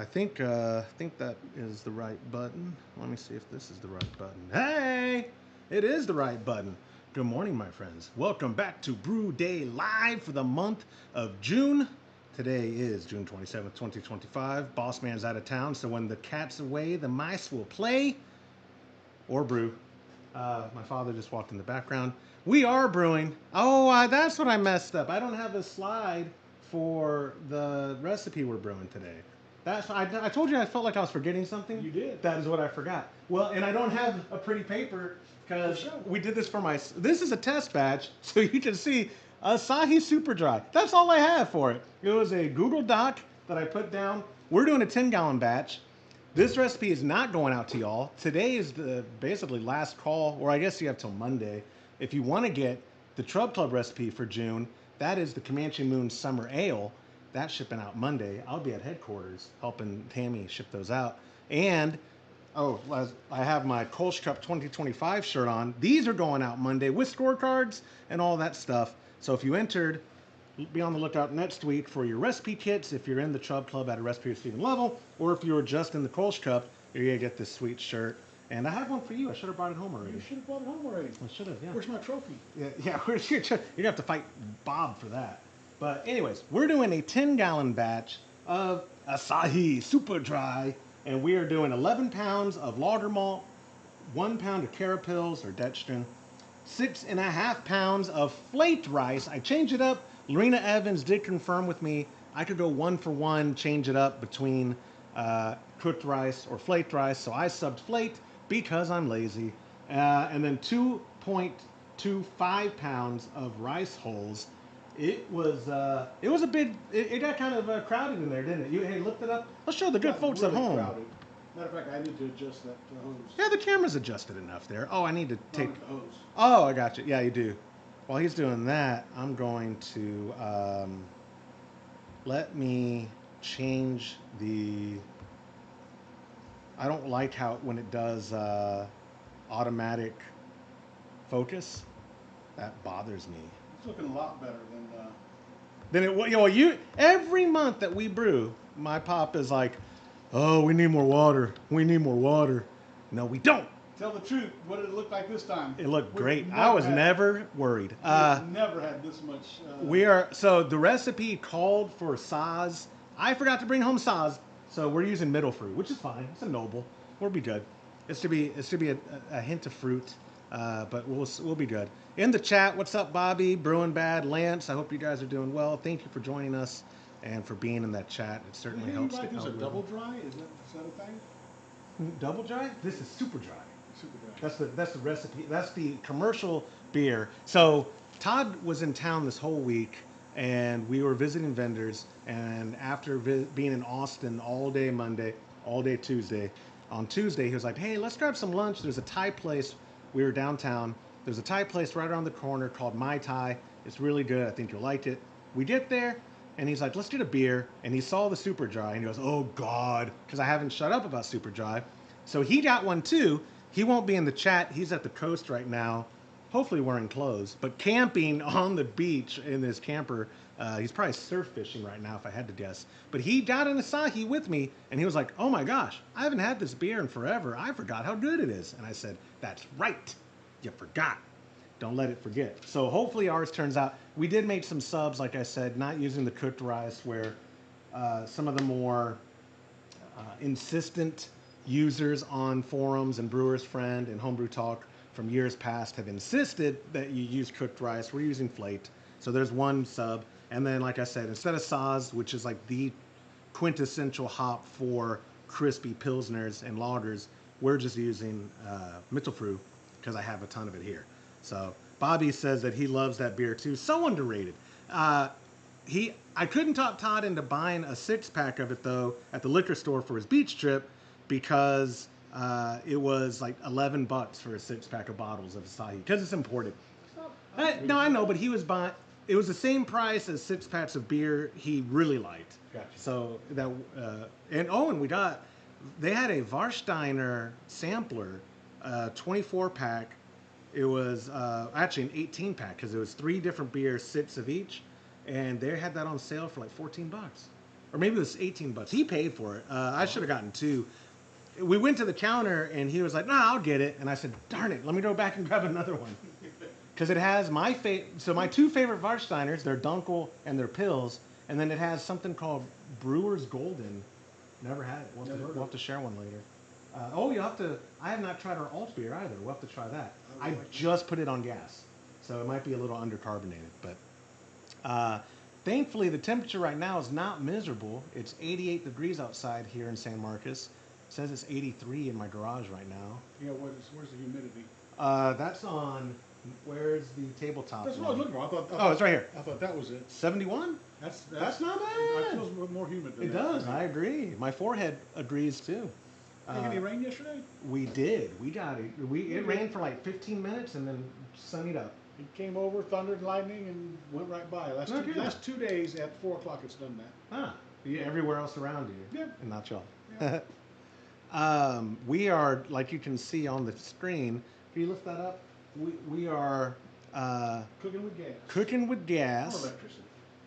think that is the right button. Let me see if this is the right button. Hey, it is the right button. Good morning, my friends. Welcome back to Brew Day Live for the month of June. Today is June 27th, 2025. Boss man's out of town, so when the cat's away, the mice will play or brew. My father just walked in the background. We are brewing. Oh, that's what I messed up. I don't have a slide for the recipe we're brewing today. I told you I felt like I was forgetting something. You did. That is what I forgot. Well, and I don't have a pretty paper because we did this for my. This is a test batch, so you can see Asahi Super Dry. That's all I have for it. It was a Google Doc that I put down. We're doing a 10-gallon batch. This recipe is not going out to y'all. Today is the basically last call, or I guess you have till Monday. If you want to get the Trub Club recipe for June, that is the Comanche Moon Summer Ale. That's shipping out Monday. I'll be at headquarters helping Tammy ship those out. And, oh, I have my Kolsch Cup 2025 shirt on. These are going out Monday with scorecards and all that stuff. So if you entered, be on the lookout next week for your recipe kits if you're in the Trub Club at a recipe receiving level, or if you were just in the Kolsch Cup, you're going to get this sweet shirt. And I have one for you. I should have brought it home already. You should have brought it home already. I should have, yeah. Where's my trophy? Yeah, where's your You're going to have to fight Bob for that. But anyways, we're doing a 10-gallon batch of Asahi Super Dry, and we are doing 11 pounds of lager malt, 1 pound of carapils or dextrin, 6.5 pounds of flaked rice. I changed it up. Lorena Evans did confirm with me I could go 1 for 1, change it up between cooked rice or flaked rice. So I subbed flaked because I'm lazy. And then 2.25 pounds of rice hulls. It was a big. It got kind of crowded in there, didn't it? Hey, looked it up. Let's show the good folks really at home. Crowded. Matter of fact, I need to adjust that hose. Yeah, the camera's adjusted enough there. Oh, I need to take. The hose. Oh, I got you. Yeah, you do. While he's doing that, I'm going to let me change the. I don't like how when it does automatic focus. That bothers me. It's looking a lot better Then you every month that we brew, my pop is like, "Oh, we need more water. We need more water." No, we don't. Tell the truth. What did it look like this time? It looked great. I was never worried. Never had this much. So the recipe called for Saz. I forgot to bring home Saz, so we're using middle fruit, which is fine. It's a noble. We'll be good. It's to be a hint of fruit, but we'll be good. In the chat, what's up, Bobby, Brewing Bad, Lance? I hope you guys are doing well. Thank you for joining us and for being in that chat. It certainly helps. You guys use a double dry? Is that a thing? Double dry? This is super dry. Super dry. That's the recipe. That's the commercial beer. So Todd was in town this whole week, and we were visiting vendors. And after being in Austin all day Monday, all day Tuesday, on Tuesday he was like, "Hey, let's grab some lunch. There's a Thai place. We were downtown. There's a Thai place right around the corner called My Thai. It's really good. I think you'll like it." We get there, and he's like, "Let's get a beer." And he saw the Super Dry, and he goes, "Oh God," because I haven't shut up about Super Dry. So he got one too. He won't be in the chat. He's at the coast right now, hopefully wearing clothes, but camping on the beach in his camper. He's probably surf fishing right now, if I had to guess. But he got an Asahi with me, and he was like, "Oh my gosh, I haven't had this beer in forever. I forgot how good it is." And I said, "That's right. You forgot. Don't let it forget." So hopefully ours turns out. We did make some subs, like I said, not using the cooked rice, where some of the more insistent users on forums and Brewer's Friend and Homebrew Talk from years past have insisted that you use cooked rice. We're using flaked. So there's one sub. And then, like I said, instead of Saz, which is like the quintessential hop for crispy pilsners and lagers, we're just using Mittelfru because I have a ton of it here. So Bobby says that he loves that beer too. So underrated. I couldn't talk Todd into buying a 6-pack of it though at the liquor store for his beach trip because it was like $11 for a 6-pack of bottles of Asahi because it's imported. No, I know, but he was buying. It was the same price as 6 packs of beer he really liked. Gotcha. So that and they had a Warsteiner sampler, 24-pack. It was actually an 18-pack because it was 3 different beers, 6 of each, and they had that on sale for like $14 or maybe it was $18. He paid for it. I should have gotten two. We went to the counter and he was like, "No, I'll get it." And I said, "Darn it, let me go back and grab another one." Because it has my my two favorite Warsteiners, they're Dunkel and they're Pills, and then it has something called Brewer's Golden. Never had it. We'll have to share one later. You'll have to. I have not tried our alt beer either. We'll have to try that. I just put it on gas, so it might be a little undercarbonated. But thankfully, the temperature right now is not miserable. It's 88 degrees outside here in San Marcos. It says it's 83 in my garage right now. Yeah, where's the humidity? That's on. Where's the tabletop? That's what I was looking for. I thought, Oh, it's right here. I thought that was it. 71? That's not bad. It feels more humid than It that. does. I agree. My forehead agrees too. Did any rain yesterday? We did. We got it. It rained for like 15 minutes and then sunnied up. It came over, thundered, lightning, and went right by. Last 2 days at 4 o'clock, it's done that. Ah, yeah, everywhere else around you. Yeah. And not y'all. Yeah. We are, like you can see on the screen, can you lift that up? We are Cooking with gas. cooking with gas. Or electricity.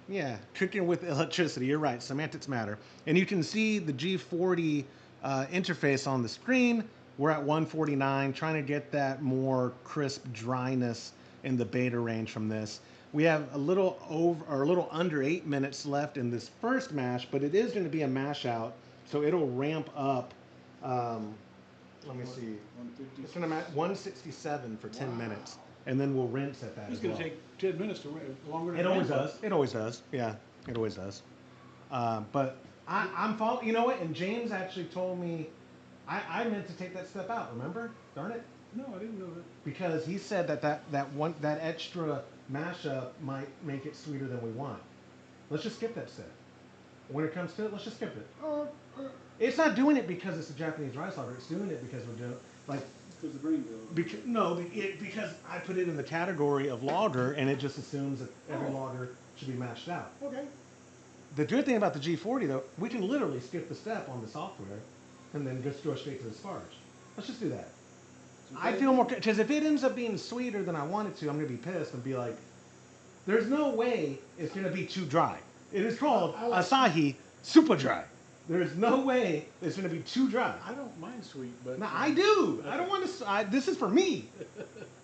Yeah, cooking with electricity. You're right. Semantics matter. And you can see the G40 interface on the screen. We're at 149, trying to get that more crisp dryness in the beta range from this. We have a little under 8 minutes left in this first mash, but it is going to be a mash out, so it'll ramp up. Let me see. 150. It's going to 167 for 10 minutes, and then we'll rinse at that. It's as going well. to take 10 minutes to longer than It always does. It always does. Yeah, it always does. But I'm following. You know what? And James actually told me I meant to take that step out. Remember? Darn it. No, I didn't know that. Because he said that extra mashup might make it sweeter than we want. Let's just skip that step. When it comes to it, let's just skip it. It's not doing it because it's a Japanese rice lager. It's doing it because we're doing like. Because the green bill. Because I put it in the category of lager, and it just assumes that every lager should be mashed out. Okay. The good thing about the G40 though, we can literally skip the step on the software, and then just go straight to the Sparge. Let's just do that. I feel more, because if it ends up being sweeter than I want it to, I'm going to be pissed and be like, there's no way it's going to be too dry. It is called Asahi Super Dry. There's no way it's going to be too dry. I don't mind sweet, but... No, I do. I don't want to, this is for me.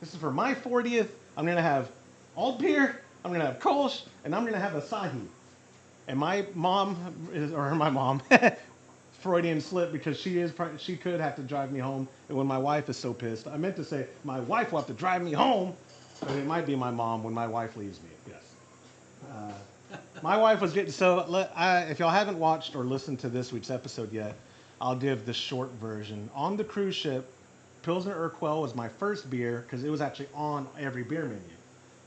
This is for my 40th. I'm going to have alt beer, I'm going to have Kolsch, and I'm going to have Asahi. And my mom, Freudian slip, because she could have to drive me home, and when my wife is so pissed, I meant to say my wife will have to drive me home, but it might be my mom when my wife leaves me. Yes. My wife was getting if y'all haven't watched or listened to this week's episode yet, I'll give the short version. On the cruise ship, Pilsner Urquell was my first beer because it was actually on every beer menu.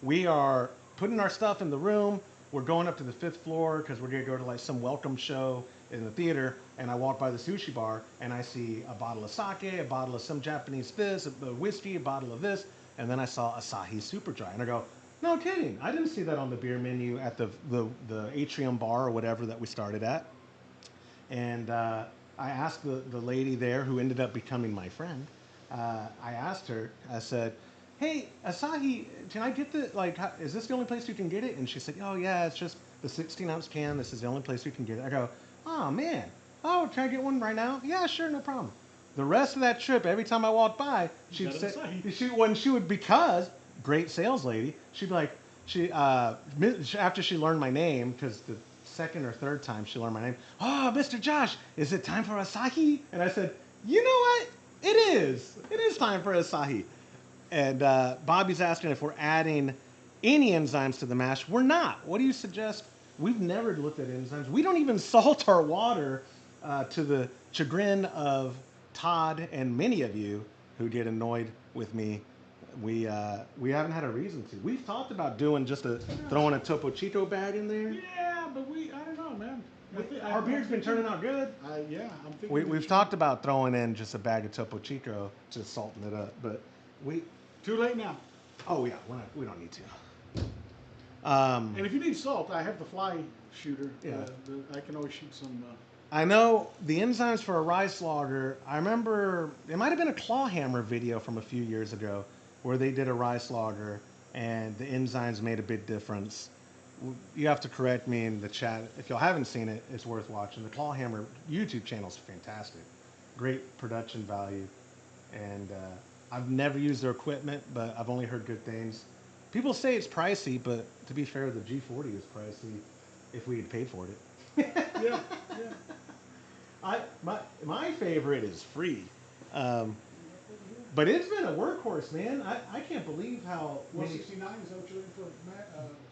We are putting our stuff in the room. We're going up to the 5th floor because we're going to go to like some welcome show in the theater, and I walk by the sushi bar and I see a bottle of sake, a bottle of some Japanese fizz, a whiskey, a bottle of this, and then I saw Asahi Super Dry, and I go, no kidding, I didn't see that on the beer menu at the atrium bar or whatever that we started at. And I asked the lady there, who ended up becoming my friend, I asked her, I said, hey, Asahi, can I get is this the only place you can get it? And she said, oh yeah, it's just the 16-ounce can, this is the only place you can get it. I go, oh man, can I get one right now? Yeah, sure, no problem. The rest of that trip, every time I walked by, she'd say, because great sales lady, she'd be like, after she learned my name, because the second or third time she learned my name, oh, Mr. Josh, is it time for Asahi? And I said, you know what? It is time for Asahi. And Bobby's asking if we're adding any enzymes to the mash. We're not. What do you suggest? We've never looked at enzymes. We don't even salt our water, to the chagrin of Todd and many of you who get annoyed with me. We haven't had a reason to. We've talked about doing throwing a Topo Chico bag in there. Yeah, but I don't know, man. Our beer's been turning out good. Yeah, I'm thinking. We've talked about throwing in just a bag of Topo Chico, just salting it up, but Too late now. Oh yeah, we don't need to. And if you need salt, I have the fly shooter. Yeah. I can always shoot some. I know the enzymes for a rice lager. I remember it might have been a Clawhammer video from a few years ago where they did a rice lager and the enzymes made a big difference. You have to correct me in the chat. If y'all haven't seen it, it's worth watching. The Clawhammer YouTube channel is fantastic. Great production value. And I've never used their equipment, but I've only heard good things. People say it's pricey, but to be fair, the G40 is pricey if we had paid for it. Yeah, yeah. My favorite is free. But it's been a workhorse, man. I can't believe how 169 is that what you're looking for,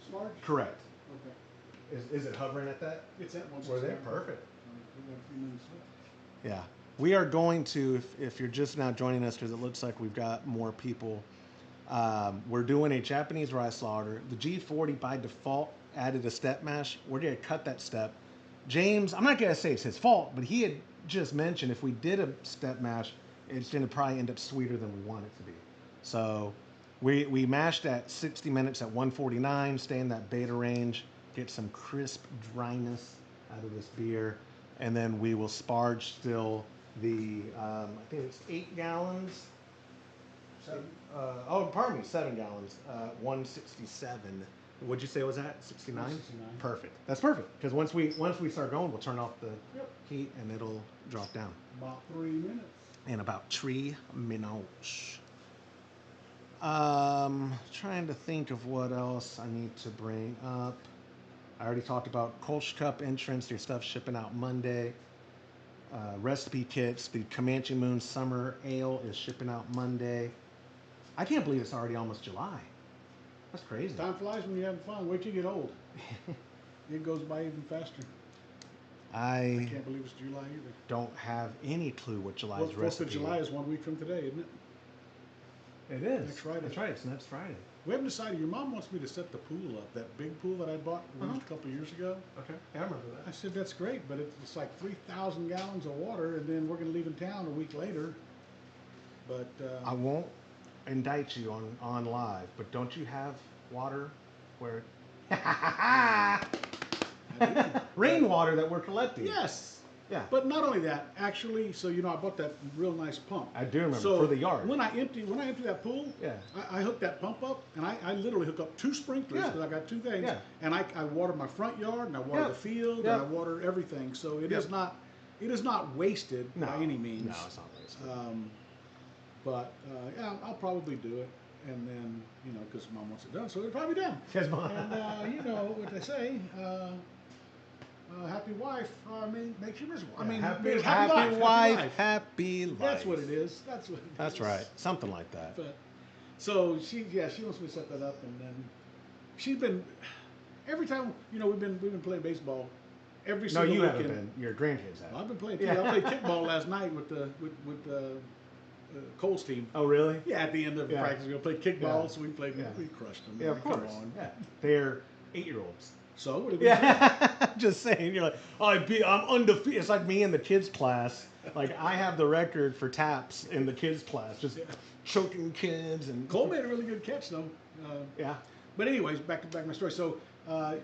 Sparge? Correct. Okay. Is it hovering at that? It's at 169. Were they? Perfect. We got a few minutes left. Yeah. We are going to, if you're just now joining us, because it looks like we've got more people, we're doing a Japanese rice slaughter. The G40 by default added a step mash. We're going to cut that step. James, I'm not going to say it's his fault, but he had just mentioned if we did a step mash, it's going to probably end up sweeter than we want it to be. So we mashed at 60 minutes at 149, stay in that beta range, get some crisp dryness out of this beer, and then we will sparge still the, I think it's 8 gallons. 7. Pardon me, 7 gallons, 167. What'd you say was that? 69? 169. Perfect. That's perfect. Because once we start going, we'll turn off the heat and it'll drop down. About 3 minutes. In about 3 minutes. Trying to think of what else I need to bring up. I already talked about Kolsch Cup entrance. Your stuff shipping out Monday. Recipe kits. The Comanche Moon Summer Ale is shipping out Monday. I can't believe it's already almost July. That's crazy. Time flies when you're having fun. Wait till you get old. It goes by even faster. I can't believe it's July either. Don't have any clue what July's recipe is. 4th of July is 1 week from today, isn't it? It is. Next Friday. That's right. It's next Friday. We haven't decided. Your mom wants me to set the pool up. That big pool that I bought a couple years ago. Okay. Yeah, I remember that. I said, that's great, but it's like 3,000 gallons of water, and then we're going to leave in town a week later. But I won't indict you on live, but don't you have water where rainwater that we're collecting? Yes. Yeah. But not only that, actually, so I bought that real nice pump. I do remember, so for the yard. When I empty that pool, yeah, I hook that pump up, and I literally hook up 2 sprinklers because I got 2 things, and I water my front yard, and I water the field, and I water everything. So it is not wasted by any means. No, it's not wasted. But yeah, I'll probably do it, and then because Mom wants it done, so it'll probably be done. Yes, Mom. And you know what they say. Happy wife makes you miserable. I mean, happy wife, happy life. That's what it is. That's right. Something like that. But so she wants me to set that up, and then she's been every time we've been playing baseball every single weekend. No, you haven't been. Your grandkids have. I've been playing too. I played kickball last night with Cole's team. Oh, really? Yeah, at the end of practice, we played kickball, so we played. We crushed them. Yeah, of course. Yeah. They're 8-year-olds. So what did we just saying, you're like, I'm undefeated. It's like me in the kids class. Like I have the record for taps in the kids class, just choking kids. And Cole made a really good catch though. Yeah. But anyways, back to my story. So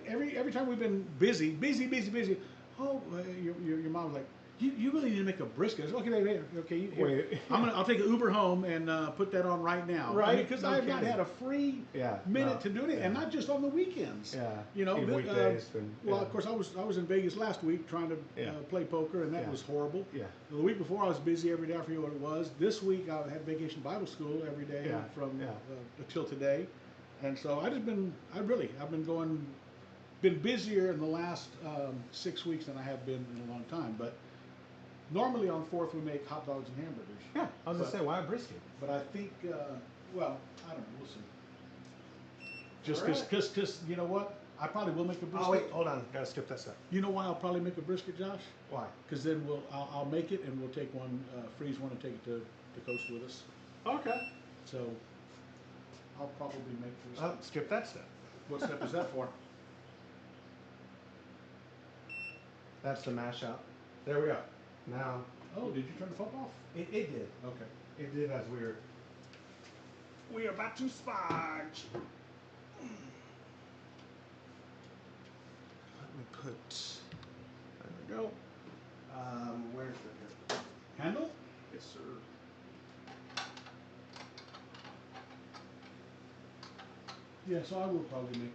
every time we've been busy. Oh, your mom was like, you really need to make a brisket. I said, okay. Wait. I'll take an Uber home and put that on right now. Right. Because I have not had a free minute to do it, and not just on the weekends. Yeah. Weekdays. Well, of course, I was in Vegas last week trying to play poker, and that was horrible. Yeah. The week before, I was busy every day. I forget what it was. This week, I had Vacation Bible School every day from until today, and so I've been busier in the last 6 weeks than I have been in a long time, but. Normally on 4th we make hot dogs and hamburgers. Yeah, I was going to say, why a brisket? But I think, well, I don't know, we'll see. Just because, you know what? I probably will make a brisket. Oh, wait, hold on. Got to skip that step. You know why I'll probably make a brisket, Josh? Why? Because then I'll make it and we'll take one, freeze one and take it to the coast with us. Okay. So I'll probably make brisket. Skip that step. What step is that for? That's the mash out. There we go. Now. Oh, did you turn the pump off? It did. Okay. It did as we are about to sparge. Let me put. There we go. Where's the handle? Yes, sir. Yeah, so I will probably make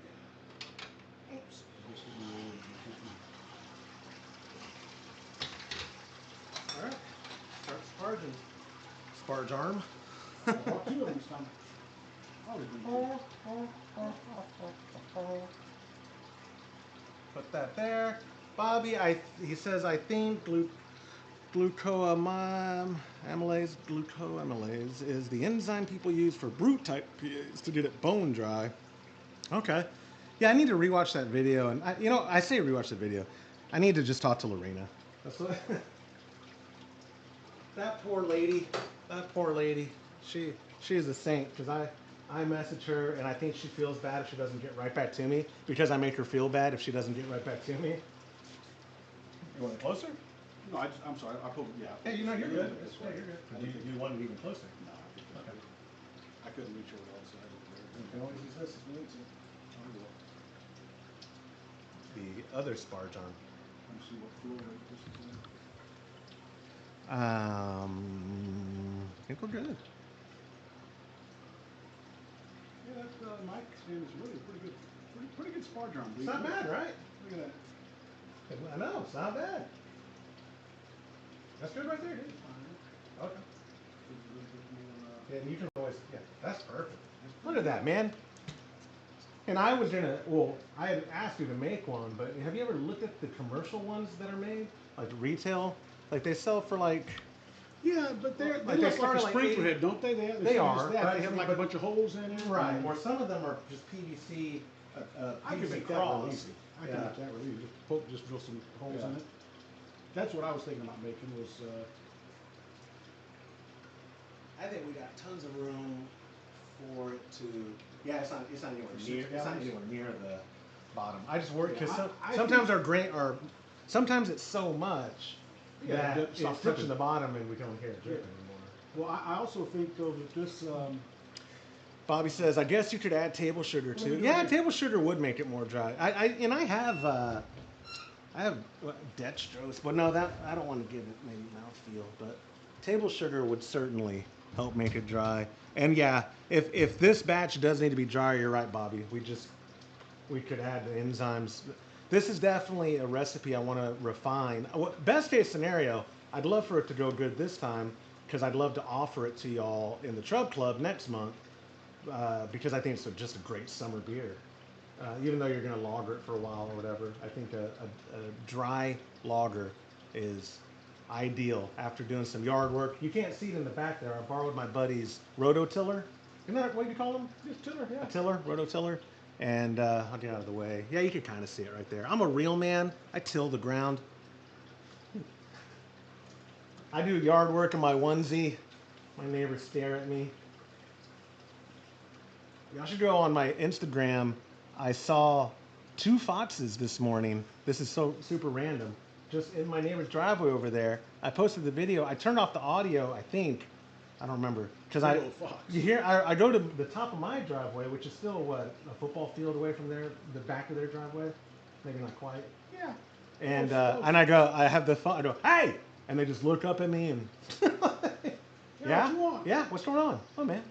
Sparge arm. I bought 2 of them this time. Put that there. Bobby, he says, I think glucoamylase is the enzyme people use for brew type PAs to get it bone dry. Okay. Yeah, I need to rewatch that video. And I say rewatch the video. I need to just talk to Lorena. That's what that poor lady. She is a saint because I message her and I think she feels bad if she doesn't get right back to me because I make her feel bad if she doesn't get right back to me. You want it closer? No, I'm sorry. I pulled. Yeah. Hey, you're good. Yeah, you're good. Do you want it even closer? No, Okay. I couldn't reach over all sides there. You can always use this if you need to. The other Sparge arm. Let me see what flow rate this is in. I think we're good. Yeah, that mic stand is really pretty good. Pretty good Sparge arm. It's not bad, right? Look at that. I know, it's not bad. That's good right there, dude. Okay. Yeah, and you can always, that's perfect. Look at that, man. And I was I had asked you to make one, but have you ever looked at the commercial ones that are made? Like retail? Like they sell for like... Yeah, but they Like look they start like a like sprinkler 80 head, don't they? They are, They right? have like a bunch of holes in it. Right, or some of them are just PVC, I can PVC make that cross. real easy. I can make that real easy. Just drill some holes in it. That's what I was thinking about making was... I think we got tons of room for it to. Yeah, it's not anywhere near. It's not anywhere near the bottom. I just worry because sometimes our grain sometimes it's so much that it's touching the bottom and we don't hear it drip anymore. Well, I also think though that this. Bobby says, I guess you could add table sugar too. Yeah, table sugar would make it more dry. I have dextrose, but no, that I don't want to give it maybe mouthfeel, but table sugar would certainly help make it dry. And yeah, if this batch does need to be dry, you're right, Bobby. We could add the enzymes. This is definitely a recipe I want to refine. Best case scenario, I'd love for it to go good this time because I'd love to offer it to y'all in the Trub Club next month because I think it's just a great summer beer. Even though you're going to lager it for a while or whatever, I think a dry lager is ideal after doing some yard work. You can't see it in the back there. I borrowed my buddy's rototiller. Isn't that what you call them? Just tiller, yeah. A tiller, rototiller. And I'll get out of the way. Yeah, you can kind of see it right there. I'm a real man. I till the ground. I do yard work in my onesie. My neighbors stare at me. Y'all should go on my Instagram. I saw 2 foxes this morning. This is so super random. Just in my neighbor's driveway over there. I posted the video. I turned off the audio, I think. I don't remember. Because you hear, I go to the top of my driveway, which is still, what, a football field away from the back of their driveway? Maybe not quite. Yeah. And I go, I have the phone, I go, hey! And they just look up at me and... Yeah? What you want? Yeah, what's going on? Oh, man.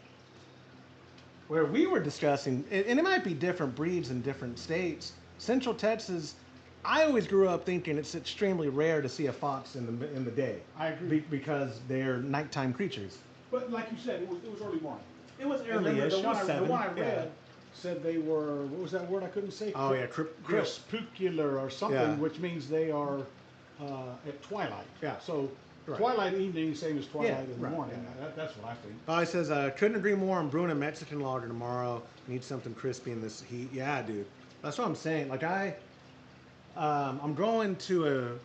Where we were discussing, and it might be different breeds in different states. Central Texas, I always grew up thinking it's extremely rare to see a fox in the day. I agree. Because they're nighttime creatures. But like you said, it was early morning. It was early-ish. The one I read said they were, what was that word I couldn't say? Oh, yeah. Crepuscular or something, which means they are at twilight. Yeah. So twilight evening, same as twilight in the morning. Yeah. That's what I think. Oh, he says, couldn't agree more. I'm brewing a Mexican lager tomorrow. Need something crispy in this heat. Yeah, dude. That's what I'm saying. Like I'm going to a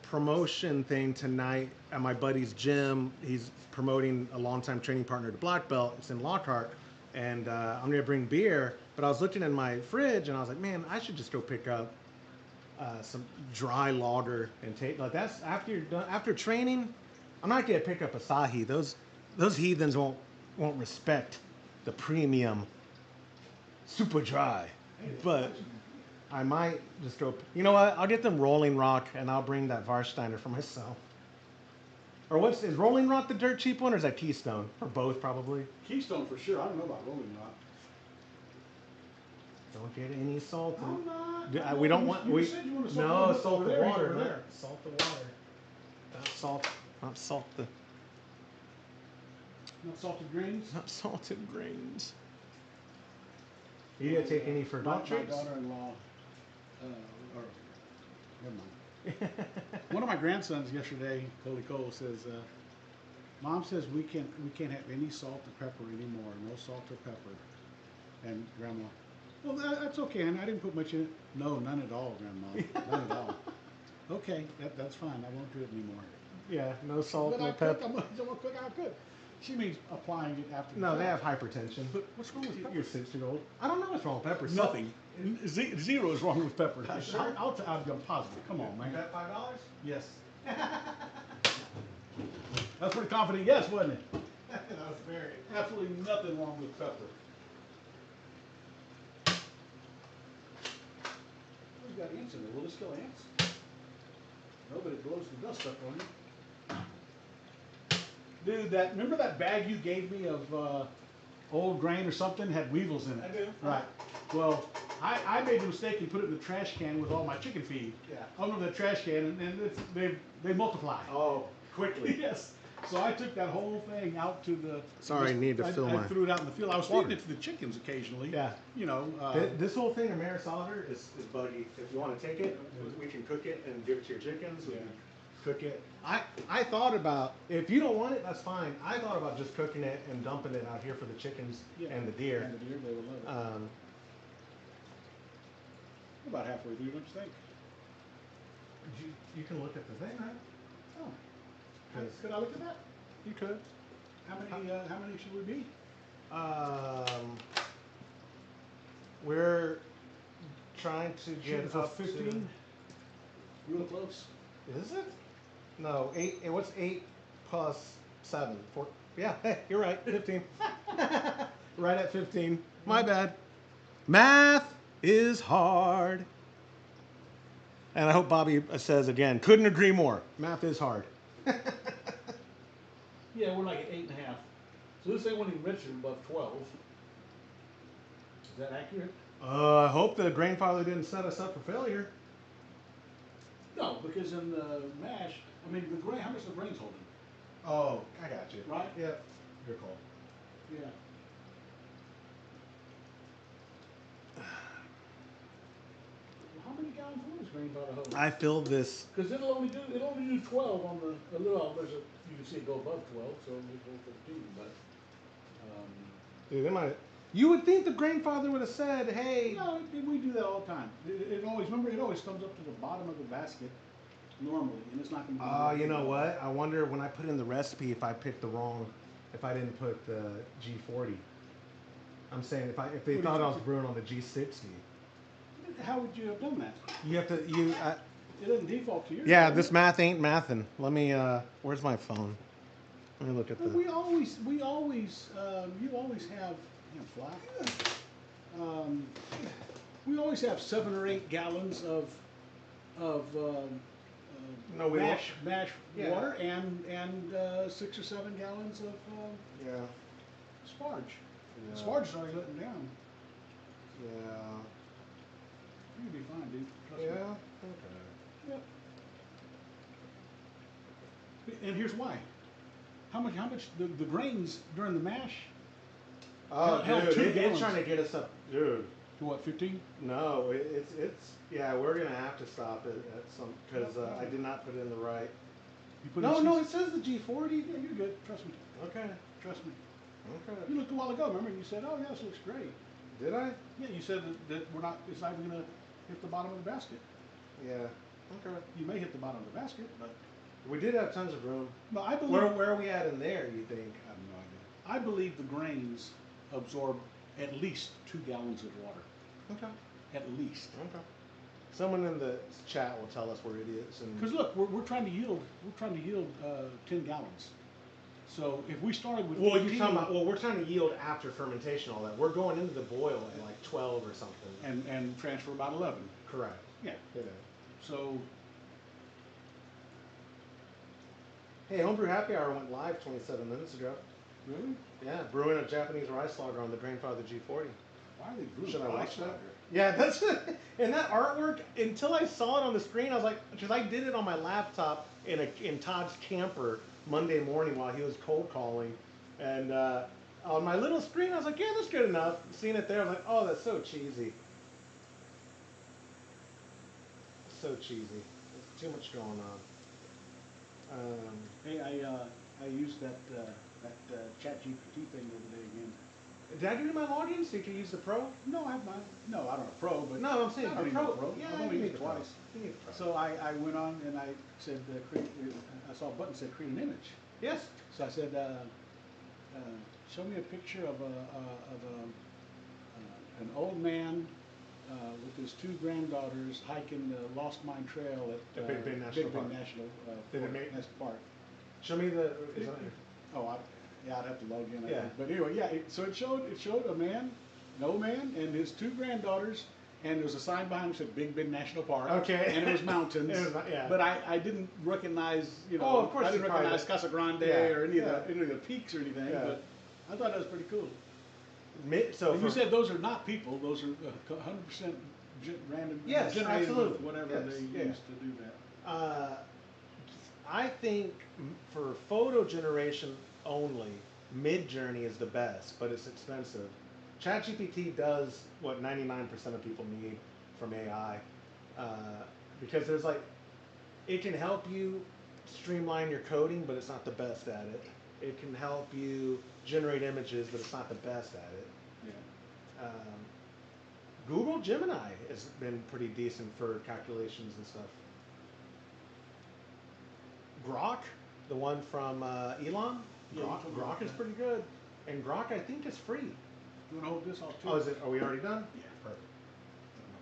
promotion thing tonight at my buddy's gym. He's promoting a longtime training partner to Black Belt. It's in Lockhart. And I'm going to bring beer. But I was looking in my fridge and I was like, man, I should just go pick up some dry lager and take. Like that's after you're done. After training, I'm not going to pick up Asahi. Those heathens won't respect the premium super dry. But I might just go, you know what? I'll get them Rolling Rock and I'll bring that Warsteiner for myself. Or is Rolling Rock the dirt cheap one or is that Keystone? Or both probably. Keystone for sure. I don't know about Rolling Rock. Don't get any salt. I'm not. We don't want. You said you want to salt the water. Over there. Salt the water. Not salt the. Not salted grains. Not salted grains. You didn't take any for dog treats? My daughter-in-law, or never mind. One of my grandsons yesterday, Cole says, Mom says we can't have any salt or pepper anymore. No salt or pepper. And Grandma, well, that's okay, and I didn't put much in it. No, none at all, Grandma. None at all. Okay, that's fine. I won't do it anymore. Yeah, no salt, But no I pepper. I'm gonna cook out good. She means applying it after. No, they have hypertension. But what's wrong with pepper? You're 6-year-old. I don't know what's wrong with pepper. Nothing. Zero is wrong with pepper. Sure? I'm positive. Come on, man. You bet $5? Yes. That's pretty confident. Yes, wasn't it? That was very. Absolutely nothing wrong with pepper. Who's got ants in there? Will this kill ants? No, but it blows the dust up on you. Dude, remember that bag you gave me of old grain or something had weevils in it? I do. Right. Well, I made the mistake and put it in the trash can with all my chicken feed. Yeah. I opened the trash can and they multiply. Oh, quickly. Yes. So I took that whole thing out to the. Sorry, I need to fill I my threw it out in the field. I was water. feeding it to the chickens occasionally. Yeah. You know. This whole thing of Maris solder is buggy. If you want to take it, we can cook it and give it to your chickens. We can cook it. I thought about, if you don't want it, that's fine. I thought about just cooking it and dumping it out here for the chickens and the deer. And the deer, they would love it. About halfway through, don't you think? You can look at the thing, right? Oh. Could I look at that? You could. How many should we be? We're trying to get for up 15. Real close. Is it? No, 8. What's 8 plus 7? 4. Yeah, hey, you're right. 15. Right at 15. My bad. Math is hard. And I hope Bobby says again, couldn't agree more. Math is hard. Yeah, we're like at 8.5. So this ain't one even registered above 12. Is that accurate? I hope the Grainfather didn't set us up for failure. No, because in the mash, I mean, the grain, how much the grain's holding? Oh, I got you. Right? Yep. Your call. Yeah. How many gallons will this Grainfather hold? I filled this. Because it'll only do 12 on the little. You can see it go above 12, so it'll go 15. But Dude, they might. You would think the Grainfather would have said, "Hey." no, we do that all the time. It always comes up to the bottom of the basket normally, and it's not going to. Oh, you know what? I wonder when I put in the recipe if I picked the wrong, if I didn't put the G40. I'm saying if they thought I was brewing on the G60. How would you have done that? You have to It doesn't default to yours. Yeah, does this it? math ain't mathin'. Let me. Where's my phone? Let me look at But the. you always have, we always have 7 or 8 gallons of No, we mash Yeah. water and 6 or 7 gallons of Yeah. Sparge. Yeah. Sparge is already letting down. Yeah. You'll be fine, dude. Trust Yeah. me. Okay. Yep. And here's why. How much the grains during the mash Oh, held dude, 2 it's gallons. trying to get us up, dude. To what, 15? No, it's yeah. We're gonna have to stop it at some because I did not put in the right. You put No, in no, six- it says the G40. Yeah, you're good. Trust me. Okay. Trust me. Okay. You looked a while ago, remember? You said, "Oh, yeah, this looks great." Did I? Yeah, you said that it's not even going to hit the bottom of the basket. Yeah. Okay. You may hit the bottom of the basket, but We did have tons of room. no, I believe. Where are we at in there? You think? I have no idea. I believe the grains absorb at least 2 gallons of water. Okay. At least. Okay. Someone in the chat will tell us we're idiots and. Because look, we're trying to yield 10 gallons. So if we started with Well, 15, you're talking about. Well, we're trying to yield after fermentation, all that. We're going into the boil at like 12 or something. and transfer about 11. Correct. Yeah. Yeah. So Hey, Homebrew Happy Hour went live 27 minutes ago. really, Yeah, brewing a Japanese rice lager on the Grainfather G40. why are they brewing Should I rice watch that? lager? Yeah, that's and that artwork. Until I saw it on the screen, I was like, because I did it on my laptop in Todd's camper Monday morning while he was cold calling, And on my little screen, I was like, yeah, that's good enough. Seeing it there, I was like, oh, that's so cheesy. So cheesy. There's too much going on. Hey, I used that Chat GPT thing the other day again. Did I give you my login so you can use the Pro? No, I have mine. No, I don't have Pro, but No, I'm saying I don't the need no Pro. Pro. Yeah, I've you only need used the it Pro. twice. You need the Pro. So I went on and I said, I saw a button that said create an image. Yes. So I said, show me a picture of an old man with his two granddaughters hiking the Lost Mine Trail at Big Bend National Park. Did it make National Park. Show me the. Is it, I'd have to log in. I Yeah. think. But anyway, yeah. So it showed a man, an old man, and his two granddaughters, and there was a sign behind him that said Big Bend National Park. Okay. And it was mountains. It was, yeah. But I didn't recognize, Oh, of course I didn't you probably recognize Casa Grande Yeah, or any yeah. of the peaks or anything. Yeah. But I thought that was pretty cool. So And you said those are not people; those are 100% random, Yes, generated absolutely. with whatever Yes, they yeah. used to do that. I think for photo generation only, Mid-Journey is the best, but it's expensive. ChatGPT does what 99% of people need from AI, because there's like, it can help you streamline your coding, but it's not the best at it. It can help you generate images, but it's not the best at it. Yeah. Google Gemini has been pretty decent for calculations and stuff. Grok, the one from Elon, Yeah, Grok is pretty good, and Grok I think is free. You want to hold this off too? Oh, is it? Are we already done? Yeah. Perfect.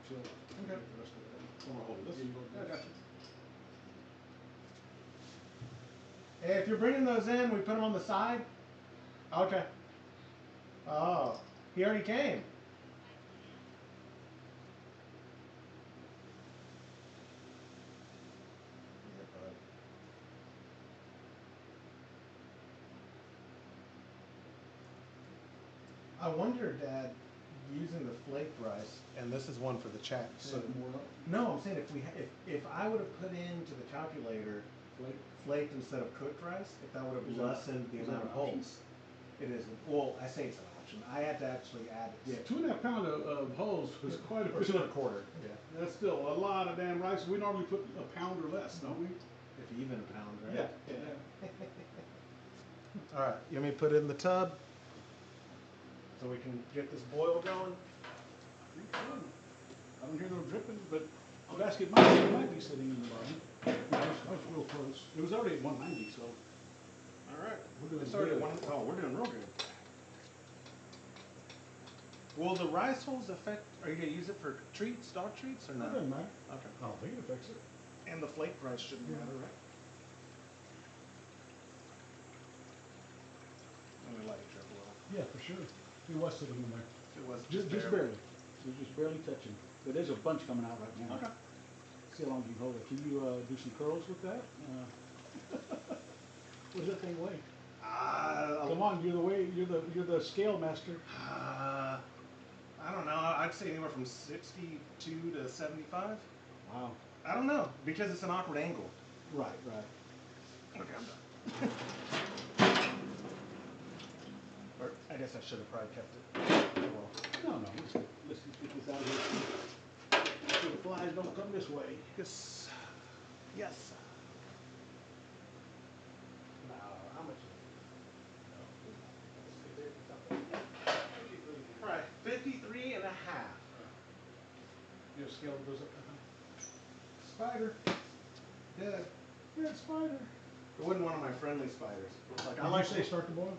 So, Okay. the rest of it. I'm gonna hold this. Yeah, you hold I this. got you. Hey, if you're bringing those in, we put them on the side. Okay. Oh, he already came. I wonder, Dad, using the flaked rice, and this is one for the chat. So no, I'm saying if I would have put into the calculator flaked instead of cooked rice, if that would have lessened the amount of holes. It isn't. Well, I say it's an option. I had to actually add it. Yeah, 2.5 pounds of holes was quite a Or bit. 2 1/4. Yeah. That's still a lot of damn rice. We normally put a pound or less, don't we? If even a pound, right? Yeah. All right. You want me to put it in the tub so we can get this boil going? I don't hear no dripping, but the basket might be sitting in the bottom. I was real close. It was already at 190, so. All right. We're doing It's already good. Oh, we're doing real good. Will the rice holes affect? Are you gonna use it for treats, dog treats, or It not? doesn't matter. Okay. I don't think it affects it. And the flake rice shouldn't matter, right? Let me let it drip a little. Yeah, for sure. It was sitting in there. It was Just barely. It was just barely touching. But there's a bunch coming out right now. Okay. See how long you can hold it. Can you do some curls with that? What does that thing weigh? Come on, you're the scale master. I don't know. I'd say anywhere from 62 to 75. Wow. I don't know because it's an awkward angle. Right. Okay, I'm done. Or I guess I should have probably kept it. Well, No. Let's just get this out of here. So the flies don't come this way. yes. Yes. No, how much is it? All right, 53 and a half. Your scale goes up. Spider. Dead. Yeah, spider. It wasn't one of my friendly spiders. Like, Did you say start to boil?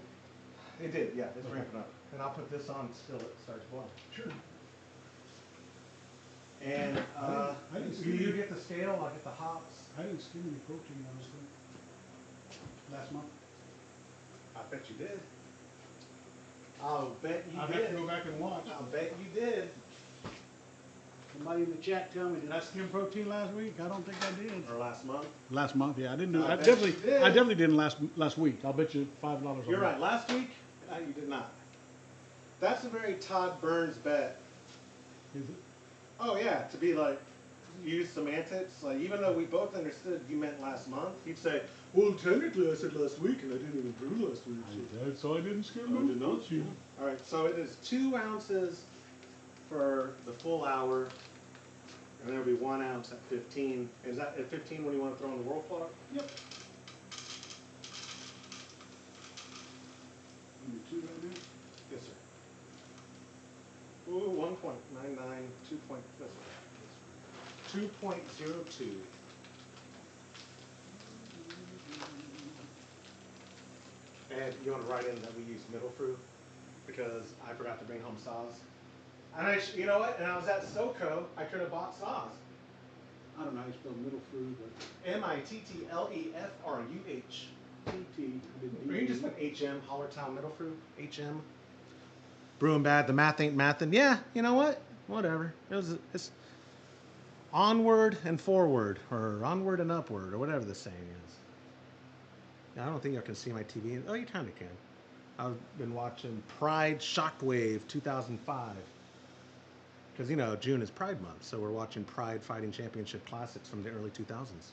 It did, yeah. It's Okay. ramping up. And I'll put this on still it starts boiling. Sure. And I didn't do see you it. get the scale? I get the hops. I didn't skim any protein on this thing last month. I bet you did. I'll bet you I'd did. have to go back and watch. I'll bet you did. Somebody in the chat tell me, did I skim protein last week? I don't think I did. Or last month. Last month, yeah, I didn't do. I I bet definitely, you did. I definitely didn't last week. I'll bet you $5 on You're that. right. Last week, you did not. That's a very Todd Burns bet. Is it? Oh yeah, to be like, use semantics. Like, even though we both understood you meant last month, he'd say, well, technically I said last week and I didn't even brew last week. So I didn't scare I did not. All right, so it is 2 ounces for the full hour, and there'll be 1 ounce at 15. Is that at 15 when you want to throw in the whirl clock? Yep. Number 2 right now? Yes, sir. Ooh, 1.99, 2.02. And you want to write in that we use middle fruit because I forgot to bring home saws. And you know what? And I was at SoCo, I could have bought saws. I don't know how you spell middle fruit, but Mittlefruh. T. Or you just put HM, Hollertown Middle Fruit, HM. Brewing bad, the math ain't mathin'. Yeah, you know what? Whatever. It's onward and forward, or onward and upward, or whatever the saying is. I don't think y'all can see my TV. Oh, you kind of can. I've been watching Pride Shockwave 2005. Because, you know, June is Pride Month, so we're watching Pride Fighting Championship Classics from the early 2000s.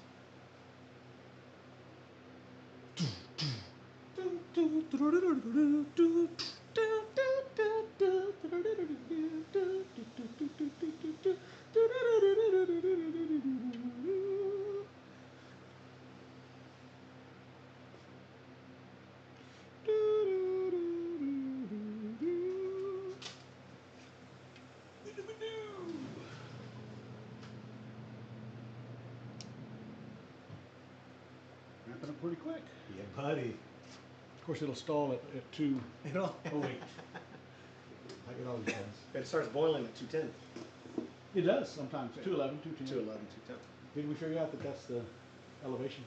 Wrapping up pretty quick. Yeah, buddy. Of course, it'll stall at 2. It'll, Oh, wait. Like it always does. it starts boiling at 210. It does sometimes. 211, 210. 211, 210. Did we figure out that that's the elevation?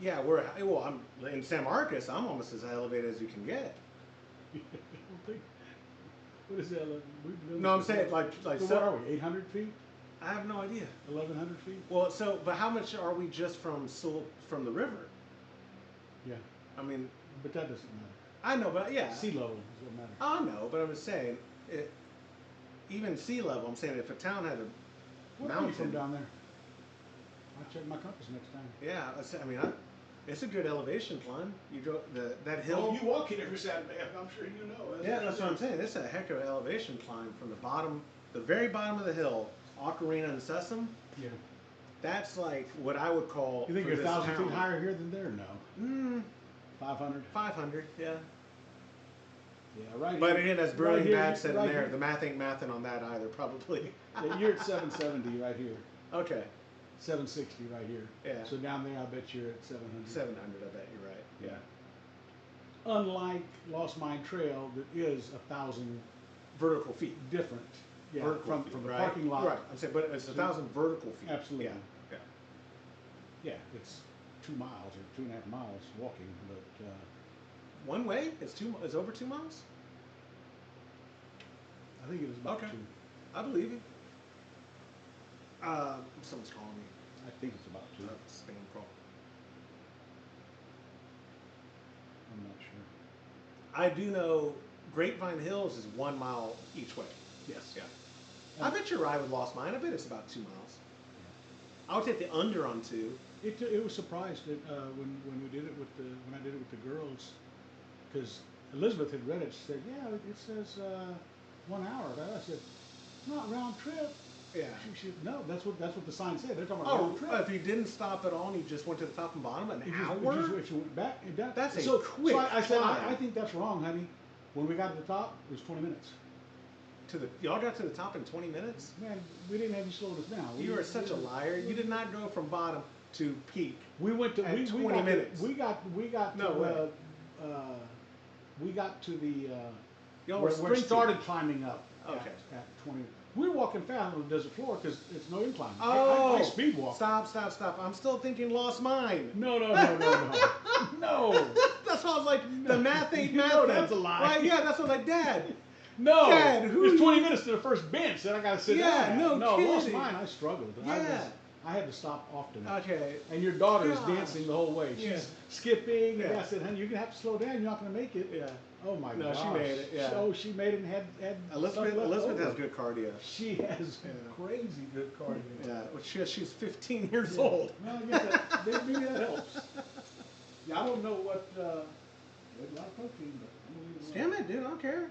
Yeah, I'm in San Marcos. I'm almost as elevated as you can get. What is that? No, I'm saying like so what are we? 800 feet? I have no idea. 1,100 feet? Well, but how much are we just from the river? Yeah, I mean, but that doesn't matter. I know, but yeah, Sea level is what matters. I know, but I'm just saying, even sea level. I'm saying if a town had a Where mountain are you from down there? I'll check my compass next time. Yeah, I mean, it's a good elevation climb. You go that hill. Oh, you walk it every Saturday. I'm sure you know. Yeah, that's what I'm saying. It's a heck of an elevation climb from the bottom, the very bottom of the hill, Ocarina and Sesame. Yeah. That's like what I would call. You think you're 1,000 feet higher here than there? No. 500. 500, yeah. Yeah, right. But again, as Brewing right Bad said right in there, here. the math ain't mathin' on that either, probably. Yeah, you're at 770 right here. Okay. 760 right here. Yeah. So down there, I bet you're at 700. 700, I bet you're right. Yeah. Unlike Lost Mine Trail, that is 1,000 vertical feet. different. Yeah. Vertical from the right? parking lot. Right. I'm saying, but it's 1,000 vertical feet. Absolutely. Yeah. Yeah. Yeah. It's 2 miles or 2.5 miles walking, but. One way? It's over 2 miles? I think it was about 2. I believe you. Someone's calling me. I think it's about 2. Spam call. I'm not sure. I do know Grapevine Hills is 1 mile each way. Yes. Yeah. I bet you're right with Lost Mine. I bet it's about 2 miles. Yeah. I would take the under on 2. It was surprised that when we did it with when I did it with the girls, because Elizabeth had read it. She said, "Yeah, it says 1 hour." But I said, "Not round trip." Yeah. She no, that's what the sign said. They're talking about round trip. If you didn't stop at all and you just went to the top and bottom, an hour? If you went back, that's a quick. So I said, I think that's wrong, honey. When we got to the top, it was 20 minutes. Y'all got to the top in 20 minutes? Man, we didn't have you slow us down. You are such a liar. You did not go from bottom to peak. We went to 20 minutes. We got no way. We got to the y'all where were it started climbing up. Okay. At 20. We were walking fast on the desert floor because it's no incline. Oh, I speed walk. Stop. I'm still thinking Lost Mine. No. No. That's why I was like, the math ain't math. No, that's a lie. Right? Yeah, that's what I was like, Dad. No. Dad, it's 20 minutes to the first bench, then I got to sit down. No Lost kidding. Mine, I struggled. Yeah. I had to stop often. Okay. And your daughter is Gosh. dancing the whole way. She's Yeah. skipping. And Yeah. I said, honey, you're going to have to slow down. You're not going to make it. Yeah. Oh, my No, gosh. she made it, yeah. Oh, she made it and had Elizabeth stuff left over. has good cardio. She has crazy good cardio. Yeah, well, she's 15 years old. Well, I guess maybe that helps. Yeah, I don't know what, there's a lot of protein, but I'm going to leave it alone. Damn it, dude, I don't care.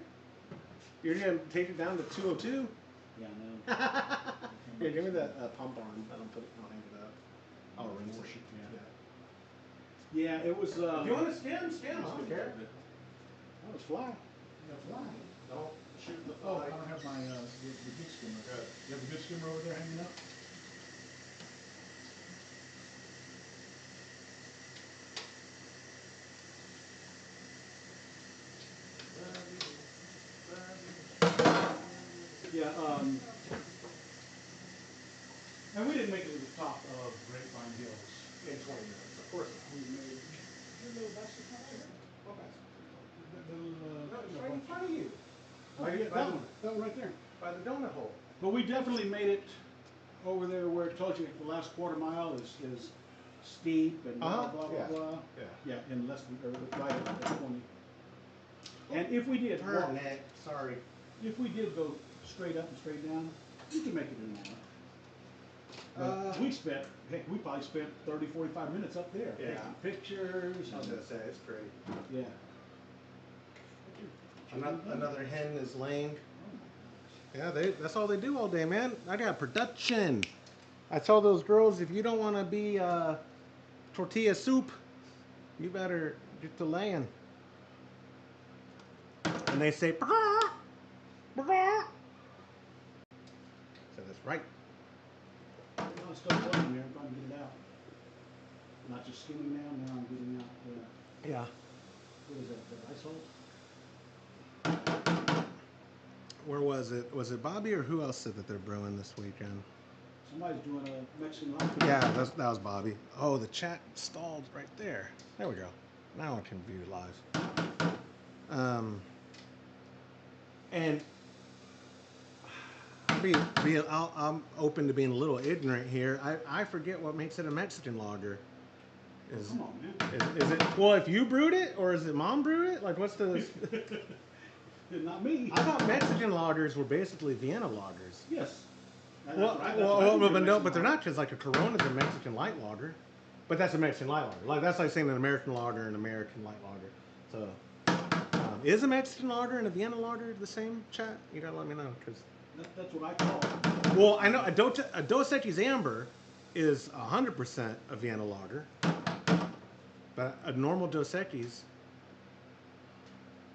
You're gonna take it down to 202? Yeah, I know. Here, give me that pump arm. I don't put it. I'll hang it up. I'll rinse it. Yeah, it was, If you want to stem. I don't care. that was fly. Fly. Don't shoot the Oh, fly. I don't have my, the good skimmer. You have a good skimmer over there hanging up? Yeah, and we didn't make it to the top of Grapevine Hills. In 20 minutes, of course not. We made a little basket right here. What basket? No, It's right in front of you. That one right there. By the donut hole. But we definitely made it over there where it told you the last quarter mile is steep and blah, blah, blah, Yeah. blah. Yeah. Yeah, in less than, or right at 20. And if we did, Turn neck. Sorry. if we did go straight up and straight down, we could make it in an hour. We spent, heck, we probably spent 30, 45 minutes up there. Yeah. Taking pictures. I was gonna say it's great. Yeah. Another hen is laying. Yeah, that's all they do all day, man. I got production. I tell those girls, if you don't want to be tortilla soup, you better get to laying. And they say, "Brrr, brrr." So that's right. I'm still floating there, I'm trying to get it out. Not just skimming now I'm getting out, Yeah. what is that, the ice hole? Where was it? Was it Bobby or who else said that they're brewing this weekend? Somebody's doing a Mexican latte. Yeah, that was Bobby. Oh, the chat stalled right there. There we go. Now I can view live. And I'm open to being a little ignorant here. I forget what makes it a Mexican lager. Come on, man. Is it, well, if you brewed it or is it mom brewed it? Like, what's the? Not me. I thought Mexican lagers were basically Vienna lagers. Yes. That's Well, right. but they're not, because like a Corona's a Mexican light lager, but that's a Mexican light lager. Like that's like saying an American lager and an American light lager. So, is a Mexican lager and a Vienna lager the same, chat? You gotta let me know, because That's what I call it. well, I know a Dos Equis Amber is 100% a Vienna lager, but a normal Dos Equis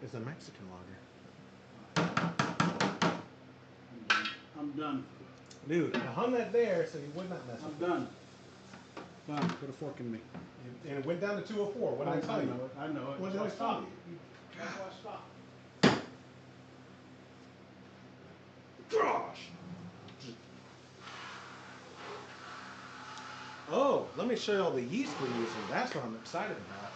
is a Mexican lager. I'm done. Dude, I hung that there so you would not mess I'm with done. Done. Put a fork in me. it. And it went down to 204. What did I tell you? know it. I know it. What did I That's tell why I you? stopped. That's why I stopped. Gosh. Oh, let me show you all the yeast we're using. That's what I'm excited about.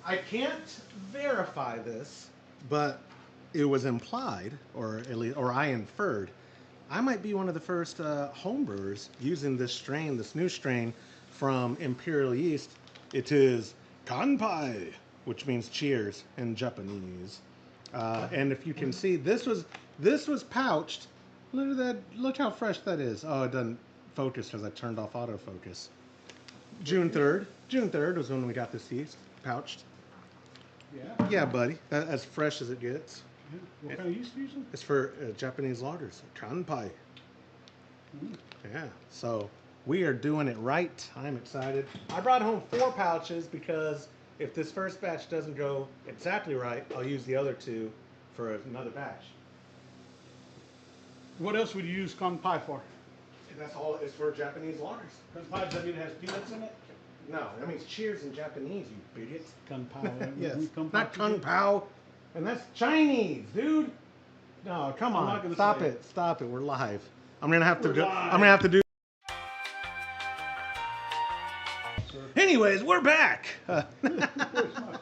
I can't verify this, but it was implied, or at least, or I inferred, I might be one of the first homebrewers using this strain, this new strain from Imperial Yeast. It is Kanpai, which means cheers in Japanese. And if you can see, this was pouched. Look at that! Look how fresh that is. Oh, it doesn't focus because I turned off autofocus. June 3rd was when we got this yeast pouched. Yeah. Yeah, buddy, as fresh as it gets. What kind of yeast are you using? It's for Japanese lagers, Kanpai. Yeah, so we are doing it right. I'm excited. I brought home 4 pouches because if this first batch doesn't go exactly right, I'll use the other 2 for another batch. What else would you use Kanpai for? That's all. It's for Japanese lagers. Kanpai, does that mean it has peanuts in it? No, that means cheers in Japanese, you bigot. Kanpai. Yes, Kanpai not together. Kung Pao. And that's Chinese, dude. No, come I'm on. not gonna Stop say it. Stop it. We're live. I'm gonna have to We're do. live. I'm gonna have to do. Anyways, we're back. Where's my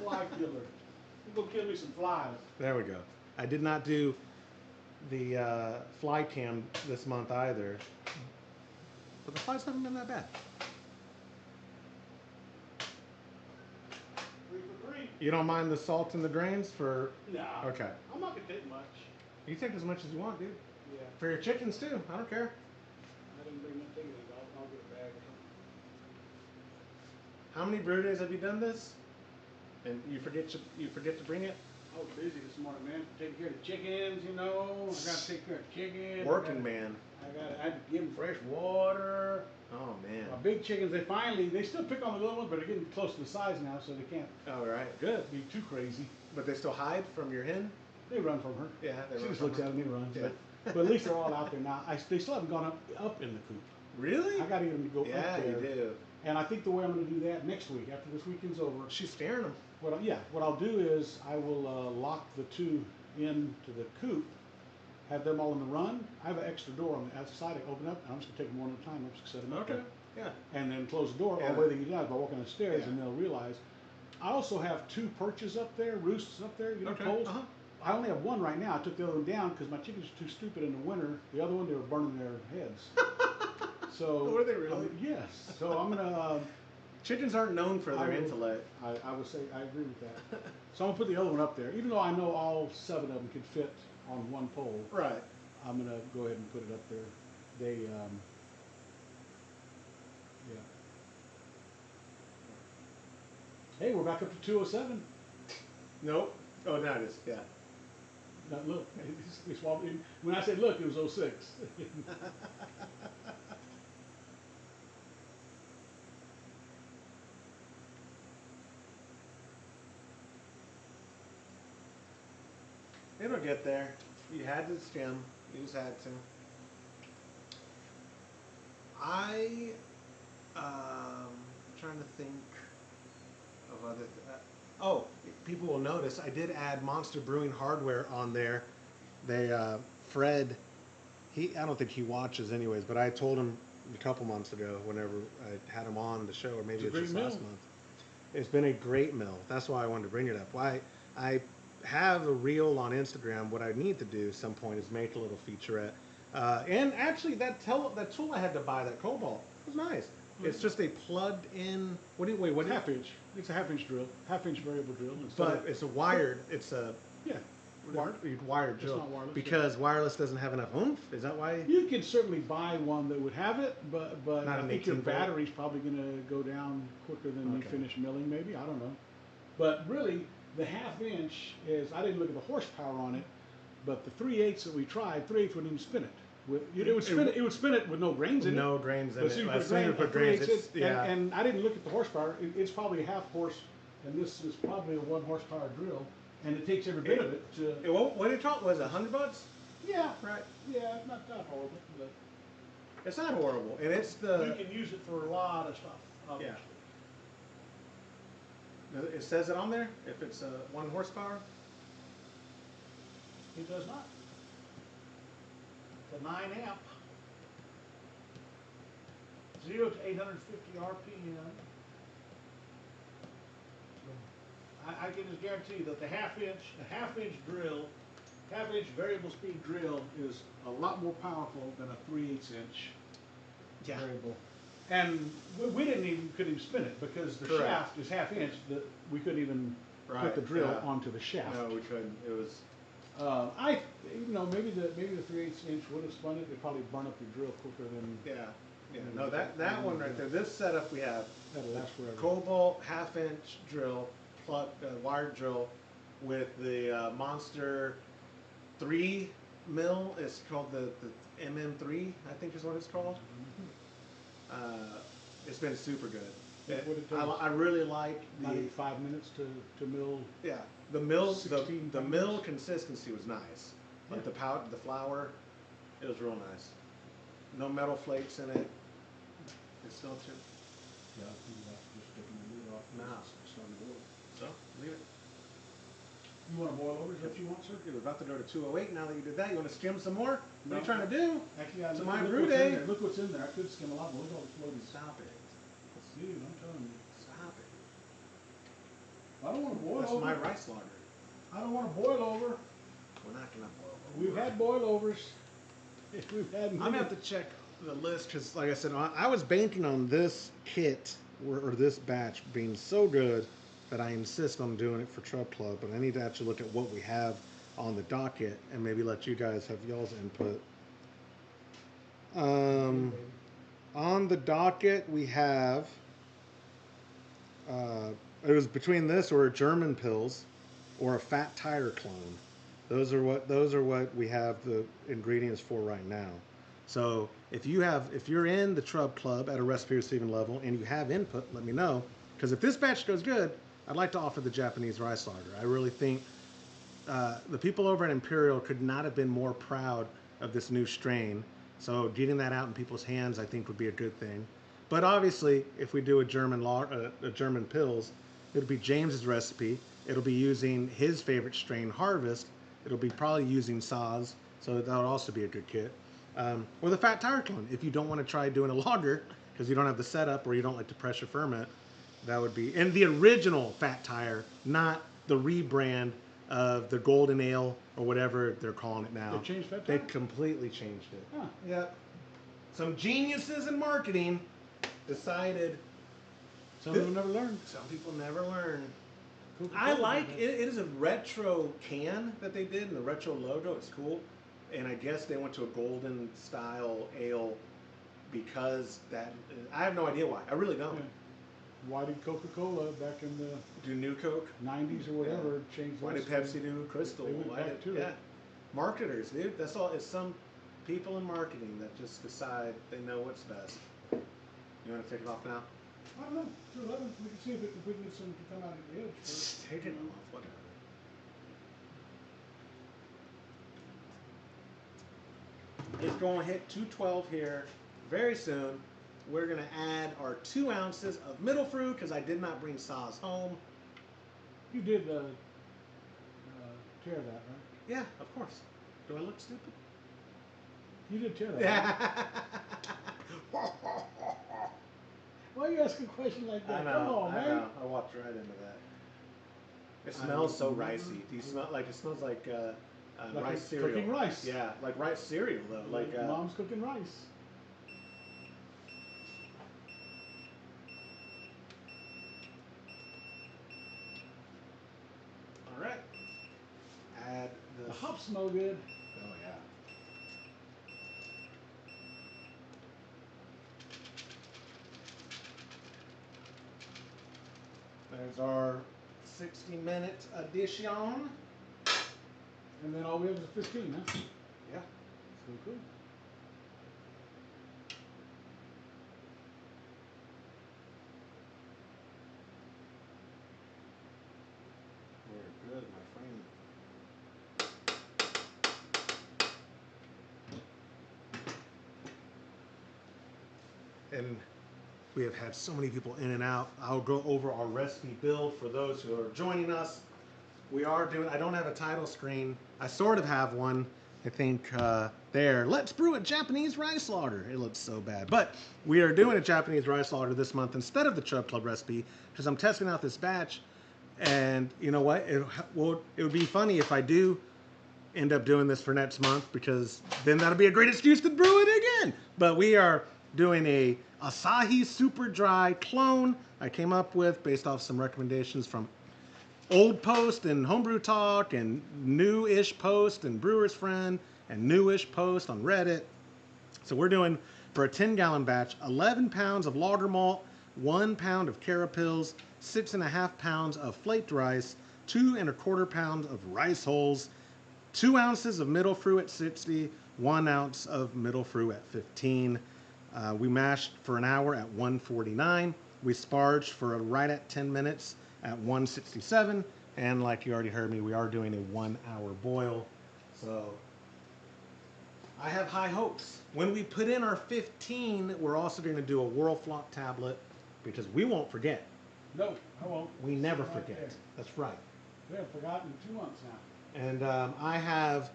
fly killer? You go kill me some flies. There we go. I did not do the fly cam this month either. But the flies haven't been that bad. 3 for 3. You don't mind the salt in the drains for... Nah. Okay. I'm not gonna take much. You take as much as you want, dude. Yeah. For your chickens too. I don't care. I didn't bring anything. I'll get a bag. How many brew days have you done this? And you forget to bring it? I was busy this morning, man. Taking care of the chickens, you know. I got to take care of chickens. Working man. I had to give them fresh water. Oh man. My big chickens, they still pick on the little ones, but they're getting close to the size now, so they can't All right. Good. be too crazy. But they still hide from your hen? They run from her. Yeah. They She run just from looks her. at them and runs. Yeah. But at least they're all out there now. They still haven't gone up in the coop. Really? I got to get them to go Yeah, up there. you do. And I think the way I'm going to do that next week, after this weekend's over, She's scaring them. what I'll do is I will lock the two into the coop, have them all in the run. I have an extra door on the outside. I open up, and I'm just going to take them one at a time. I'm just going to set them up there. Yeah. And then close the door. Yeah. All the way they get down is by walking on the stairs, Yeah. and they'll realize. I also have 2 perches up there, roosts up there, you know, Okay. poles. Uh-huh. I only have 1 right now. I took the other one down because my chickens are too stupid in the winter. The other one, they were burning their heads. So Were they really? yes. So I'm gonna. Chickens aren't known for their intellect. I would say I agree with that. So I'm gonna put the other one up there, even though I know all 7 of them can fit on 1 pole. Right. I'm gonna go ahead and put it up there. They yeah. Hey, we're back up to 207. Nope. Oh, now it is. Yeah. Now, look, when I said look, it was 06. It'll get there. You had to skim. You just had to. Trying to think of other. Oh, people will notice I did add Monster Brewing hardware on there. They Fred. I don't think he watches anyways, but I told him a couple months ago whenever I had him on the show, or maybe it's just last month. It's been a great mill. That's why I wanted to bring it up. Why I have a reel on Instagram. What I need to do at some point is make a little featurette. And actually, that tool I had to buy, that Cobalt, was nice. It's just a plugged-in. What? Half-inch. It's a half-inch drill, half-inch variable drill. But it's a wired. It's a yeah. wired drill. It's not wireless. Because wireless doesn't have enough oomph. Is that why? You can certainly buy one that would have it, but Not I an think your 18 volt. battery's probably going to go down quicker than you Okay. finish milling. Maybe, I don't know. But really, the half-inch is. I didn't look at the horsepower on it, but the 3/8 that we tried, 3/8 wouldn't even spin it. It would spin it with no grains in it. No grains in But it. so you As soon as you put grains, it's, yeah. and I didn't look at the horsepower. It's probably a half horse, and this is probably a 1 horsepower drill, and it takes every bit of it to. What did you talk? Was it $100? Yeah, Right. yeah, not horrible, but It's not horrible, and it's the. you can use it for a lot of stuff. Obviously. It says it on there if it's 1 horsepower. It does not. It's a 9 amp. 0 to 850 RPM. I can just guarantee you that the half-inch drill, half-inch variable speed drill is a lot more powerful than a 3/8 inch variable. And couldn't even spin it because the Correct. shaft is half-inch. We couldn't even put the drill onto the shaft. No, we couldn't. It was. Maybe the 3/8 inch would have spun it. It'd probably burn up your drill quicker than. Yeah. No, that one right there. This setup we have. That'll last forever. Cobalt half-inch drill, wired drill, with the Monster 3 mill. It's called the MM3, I think is what it's called. It's been super good. I really like the 95 minutes to mill. Yeah, the mill 16 the mill consistency was nice, but Yeah. the flour, it was real nice. No metal flakes in it. It's still too. Yeah, just taking the lid off. Nah. It's starting to boil. So leave it. You want to boil over? Is that what you want, sir? It was about to go to 208. Now that you did that, you want to skim some more? What are No. you trying to do? Actually, It's look my what's brew in day. there. Look what's in there. I could skim a lot more. Look at all the floaties. Stop it. Dude, I'm telling you. Stop it. I don't want to boil That's over. my rice lager. I don't want to boil over. We're not gonna boil. We've had boilovers. We've had. I'm gonna have to check the list because, like I said, I was banking on this kit or this batch being so good that I insist on doing it for Trub Club. But I need to actually look at what we have on the docket and maybe let you guys have y'all's input. On the docket we have. It was between this or a German Pils or a Fat Tire clone. Those are what we have the ingredients for right now. So if you're in the Trub Club at a recipe receiving level and you have input, let me know. Because if this batch goes good, I'd like to offer the Japanese rice lager. I really think the people over at Imperial could not have been more proud of this new strain. So getting that out in people's hands, I think, would be a good thing. But obviously, if we do a German Pils, it'll be James's recipe. It'll be using his favorite strain, Harvest. It'll be probably using Saz, so that would also be a good kit. Or the Fat Tire clone, if you don't want to try doing a lager because you don't have the setup or you don't like to pressure ferment, that would be. And the original Fat Tire, not the rebrand of the Golden Ale or whatever they're calling it now. They changed Fat Tire? They completely changed it. Huh. Yep. Some geniuses in marketing decided. Some people never learn. Some people never learn. Coca-Cola I like did it. It is a retro can that they did, and the retro logo. It's cool. And I guess they went to a golden style ale because that. I have no idea why. I really don't. Yeah. Why did Coca-Cola back in the Do New Coke? 90s or whatever change? Why did Pepsi do Crystal? They went Why back did, to yeah. it. Marketers, dude. That's all. It's some people in marketing that just decide they know what's best. You want to take it off now? I don't know. 211. We can see if we can get some to come out of the edge. Just take it off. Whatever. It's going to hit 212 here very soon. We're going to add our 2 ounces of middle fruit because I did not bring Saz home. You did tear that, right? Yeah, of course. Do I look stupid? You did tear that. Right? Why are you asking a question like that? I know, Come on, man. I know. I walked right into that. It smells so ricey. Do you smell like it smells like Like rice it's cereal? cooking rice. Yeah, like rice cereal though. Like Mom's cooking rice. all right. Add The this. hops smell good. Oh yeah. There's our 60-minute addition. And then all we have is 15, huh? Yeah. So cool. Very good, my friend. And we have had so many people in and out. I'll go over our recipe build for those who are joining us. We are doing, I don't have a title screen. I sort of have one, I think, there. Let's brew a Japanese rice lager. It looks so bad. But we are doing a Japanese rice lager this month instead of the Trub Club recipe because I'm testing out this batch. And you know what? It would be funny if I do end up doing this for next month because then that'll be a great excuse to brew it again. But we are doing a Asahi Super Dry clone I came up with based off some recommendations from Old Post and Homebrew Talk and New-ish Post and Brewer's Friend and New-ish Post on Reddit. So we're doing, for a 10-gallon batch, 11 pounds of lager malt, 1 pound of carapils, 6.5 pounds of flaked rice, 2 1/4 pounds of rice hulls, 2 ounces of middle fruit at 60, 1 ounce of middle fruit at 15. We mashed for an hour at 149. We sparged for right at 10 minutes at 167. And like you already heard me, we are doing a 1 hour boil. So I have high hopes. When we put in our 15, we're also going to do a Whirlflock tablet because we won't forget. No, I won't. We never Right forget. there. That's right. We haven't forgotten in 2 months now. And I have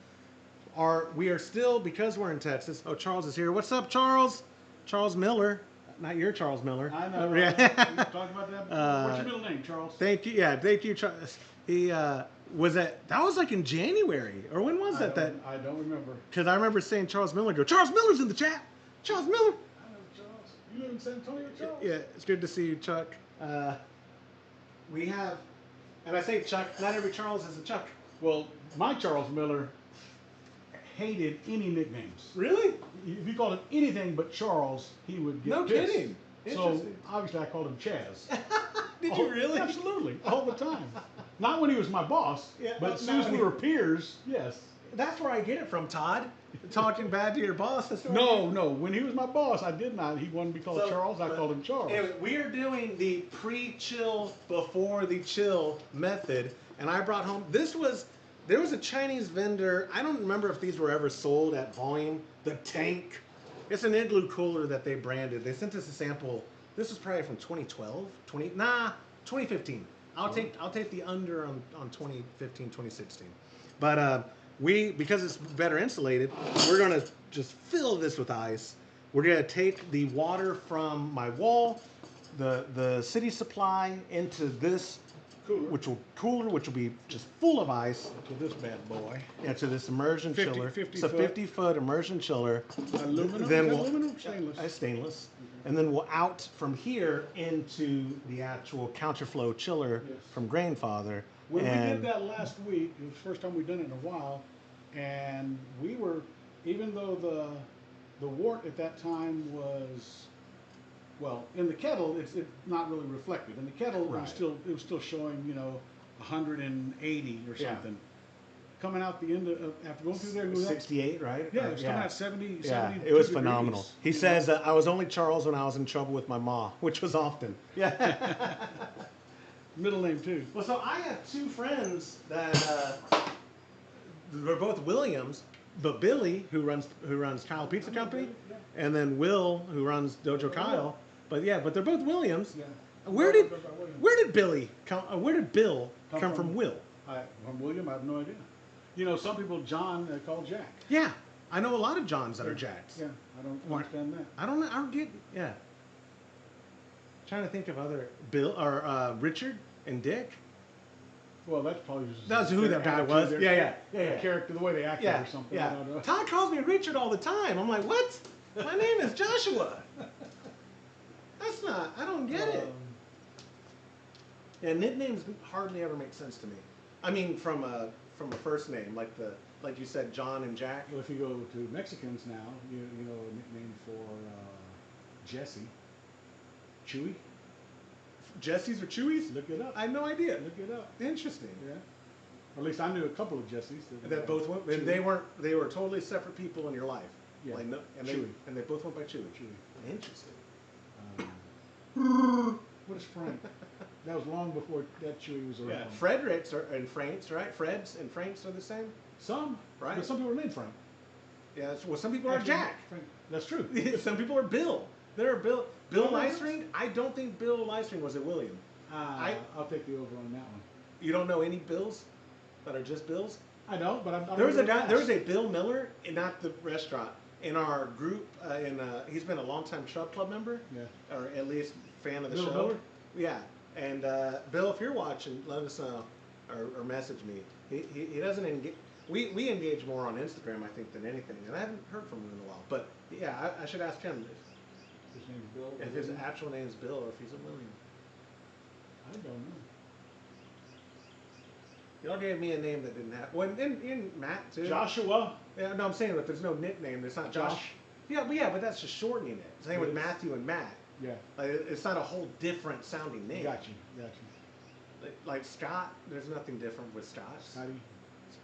we are still, because we're in Texas. Oh, Charles is here. What's up, Charles? Charles Miller. not your Charles Miller. I know. Yeah. We talked about that before. What's your middle name, Charles? Thank you. Yeah, thank you, Charles. He was that was like in January, or when was that? I don't remember. Because I remember saying Charles Miller. Go, Charles Miller's in the chat. Charles Miller. I know Charles. You live in San Antonio, Charles? Yeah, it's good to see you, Chuck. We have, and I say Chuck. Not every Charles is a Chuck. Well, my Charles Miller hated any nicknames. Really? If you called him anything but Charles, he would get No pissed. kidding. So Interesting. obviously I called him Chaz. Did you really? Absolutely, all the time. Not when he was my boss, Yeah, but as soon as we were peers, yes. That's where I get it from, Todd. Talking bad to your boss. That's where I No, no. When he was my boss, I did not. He wanted to be called So, Charles. I called him Charles. Anyway, we are doing the pre-chill before the chill method, and I brought home. There was a Chinese vendor. I don't remember if these were ever sold at volume. The Tank. It's an igloo cooler that they branded. They sent us a sample. This was probably from 2012, 2015. I'll take the under on 2015, 2016. But because it's better insulated, we're gonna just fill this with ice. We're gonna take the water from my wall, the city supply into this cooler, which will be just full of ice. To this bad boy. Yeah, to this immersion 50 chiller. 50 It's a foot. 50-foot immersion chiller. Aluminum? Then Is that we'll, aluminum? Stainless? Stainless. And then we'll out from here into the actual counterflow chiller Yes. from Grainfather. When we And did that last week, it was the first time we'd done it in a while, and we were, even though the wort at that time was, well, in the kettle, it's not really reflective. In the kettle, Right. it was still showing, 180 or Yeah. something. Coming out the end of, after going through there, going up, 68, right? yeah, it was coming out 70, Yeah, 72 it was degrees, phenomenal. He you know. says, I was only Charles when I was in trouble with my ma, which was often. Yeah. Middle name too. Well, so I have two friends that they're both Williams, but Billy, who runs Kyle Pizza Company, and then Will, who runs Dojo Kyle. But they're both Williams. Yeah. Where did Billy come? Where did Bill come from? Will? From William, I have no idea. Some people John call Jack. Yeah, I know a lot of Johns that are Jacks. Yeah, I don't understand that. I don't get. Yeah. Trying to think of other Bill or Richard and Dick. Well, that's probably just That's who that guy attitude, was. their Yeah. character, the way they acted or something. I Yeah. don't know. Todd calls me Richard all the time. I'm like, what? My name is Joshua. That's not. I don't get it. Yeah, nicknames hardly ever make sense to me. I mean, from a first name, like you said, John and Jack. Well, if you go to Mexicans now, you know a nickname for Jesse, Chewy. Jesse's or Chewy's? Look it up. I have no idea. Look it up. Interesting. Yeah. Or at least I knew a couple of Jessies. That both went, and they were totally separate people in your life. Yeah. Like no, and Chewy. they both went by Chewy. Chewy. Interesting. What is Frank? That was long before that Chewy was around. Yeah. Fredericks and Franks, right? Freds and Franks are the same. Some, Right. But some people are named Frank. Yeah. Well, some people are Actually, Jack. Frank. That's true. Some people are Bill. There are Bill Bill Lystring. I don't think Bill Lystring was a William. I'll take the over on that one. You don't know any Bills that are just Bills? I know, but I'm. There was a guy. There was a Bill Miller, not the restaurant, in our group. He's been a longtime Chub Club member, Yeah. or at least fan of the Bill show. Miller? Yeah, and Bill, if you're watching, let us know or message me. He doesn't engage. We engage more on Instagram, I think, than anything, and I haven't heard from him in a while. But yeah, I should ask him His name's Bill. if his actual name is Bill or if he's a William. I don't know. Y'all gave me a name that didn't have. Well, in Matt too. Joshua. Yeah, no, I'm saying that there's no nickname. It's not Josh. Josh. Yeah, but that's just shortening it. Same with It is. Matthew and Matt. Yeah. Like, it's not a whole different sounding name. Got you. Like Scott, there's nothing different with Scott. Scotty.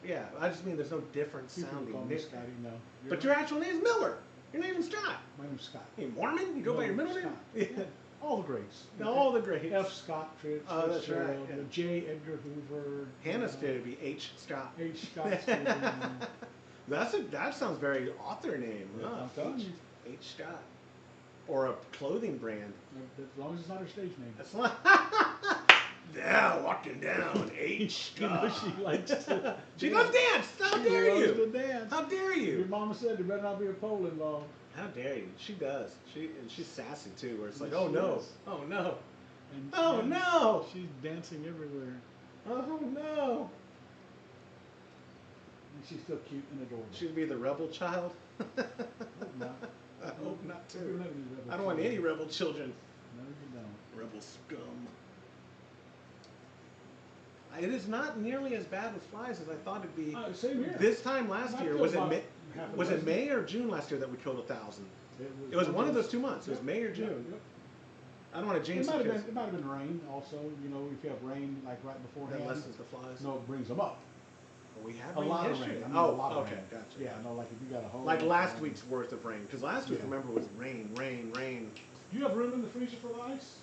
Yeah, I just mean there's no different You can call sounding me nickname. Scotty. No. But your actual name's Miller. Your name is Scott. My name's Scott. You Mormon? You go by your middle name? Scott. Yeah. All the greats. All the greats. F. Scott Fritz. Oh, that's right, Fitzgerald, yeah. J. Edgar Hoover. Hannah's going to be H. Scott. H. Scott. Stephen, That sounds very author name. Yeah, huh? I'm telling you. H. Scott. Or a clothing brand. As long as it's not her stage name. That's not. Yeah, walking down H. You know Scott. she likes to. She loves dance. How She dare loves you? to dance. How dare Your you? mama said there better not be a pole involved. How dare you? She does. She's sassy too, where it's like, Yes, oh she no, is. oh no, And oh she's- no, She's dancing everywhere. oh no. And she's still cute and adorable. She'd be the rebel child. Hope not. I hope not We too. don't have any rebel I don't want children. any rebel children. No, you don't. Rebel scum. It is not nearly as bad with flies as I thought it'd be. Same here. This time last I year, killed was it about May? half a Was it dozen. May or June last year that we killed 1,000? It was one of those 2 months. It was May or June. Yep. I don't want to jinx It might it. have been. It might have been rain also. You know, if you have rain like right beforehand, That lessens the flies. no, it brings them up. We had A rain lot of yesterday. rain. I mean, Oh, a lot of okay, rain. gotcha. Yeah, no, like if you got a whole. Like last week's worth of rain, because last week, Yeah. remember, was rain, rain, rain. Do you have room in the freezer for the ice?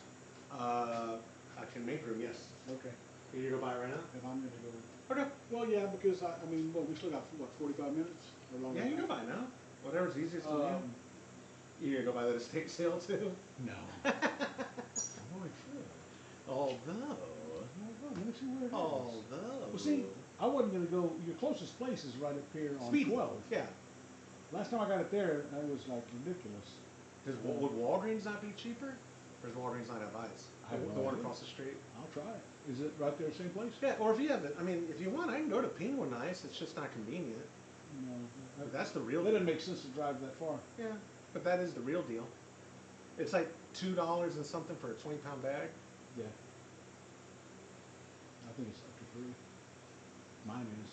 I can make room, yes. Okay. Can you go buy it right now? If I'm gonna go. Okay. Well, yeah, because I mean, well, we still got what 45 minutes or longer. Yeah, you can go buy it now. Whatever's easiest for you. You gonna go buy that estate sale too? No. I'm going through. Although. Let me see where it is. Although. Well, see, I wasn't gonna go. Your closest place is right up here on Speedy. 12. Yeah. Last time I got it there, that was like ridiculous. Would Walgreens not be cheaper? Or does Walgreens not have ice? I have The no one idea. across the street? I'll try it. Is it right there, same place? Yeah, or if you have it, I mean, if you want, I can go to Penguin Ice. It's just not convenient. No. But that's the real That deal. didn't make sense to drive that far. Yeah, but that is the real deal. It's like $2 and something for a 20-pound bag. Yeah. I think it's up to 3. Mine is.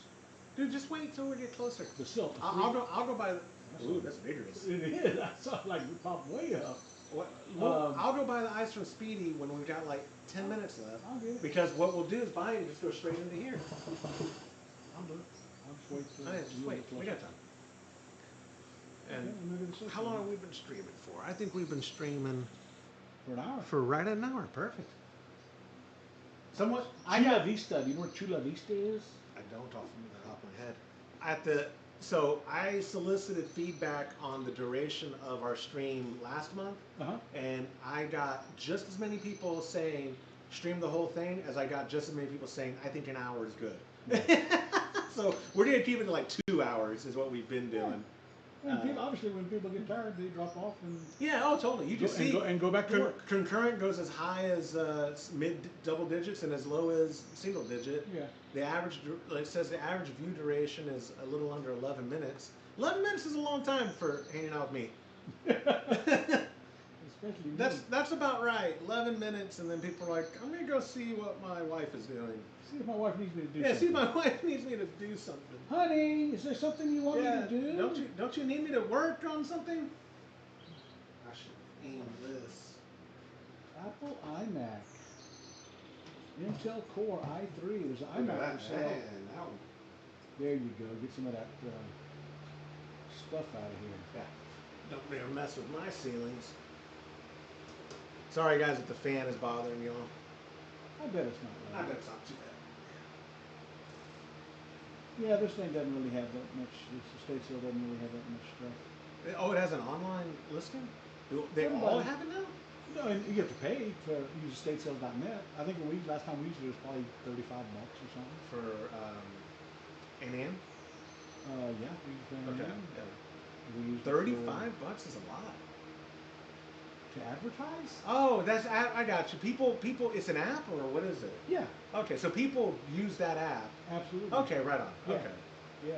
Dude, just wait till we get closer. But still, I'll go buy the. That's Ooh, not- that's vigorous. It is. I saw it like it popped way up. What? Um, I'll go buy the ice from Speedy when we've got like 10 minutes left. I'll get it. Because what we'll do is buy it and just go straight into here. I'll do it. I'll just wait till. Oh, yeah, just you wait. get We closer. got time. Okay, And well, maybe the how long have we been streaming for? I think we've been streaming For an hour. for right at an hour. Perfect. Somewhat. Chula Vista. Do you know where Chula Vista is? I don't off the top of my head. So I solicited feedback on the duration of our stream last month, Uh-huh. and I got just as many people saying stream the whole thing as I got just as many people saying I think an hour is good. So we're gonna keep it to like 2 hours is what we've been doing. And people, obviously, when people get tired, they drop off and Yeah, oh totally. You can see go back to work. concurrent goes as high as mid double digits and as low as single digit. Yeah. The average, like it says, the average view duration is a little under 11 minutes. 11 minutes is a long time for hanging out with me. Especially That's about right. 11 minutes, and then people are like, I'm gonna go see what my wife is doing. see if my wife needs me to do Yeah, something. see, my wife needs me to do something. Honey, is there something you want Yeah, me to do? don't you need me to work on something? I should aim this. Apple iMac. Intel Core i3. There's an iMac for sale. Man, that one. There you go. Get some of that stuff out of here. Yeah. Don't dare mess with my ceilings. Sorry guys if the fan is bothering y'all. I bet it's not I right. bet it's not too bad. Yeah, this thing doesn't really have that much. This estate sale doesn't really have that much stuff. Oh, it has an online listing? Do they all Everybody- have it now? No, and you have to pay to use estatesales.net. I think last time we used it was probably $35 or something. For An? Yeah, we used it. Okay. We used it 35 bucks is a lot. to advertise. Oh, I got you. People, it's an app or what is it? Yeah, Okay, so people use that app. absolutely. Okay, right on. Yeah. Okay. Yeah.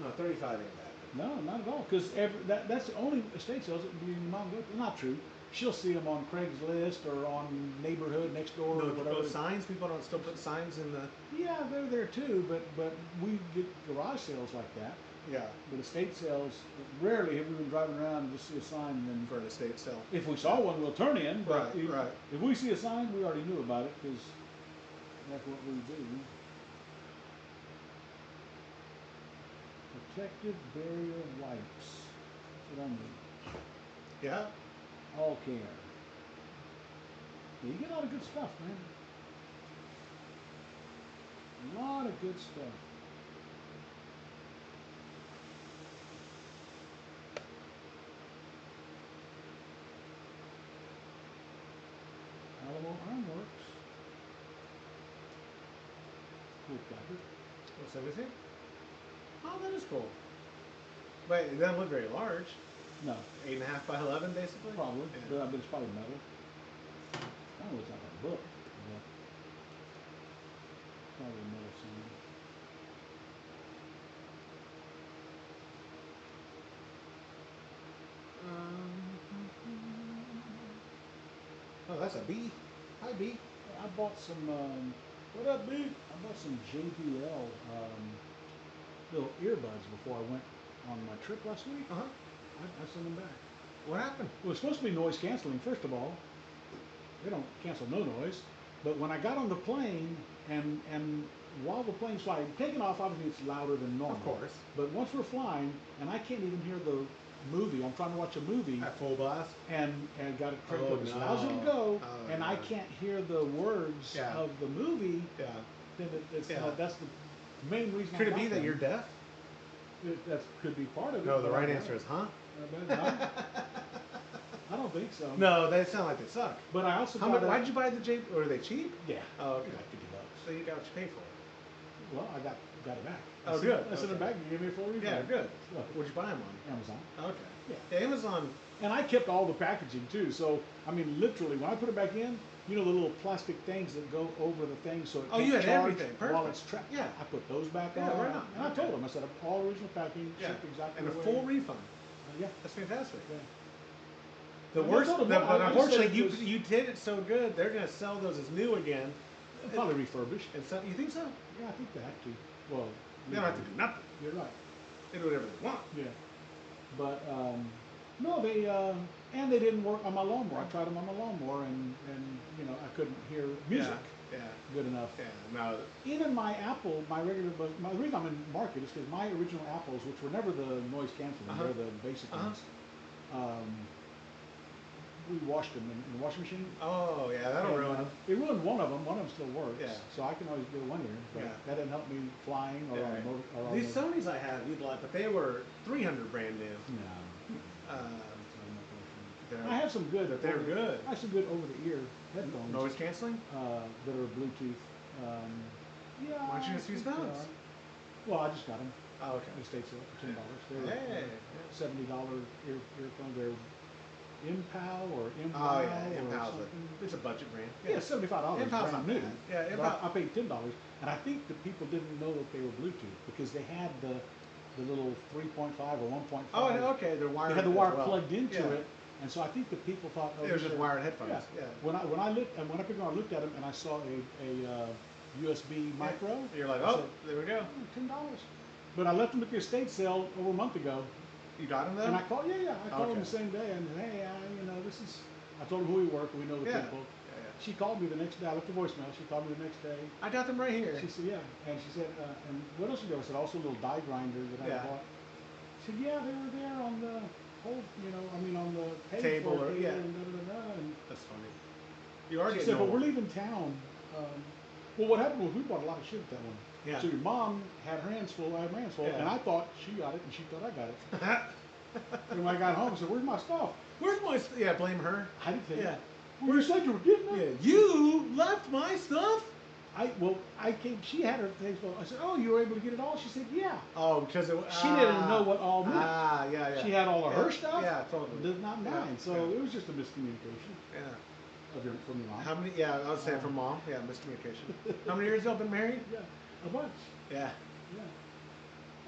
No, 35 ain't bad. No, not at all. Because that's the only estate sales that your mom goes. Not true. She'll see them on Craigslist or on neighborhood next door or No, whatever. signs. People don't still put signs in the. Yeah, they're there too. But we get garage sales like that. Yeah. But estate sales, rarely have we been driving around and just see a sign and then. For an estate sale. If we saw one, we'll turn in. But Right, right. If we see a sign, we already knew about it because that's what we do. Protective barrier wipes. That's what I need. Yeah. All care. Yeah, you get a lot of good stuff, man. A lot of good stuff. Alamo Ironworks. Cool placard. What's everything? Oh, that is cool. Wait, it doesn't look very large. No, 8.5 by 11, basically. probably. Yeah. But I bet it's probably metal. Kind of looks like a book. But probably a metal sign. Oh, that's a bee. Hi, bee. I bought some. What up, B? I bought some JBL little earbuds before I went on my trip last week. Uh huh. I sent them back. What happened? Well, it's supposed to be noise canceling. First of all, they don't cancel no noise. But when I got on the plane and while the plane's flying, taking off, obviously it's louder than normal. Of course. But once we're flying, and I can't even hear the movie. I'm trying to watch a movie. At full blast. And got it cranked Oh, up as loud as it'll no. go, Oh, and I no. can't hear the words Yeah. of the movie. Yeah. Then it's Yeah. that's the main reason. Could I it be got that them. you're deaf? That could be part of it. No, the but right I- answer is huh? I don't think so. No, they sound like they suck. But I also How got much? Why'd you buy the J? Or are they cheap? Yeah. Oh, okay. Like $50. So you got what you pay for. Well, I got it back. Oh, I sent- good. I sent it Okay. back. You gave me a full refund. Yeah, good. So, What'd you buy them on? Amazon. Okay. Yeah. Amazon. And I kept all the packaging too. So I mean, literally, when I put it back in, you know the little plastic things that go over the thing, so it Oh, can't you had charge everything. while Perfect. it's trapped. Yeah. I put those back Yeah, on. right on. And I told them, I said, all original packing, Yeah. shipped exactly And a the way. full refund. Yeah. That's fantastic. Yeah. The I worst, told them, but I just said unfortunately, it was- you did it so good. They're gonna sell those as new again. Probably refurbished. And so you think so? Yeah, I think they have to. Well, They don't have to do nothing. You're right. They do whatever they want. Yeah. But no, they and they didn't work on my lawnmower. I tried them on my lawnmower, and you know I couldn't hear music Yeah. good enough. Yeah. No. Even my Apple, my regular, but the reason I'm in market is because my original Apples, which were never the noise canceling, Uh-huh. they're the basic ones. We washed them in the washing machine. Oh yeah, that'll And, ruin them. It ruined one of them. One of them still works. Yeah. So I can always do one ear, but Yeah. that didn't help me flying or Yeah. on motor. Or on These the, Sonys I have, you'd like, but they were 300 brand new. no. They're- I have some good. But they're good. I have some good over-the-ear headphones Noise canceling? that are Bluetooth. Yeah. Why don't you just I use think they those? are. Well, I just got them. Oh, okay. At estate sale for $10. They're Hey. $70 earphones. They're Impal or Impal Oh yeah, or Impal's something. it's a budget brand. Yeah, $75. Impal's brand not new. bad. Yeah, But Impal. I paid $10, and I think the people didn't know that they were Bluetooth because they had the little 3.5 or 1.5. Oh, okay, they're wired. They had the as wire well. plugged into Yeah. it, and so I think the people thought, oh, They were these just are- wired headphones. Yeah. When I looked and when I picked them up, I looked at them and I saw a USB micro. You're like, I oh, said, there we go. $10. But I left them at the estate sale over a month ago, You got them though? and I called. Yeah, I called them Okay. the same day, and hey, this is. I told them who we work. We know the Yeah. people. Yeah, yeah. She called me the next day. I left a voicemail. She called me the next day. I got them right here. She said, yeah. And she said, and what else you do? I said, also a little die grinder that I Yeah. bought. She said, yeah, they were there on the whole, on the pay Table for or- table yeah. and da-da-da-da. And That's funny. You are she getting said, but old. we're leaving town. Well, what happened was we bought a lot of shit at that one. Yeah. So your mom had her hands full, I had my hands full, Yeah. and I thought she got it, and she thought I got it. And when I got home, I said, where's my stuff? Where's my? Yeah, blame her. I didn't take Yeah. it. Well, you said you were getting Yeah, it. you left my stuff. I came, she had her things full. I said, oh, you were able to get it all? She said, yeah. Oh, because it. She didn't know what all meant. Yeah. She had all of her Yeah, stuff. yeah, totally. Did not Yeah, mine. So yeah. it was just a miscommunication Yeah. from your mom. How many? Yeah, I was saying from mom. Yeah, miscommunication. How many years y'all been married? Yeah, a bunch. Yeah. Yeah.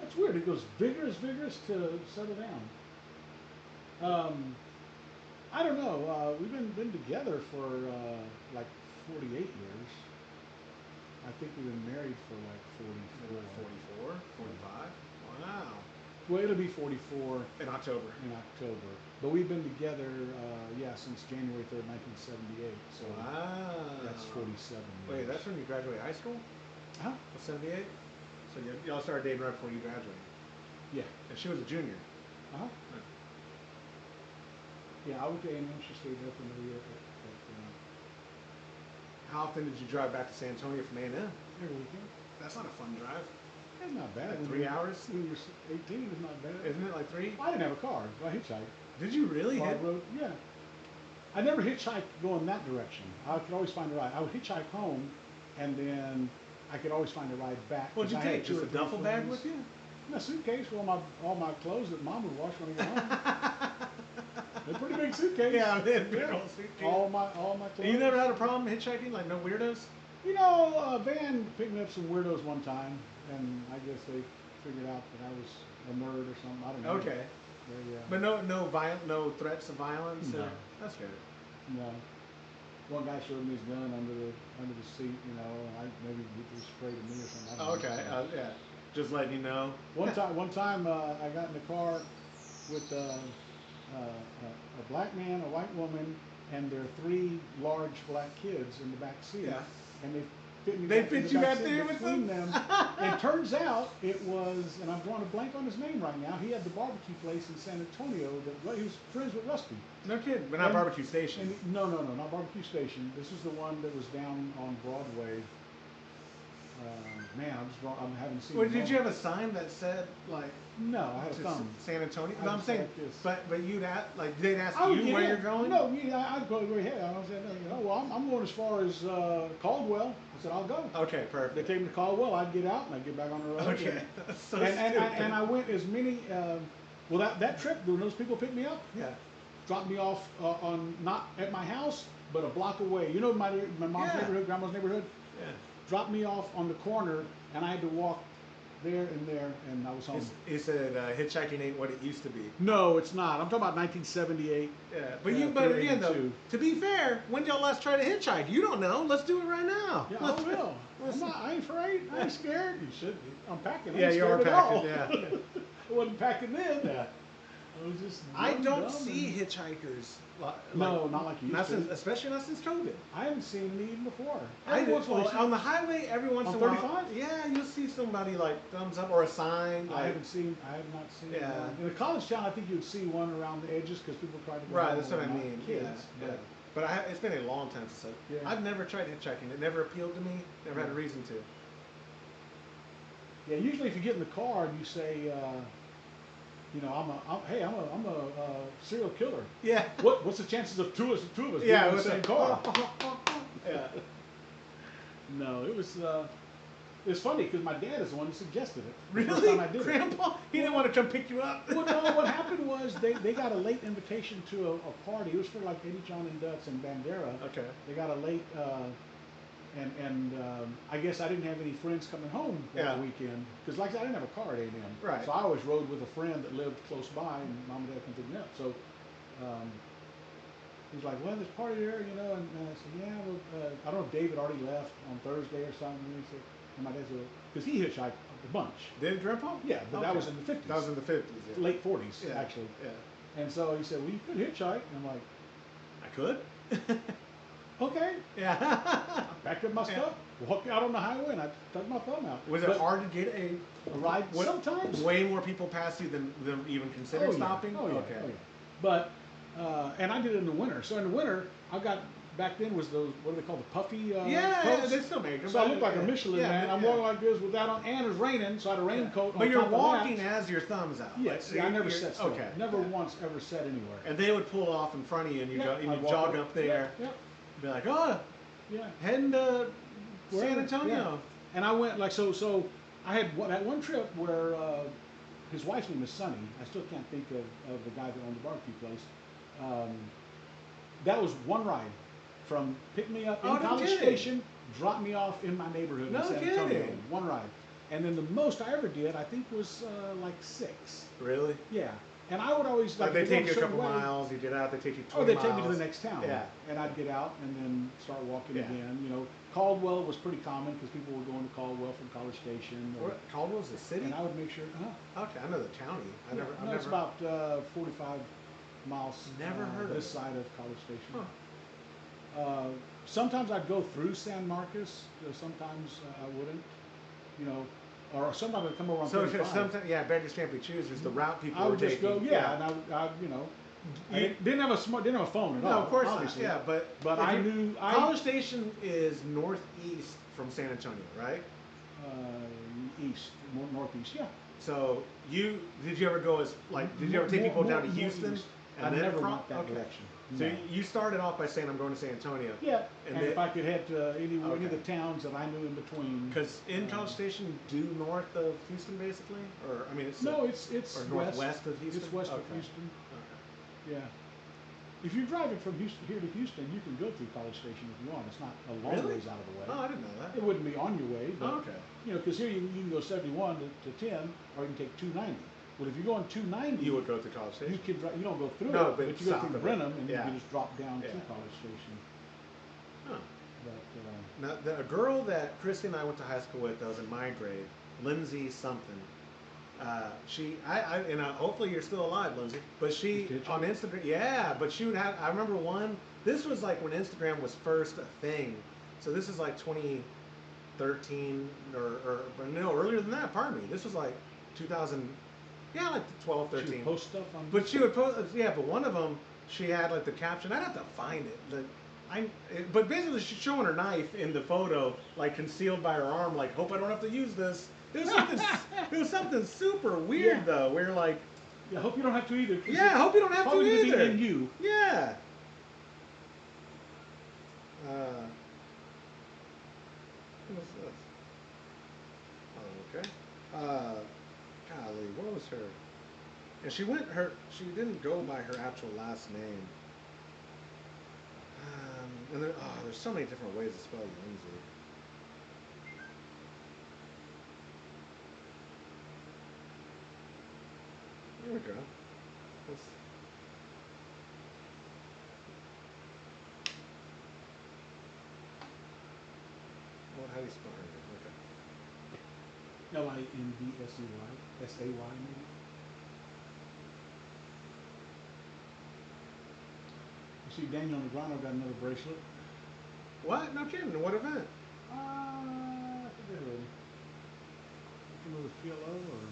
That's weird. It goes vigorous to settle down. I don't know. We've been together for like 48 years. I think we've been married for like 44. 44, 45. Wow. Well, it'll be 44 In October. in October. But we've been together, since January 3rd, 1978. So Wow. that's 47 Wait, years. that's when you graduated high school? Huh? 78? So y'all started dating right before you graduated. Yeah. And she was a junior. Uh-huh. Yeah, I went to A&M. She stayed there for another year. How often did you drive back to San Antonio from A&M? Every weekend. That's not a fun drive. It's not bad. Like When 3 you're- hours? When you're 18, it's not bad. Isn't it like 3? I didn't have a car. I hitchhiked. Did you really? So I rode, yeah. I never hitchhiked going that direction. I could always find a ride. I would hitchhike home, and then I could always find a ride back. What'd you 'cause I had take? 2 Just or a 3 duffel bag friends. with you? In a suitcase with all my clothes that Mom would wash when I get home. A pretty big suitcase. Yeah, big old suitcase. All my clothes. You never had a problem hitchhiking? Like no weirdos? You know, a van picked me up some weirdos one time, and I guess they figured out that I was a nerd or something. I don't know. Okay. They, But no threats of violence? No. Or? That's good. no. One guy showed me his gun under the seat, you know, and maybe he was afraid of me or something. I don't Okay, know. yeah. Just letting you know. One time, I got in the car with a black man, a white woman, and their 3 large black kids in the back seat. Yeah. And they fit me They back in fit the you back back seat there with between them? And turns out it was, and I'm drawing a blank on his name right now. He had the barbecue place in San Antonio that he was friends with Rusty. No kidding. But not And- barbecue station. And no, not barbecue station. This is the one that was down on Broadway. Man, I'm having seen. Well, did you have a sign that said like No, I had a thumb. San Antonio? I No, I'm just saying, like this. but you'd ask, like they'd ask I would you get where in. you're going. No, yeah, I'd go ahead. I was saying, well, I'm going as far as Caldwell. I said, I'll go. Okay, They perfect. take me to Caldwell. I'd get out and I'd get back on the road. Okay. That's so And I went as many. Well, that trip, when those people picked me up, Yeah. dropped me off on not at my house, but a block away. You know my mom's Yeah. neighborhood, grandma's neighborhood. Yeah. Dropped me off on the corner, and I had to walk there, and I was home. He said hitchhiking ain't what it used to be. No, it's not. I'm talking about 1978. Yeah, but Yeah, but through again though, 82. to be fair, when y'all last try to hitchhike? You don't know. Let's do it right now. Yeah, I will. I ain't afraid. I ain't scared. You should be. I'm packing. I Yeah, ain't you are scared at all. packing. Yeah. I wasn't packing then. Yeah. I was just. I young, don't dumb, see and- hitchhikers. No, not like you used Not to. since, especially not since COVID. I haven't seen any even before. I Every once in a while, well, on the highway every once On in a while. 35? Yeah, you'll see somebody like thumbs up or a sign. I Like, have not seen. Yeah. In a college town, I think you'd see one around the edges because people try to. Go right, home that's what I with not mean. Kids, yeah, but yeah. But it's been a long time since Yeah. I've never tried hitchhiking. It never appealed to me. Never had a reason to. yeah, usually if you get in the car and you say, you know, I'm a serial killer. Yeah. What's the chances of two of us being Yeah, in the with same the- car? Yeah. No, it's funny because my dad is the one who suggested it. The first Really? time I did it. Grandpa? He didn't want to come pick you up? Well, no, what happened was they got a late invitation to a party. It was for like Eddie John and Dutz and Bandera. Okay. They got a late, and I guess I didn't have any friends coming home that Yeah. weekend because, like I said, I didn't have a car at A&M. Right. So I always rode with a friend that lived close by, and mom and dad come pick me up. So he was like, "Well, there's a party there, you know," and I said, "Yeah, well, I don't know if David already left on Thursday or something." And he said, and my dad said, because he hitchhiked a bunch. Did Grandpa? Yeah, but that Okay. was in the 50s. That was in the 50s. Yeah. Late 40s, Yeah. actually. Yeah. And so he said, "Well, you could hitchhike." And I'm like, I could? "Okay." Yeah. Packed up my stuff, walked out on the highway, and I took my thumb out. Was it But hard to get a ride? what- Sometimes. Way more people pass you than even consider Oh, yeah. stopping? Oh, yeah. Okay. Oh, yeah. But, and I did it in the winter. So in the winter, I got, back then was those, what do they call the puffy Yeah, coats? they still make them. So I looked like a Michelin man. I'm yeah. walking like this with that on, and it's raining, so I had a raincoat on But you're top of walking that. as your thumbs out. Yes, Like, I never you're- sat still. Okay. Never yeah. once ever sat anywhere. And they would pull off in front of you and you, Yeah, and you I'd walk jog up there. Yeah, Be like, oh, yeah. heading to San Wherever, Antonio. yeah. And I went like so. I had that one trip where his wife's name is Sunny. I still can't think of the guy that owned the barbecue place. That was one ride from pick me up in Oh, no College kidding. Station, drop me off in my neighborhood No in San Antonio. kidding. One ride. And then the most I ever did, I think, was like 6. Really? Yeah. And I would always Like they go take you a certain couple way. miles, you get out, they take you 20 Oh, they miles. take me to the next town. Yeah. And I'd get out and then start walking Yeah. again. You know, Caldwell was pretty common because people were going to Caldwell from College Station. Or, Caldwell's a city? and I would make sure. Okay, I know the county. I've It's never. about 45 miles. Never heard of this it. side of College Station. Huh. Sometimes I'd go through San Marcos. Sometimes I wouldn't. You know, or sometimes I'd come over on So 35. sometimes, yeah, beggars can't be choosers. The route people I were would just taking. go, yeah, and I you know, I You- didn't have a phone at all. No, of course obviously. not. Yeah, but I if you- knew College Station is northeast from San Antonio, right? East, northeast, yeah. So did you ever go as like? Did you ever take people down to Houston? Northeast. I then never from- went that okay. direction. So No. you started off by saying I'm going to San Antonio. Yeah, And and then- if I could head to any of Okay. the towns that I knew in between. Because in College Station, due north of Houston, basically, or I mean, it's No, it's or northwest of Houston. It's west of Okay. Houston. Okay. Yeah. If you're driving from Houston here to Houston, you can go through College Station if you want. It's not a long Really? ways out of the way. Oh, I didn't know that. It wouldn't be on your way, but Okay. you know, because here you can go 71 to 10, or you can take 290. Well, if you're going 290, You would go to College Station. you can you don't go through No, it, but but you go south through of it. Brenham and Yeah. you can just drop down Yeah. to College Station. Huh. But Now, a girl that Christy and I went to high school with that was in my grade, Lindsay something. Hopefully you're still alive, Lindsay. But she Did you? on Instagram, yeah. But she would have. I remember one. This was like when Instagram was first a thing. So this is like 2013 or no, earlier than that. Pardon me. This was like 2000. Yeah, like 12, she 13. would post stuff on. But she would post, yeah. But one of them, she had like the caption. I'd have to find it. But basically, she's showing her knife in the photo, like concealed by her arm. Like, hope I don't have to use this. It was something. It was something super weird Yeah. though. Where like, Yeah, I hope you don't have to either. 'cause yeah, I hope you don't have to probably gonna be either. in you. Yeah. What's this? Oh, okay. Golly, what was her? And she didn't go by her actual last name. And there's so many different ways to spell Lindsay. There we go. Let's, how do you spell her name? Okay. Lindsay, SAY maybe. You see, Daniel Negreanu got another bracelet. What? No kidding. What event? I forget already. Another PLO or.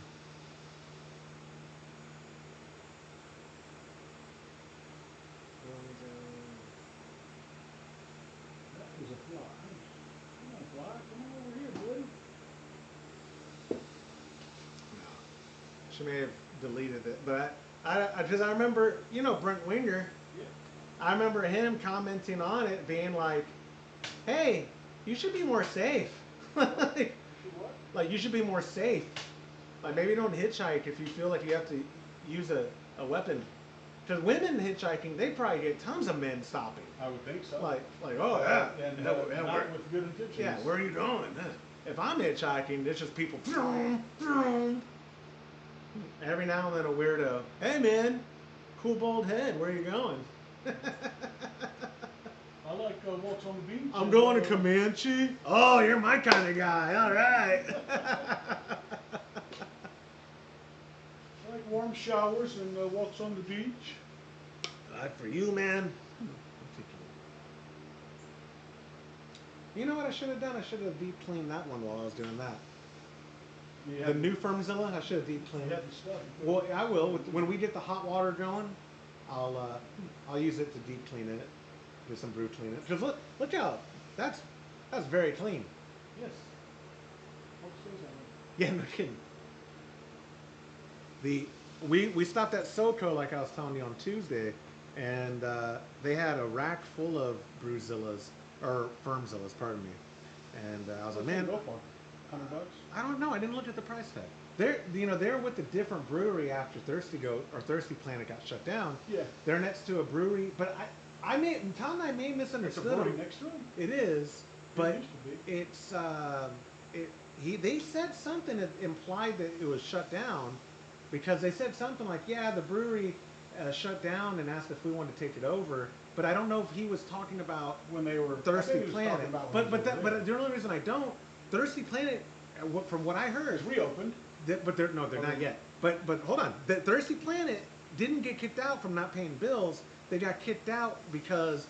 That was a fly. Come on, fly. Come on over here, buddy. She may have deleted it, but because I remember, Brent Winger. Yeah. I remember him commenting on it, being like, "Hey, you should be more safe. like, What? you should be more safe. Like maybe don't hitchhike if you feel like you have to use a weapon. Because women hitchhiking, they probably get tons of men stopping. I would think so. Like oh yeah, And yeah, yeah, not where- with good intentions. yeah, where are you going? If I'm hitchhiking, it's just people. Vroom, vroom. Every now and then a weirdo. Hey man, cool bald head. Where are you going? I like walks on the beach. I'm and, going to Comanche. Oh, you're my kind of guy. All right. I like warm showers and walks on the beach. Good for you, man. You know what I should have done? I should have deep cleaned that one while I was doing that. Yeah. The new Firmzilla, I should have deep cleaned Yeah, it. the stuff. Well, I will. When we get the hot water going, I'll use it to deep clean it, do some brew clean it. Because look out, that's very clean. Yes. Hope it stays that way. Yeah, no kidding. We stopped at SoCo like I was telling you on Tuesday, and they had a rack full of Brewzillas or Firmzillas, pardon me. And I was like, What's man, it go for? $100? I don't know. I didn't look at the price tag. They're with a different brewery after Thirsty Goat or Thirsty Planet got shut down. Yeah. They're next to a brewery, but Tom and I may It's a misunderstood brewery them. next to him? It is, but used to be. they said something that implied that it was shut down, because they said something like, yeah, the brewery shut down and asked if we wanted to take it over. But I don't know if he was talking about When they were Thirsty I think he was talking Planet. about when But he was over there. the only reason I don't, Thirsty Planet, from what I heard, It's reopened. but they're not yet. But hold on, the Thirsty Planet didn't get kicked out from not paying bills. They got kicked out because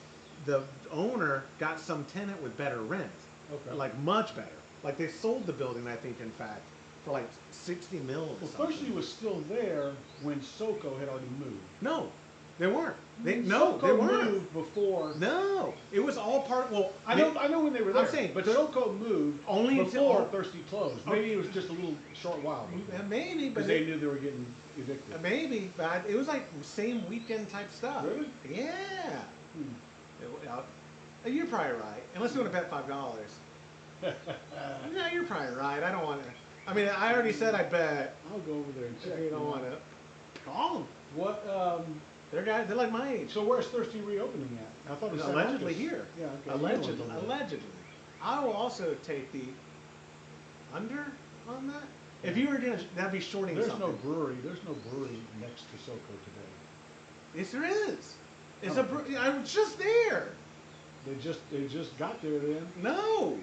the owner got some tenant with better rent, Okay. like much better. Like they sold the building, I think, in fact, for like 60 mil. Or Well, something. Thirsty was still there when SoCo had already moved. No, They weren't. They SoCo weren't. moved before. No, it was all part. Well, I know when they were there. I'm saying, but they're- SoCo moved only before until- Thirsty closed. Maybe it was just a little short while before. maybe, but Because they knew they were getting evicted. maybe, but it was like same weekend type stuff. Really? Yeah. Hmm. You're probably right. Unless you want to bet $5. No, you're probably right. I don't want to. I mean, I already said I bet. I'll go over there and check. If you don't want to, call them. What? They're guys. They're like my age. So where's Thirsty reopening at? I thought it was San Allegedly Marcos. here. Yeah. Okay. Allegedly. Allegedly. I will also take the under on that. If you were gonna, that'd be shorting There's something. no brewery. There's no brewery next to SoCo today. Yes, there is. It's Oh. a. I was just there. They just got there then. No.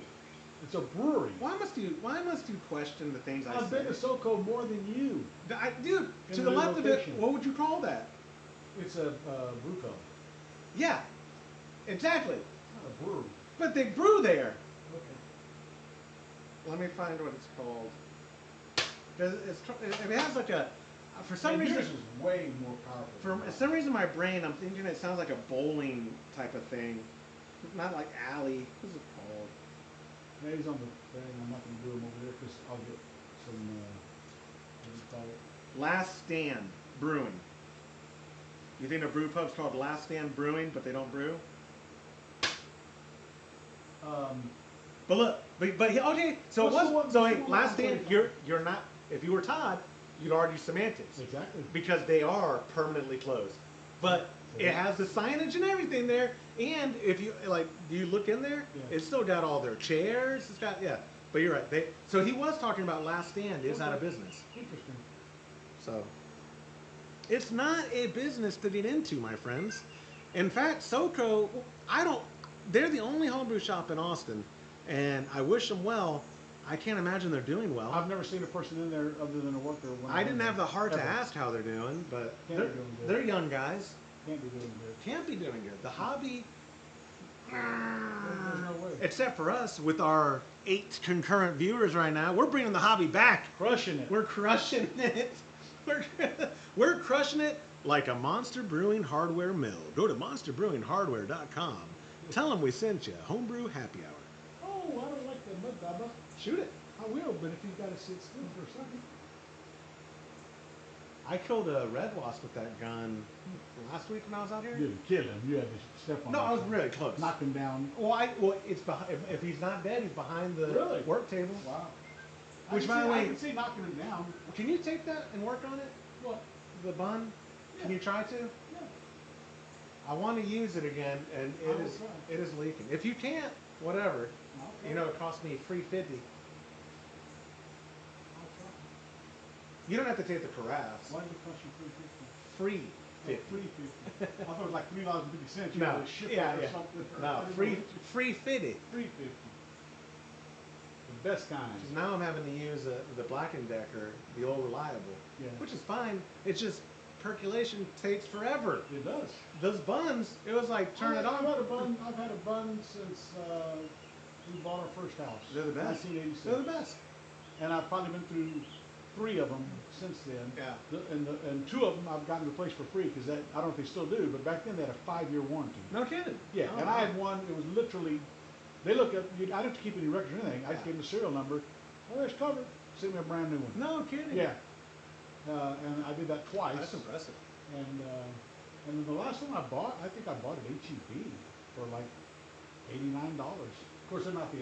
It's a brewery. Why must you question the things I I've say? been to SoCo more than you. Dude, In to the the left of it, location. what would you call that? It's a brew pub. Yeah, exactly. It's not a brewery. But they brew there. Okay. Let me find what it's called. Because it has like a, for some And reason, yours is way more powerful. for than mine. some reason, my brain, I'm thinking it sounds like a bowling type of thing, not like alley. What's it called? Yeah, he's on the thing. I'm not going to do him over there because I'll get some, what do you call it? Last Stand Brewing. You think a brew pub's called Last Stand Brewing, but they don't brew? But look, okay. So it What's the was. one- So what's hey, the one Last on Stand. 45? You're not. If you were Todd, you'd argue semantics Exactly. because they are permanently closed. But Yeah. it has the signage and everything there. And if you like, do you look in there? Yeah. It's still got all their chairs. It's got But you're right. So he was talking about Last Stand is out of business. Interesting. So it's not a business to get into, my friends. In fact, SoCo, they're the only homebrew shop in Austin, and I wish them well. I can't imagine they're doing well. I've never seen a person in there other than a worker. When I didn't have the heart to ever. ask how they're doing, but Can't be doing good. they're young guys. Can't be doing good. Can't be doing good. The hobby, There's no way. except for us with our 8 concurrent viewers right now, we're bringing the hobby back. Crushing it. We're crushing it. We're crushing it like a Monster Brewing hardware mill. Go to monsterbrewinghardware.com. Tell them we sent you. Homebrew happy hour. Oh, I don't like the mud dabba. Shoot it. I will, but if you've got to sit still for a second. I killed a red wasp with that gun last week when I was out here. You didn't kill him. You had to step on No, him. I was really close. Knock him down. Well, it's behind. If he's not dead, he's behind the Really? work table. Wow. Which, I by the way, can see knocking him down. can you take that and work on it? What? The bun? Can Yeah. you try to? Yeah. I want to use it again, and I will try. it is leaking. If you can't, whatever. I'll try. You know, it cost me $3.50. I'll try. You don't have to take the carafes. Why did it cost you Free $3.50? $50. $3.50. I thought it was like $3.50. You No, had to ship it yeah, or yeah. something. No, free $50. $3.50. The best kind. Because now I'm having to use the Black & Decker, the old reliable, Yeah. which is fine. It's just percolation takes forever. It does. Those buns, it was like turn it I've on. had a bun since we bought our first house. They're the best. 1986. They're the best. And I've probably been through 3 of them since then. Yeah. And 2 of them I've gotten replaced for free because I don't know if they still do, but back then they had a 5-year warranty. No kidding. Yeah, Oh, and I had one. It was literally, they look up. I didn't have to keep any records or anything. I just Yeah. gave them the serial number. Oh, it's covered. Send me a brand new one. No kidding. Yeah. And I did that twice. That's impressive. And then the last one I bought, I think I bought at HEB for like $89. Of course, they're not the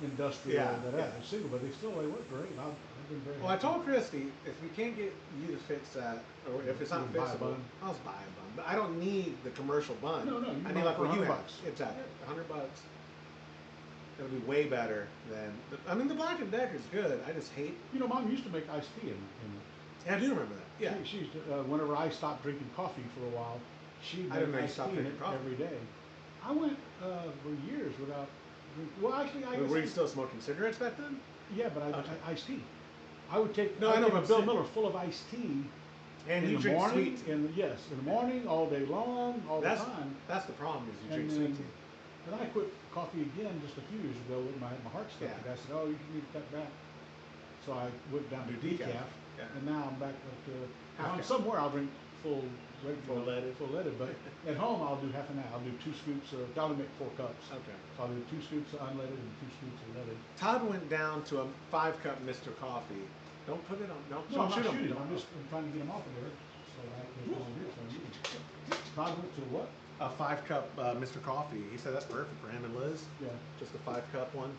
industrial Yeah, that yeah. they're single, but they work great. I've been very. Well, I happy. told Christy, if we can't get you to fix that, or if it's not You buy a fixable, bun. I'll just buy a bun. But I don't need the commercial bun. No, you I buy need it like for what you have. $100. Exactly, $100. It'll be way better than. I mean, the Black & Decker's good. I just hate. You know, Mom used to make iced tea in Yeah, I do remember that. Yeah. She used to, whenever I stopped drinking coffee for a while, she I didn't know made you iced stopped tea drinking coffee. every day. I went for years without drinking. Well, actually, I guess Were you still smoking cigarettes back then? yeah, but Okay. iced tea. I would take No, I know, take but a Bill si- Miller full of iced tea And in you the drink morning. sweet. Yes, in the morning, all day long, all That's the time. that's the problem is you And drink sweet then- tea. And I quit coffee again just a few years ago when my heart stopped. Yeah. I said, oh, you need to cut back. So I went down to Do decaf. decaf, Yeah. and now I'm back up to Half on cap. somewhere I'll drink full regular Full leaded. full leaded. But at home, I'll do half and half. I'll do 2 scoops of. I'll make 4 cups. Okay. So I'll do 2 scoops of unleaded and 2 scoops of leaded. Todd went down to a 5-cup Mr. Coffee. Don't put it on. No, Don't I'm shoot not him. shooting. I'm trying to get them off of there. So I can put them here. So I'm eating. Todd went to what? A 5-cup Mr. Coffee. He said that's perfect for him and Liz. Yeah. Just a 5-cup one.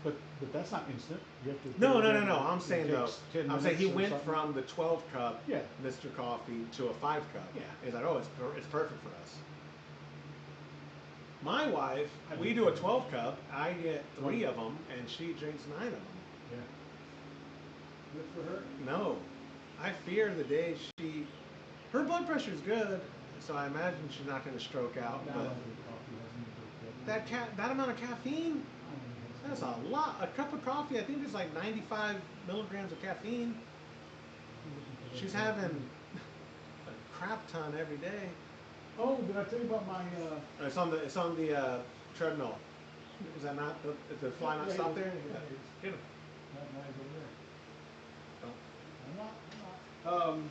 But that's not instant. You have to. No. I'm it saying though. takes 10 I'm saying he minutes or went something. from the 12-cup Yeah. Mr. Coffee to a 5-cup. Yeah. He's like, oh, it's perfect for us. My wife, we do a 12-cup. I get 3 of them, and she drinks 9 of them. Yeah. Good for her. No, I fear the day her blood pressure is good, so I imagine she's not going to stroke out. Now, But coffee hasn't been good. that amount of caffeine, that's a lot. A cup of coffee, I think there's like 95 milligrams of caffeine. She's having a crap ton every day. Oh, did I tell you about my? It's on the treadmill. Is that not the fly not stop there? Yeah. Get him. That guy's over there. Oh. I'm not.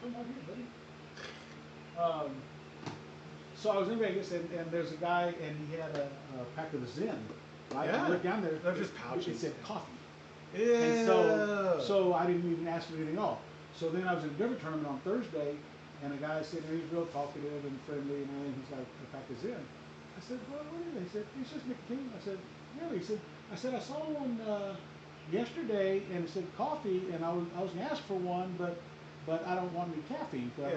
Come on here, buddy. So I was in Vegas, and there's a guy, and he had a pack of the Zen. Right? Yeah. I looked down there. They're just It pouches. said coffee. Ew. And so I didn't even ask him anything off. So then I was in a different tournament on Thursday, and a guy said, he's real talkative and friendly, and everything. He's like, the pack is in. I said, well, what is it? He said, it's just nicotine. I said, really? He said, I saw one yesterday, and it said coffee, and I was going to ask for one, but I don't want any caffeine. Yeah.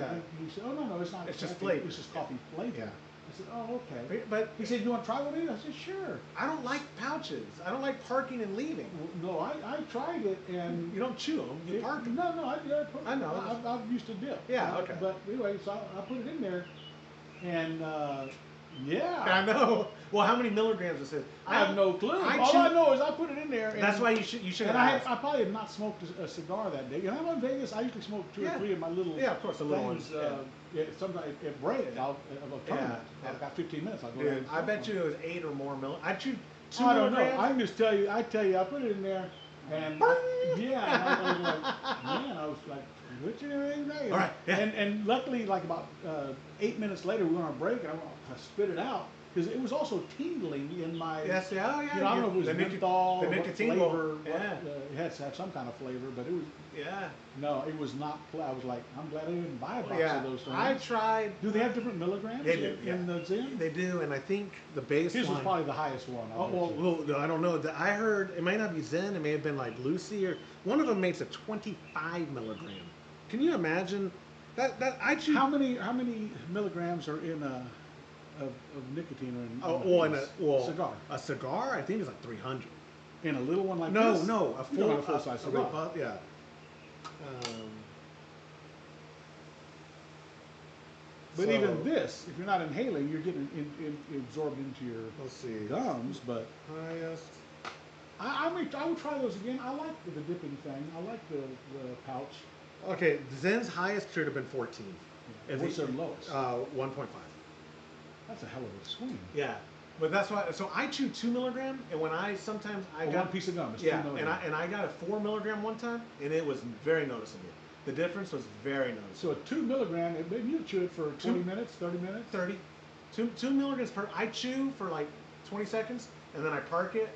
He said, oh, no, it's not. It's just caffeine. flavor. It's just coffee flavor. Yeah. I said, oh, okay. But He said, you want to try with me? I said, sure. I don't like pouches. I don't like parking and leaving. Well, no, I tried it, and You don't chew them. You park them. No, I know. I've used to dip. Yeah, okay. But anyway, so I put it in there, and yeah. I know. Well, how many milligrams is it? I have no clue. I All chew- I know is I put it in there. And, That's why you should And have. I probably have not smoked a cigar that day. And I'm in Vegas. I usually smoke 2 or Yeah. 3 of my little. Yeah, of course, the little things, ones, sometimes at break, of a tournament. Yeah. I've got 15 minutes. I'll go Dude, ahead and I smoke bet one. you it was 8 or more I chew 2 I don't know. milligrams. I can just tell you. I put it in there, and yeah, and I was like, man, I was like, what you doing there? All right, yeah. And luckily, like about 8 minutes later, we went on break, and I spit it out because it was also tingling in my. Yes, yeah, yeah. You know, I don't know if it was the menthol, the or what nicotine flavor. yeah. It had to have some kind of flavor, but it was Yeah. no, it was not. I was like, I'm glad I didn't buy a box Yeah. of those things. I tried. Do they have different milligrams They do, in yeah. the Zen? They do, and I think the baseline. His was probably the highest one. Oh, well, I don't know. I heard it might not be Zen. It may have been like Lucy, or one of them makes a 25 milligram. Can you imagine that I choose? How many milligrams are in of nicotine or in, Oh, in a cigar? A cigar, I think it's like 300. In a little one like No, this? no, a You don't full, want a full-size cigar. Yeah. But So- even this, if you're not inhaling, you're getting absorbed into your Let's see. gums. But Highest. I would try those again. I like the dipping thing. I like the pouch. Okay, Zen's highest should have been 14. If What's he- their lowest? 1.5. That's a hell of a swing. Yeah, but that's why. So I chew 2 milligram, and when I sometimes I For got one piece of gum, it's yeah, 2 and milligrams. I got a 4 milligram one time, and it was very noticeable. The difference was very noticeable. So a 2 milligram, maybe you chew it for 20 minutes, 30 minutes. 30, 2 milligrams per. I chew for like 20 seconds, and then I park it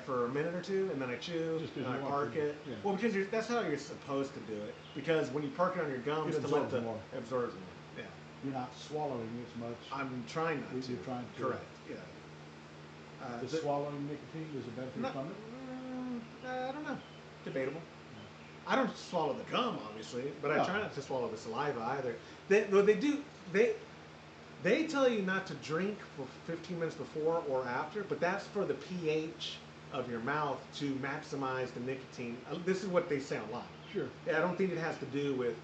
for a minute or 2, and then I chew, Just 'cause and I you want park to, it. yeah. Well, because that's how you're supposed to do it. Because when you park it on your gums, It to let absorbs the more. it absorbs more. Yeah, You're not swallowing as much. I'm trying not to. You're trying to. Correct. Yeah. Is the- swallowing nicotine is a benefit No, from it? I don't know. Debatable. I don't swallow the gum, obviously, but I No. try not to swallow the saliva either. They tell you not to drink for 15 minutes before or after, but that's for the pH of your mouth to maximize the nicotine. This is what they say a lot. Sure. I don't think it has to do with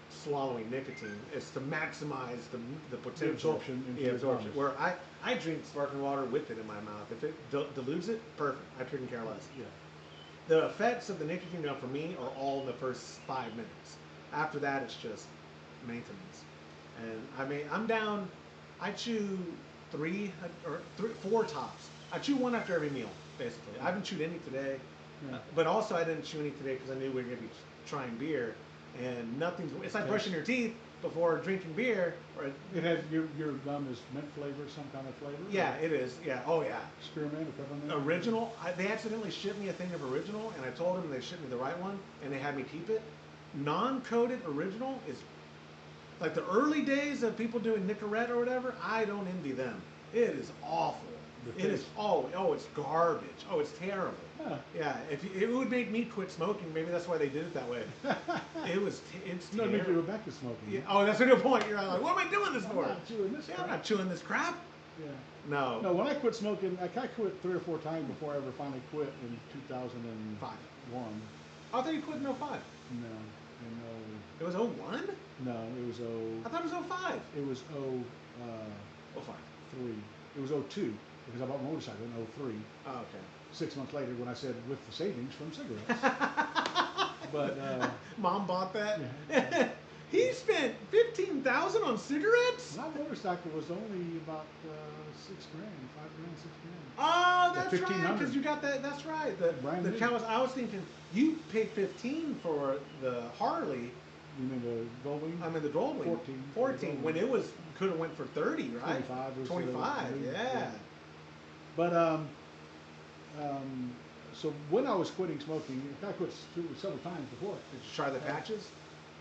swallowing nicotine. It's to maximize the potential absorption into yeah, your absorption. gums. Where I drink sparkling water with it in my mouth. If it dilutes it, perfect. I couldn't care less. Yeah. The effects of the nicotine gum for me are all in the first 5 minutes. After that, it's just maintenance. And I mean, I'm down. I chew 4 tops. I chew 1 after every meal, basically. I haven't chewed any today, Yeah. but also I didn't chew any today because I knew we were going to be trying beer. and nothing's. It's like Okay. brushing your teeth before drinking beer. Or It has your gum is mint flavor, some kind of flavor. yeah, it is. Yeah. Oh yeah. Spearmint or peppermint. Original. They accidentally shipped me a thing of original, and I told them they shipped me the right one, and they had me keep it. Non-coated original is like the early days of people doing Nicorette or whatever. I don't envy them. It is awful. The It is. taste. Oh, it's garbage. Oh, it's terrible. Huh. Yeah, it would make me quit smoking. Maybe that's why they did it that way. It's No need to go terrible. back to smoking. Yeah, oh, that's a good point. You're like, what am I doing this I'm for? not chewing this Yeah, crap. I'm not chewing this crap. Yeah. No. No, when I quit smoking, I quit 3 or 4 times before I ever finally quit in 2005. I thought you quit in 05. No, no, It was 01? no. It was I thought it was 05. It was 05. 03. It was 02 because I bought my motorcycle in 03. Oh, okay. 6 months later, when I said with the savings from cigarettes. But Mom bought that. Yeah. He spent $15,000 on cigarettes. my motorcycle was only about $6 grand, $5 grand, $6 grand. Oh, that's right. 1500. Because you got that. That's right. The Brand new. cows. I was thinking you paid 15 for the Harley. You mean the Goldwing? I mean the Goldwing. 14. 14. When it was could have went for 30, right? 25 was 25. the- Yeah. But so when I was quitting smoking, I quit several times before. Did you try the patches?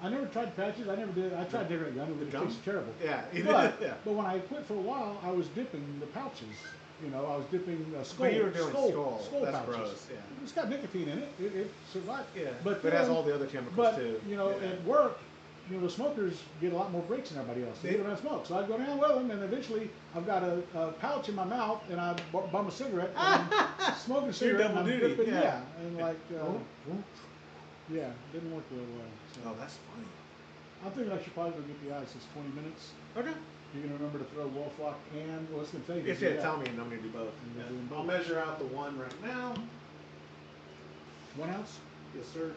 I never tried patches. I never did. I tried different gum. It gum? tasted terrible. Yeah. But, yeah. but when I quit for a while, I was dipping the pouches. You know, I was dipping skull. But you were doing skull That's pouches. gross. Yeah. It's got nicotine in it. It survived. Yeah. But it has then- all the other chemicals But too. you know, Yeah. at work, you know, the smokers get a lot more breaks than everybody else. They They- don't have smoke, so I go down with them, and eventually I've got a pouch in my mouth, and I bum a cigarette, and I'm smoking a cigarette, and I'm double duty, dipping, yeah. and like, Oh, yeah, didn't work real well. So. oh, that's funny. I'm thinking I should probably go get the ice. It's 20 minutes. Okay. You're gonna remember to throw Wolflock and what's gonna tell you? If you tell me, and I'm gonna do both. And we're Yeah. doing I'll both. measure out the one right now. 1 ounce. Yes, sir.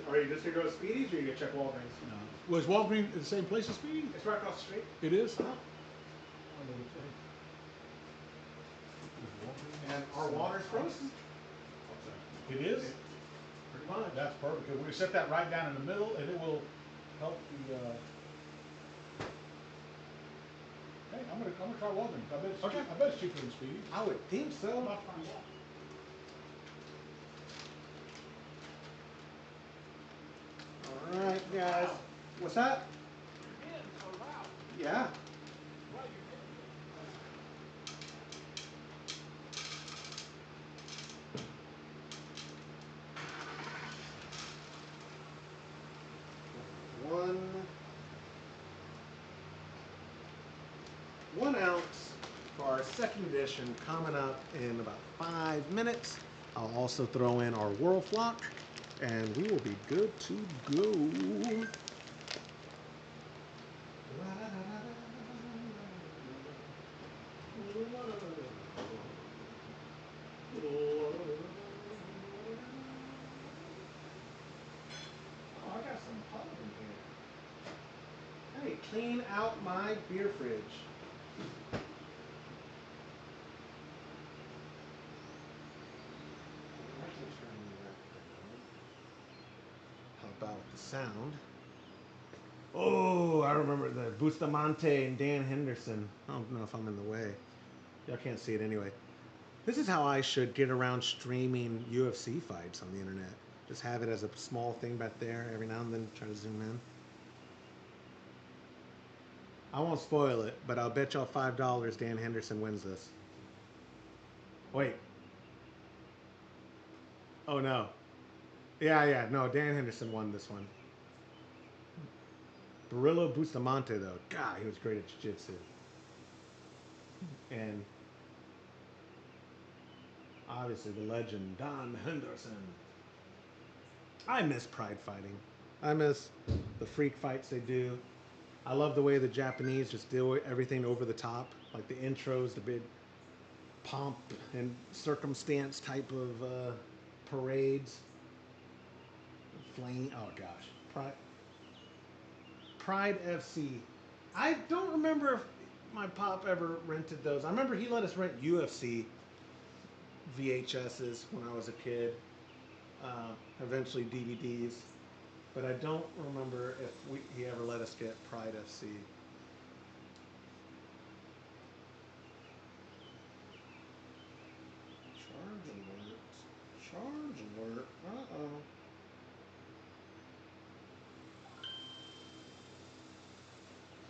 Are you just gonna go to Speedy's or you gonna check Walgreens? No. Was Walgreens at the same place as Speedy? It's right across the street. It is. Uh-huh. And our water's frozen. It is. Pretty much. That's perfect. Because we set that right down in the middle, and it will help the. Hey, I'm gonna try Walgreens. I bet it's Okay. I bet it's cheaper than Speedy. I would think so. I'm about to find out. All right, guys. What's that? Yeah. One ounce for our second edition coming up in about 5 minutes. I'll also throw in our Whirlflock and we will be good to go. Oh, I got some pub in here. Hey, clean out my beer fridge. How about the sound? Oh, I remember the Bustamante and Dan Henderson. I don't know if I'm in the way. Y'all can't see it anyway. This is how I should get around streaming UFC fights on the internet. Just have it as a small thing back there. Every now and then try to zoom in. I won't spoil it, but I'll bet y'all $5 Dan Henderson wins this. Wait. Oh no. Yeah, no, Dan Henderson won this one. Barillo Bustamante, though, God, he was great at jiu-jitsu. And obviously the legend, Don Henderson. I miss Pride fighting. I miss the freak fights they do. I love the way the Japanese just do everything over the top, like the intros, the big pomp and circumstance type of parades. Flame, oh gosh, Pride FC. I don't remember if my pop ever rented those. I remember he let us rent UFC VHSs when I was a kid. Eventually DVDs, but I don't remember if he ever let us get Pride FC. Charge alert. Charge alert. Uh-oh.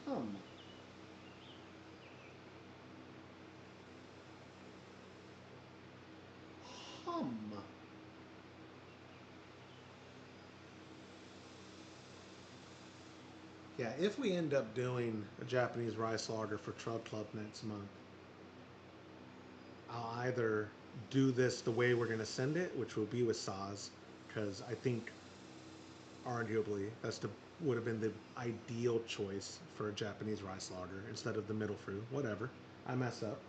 Hum. Hum. Yeah, if we end up doing a Japanese rice lager for Trug Club next month, I'll either do this the way we're going to send it, which will be with Saz, because I think arguably would have been the ideal choice for a Japanese rice lager instead of the middle fruit. Whatever, I mess up.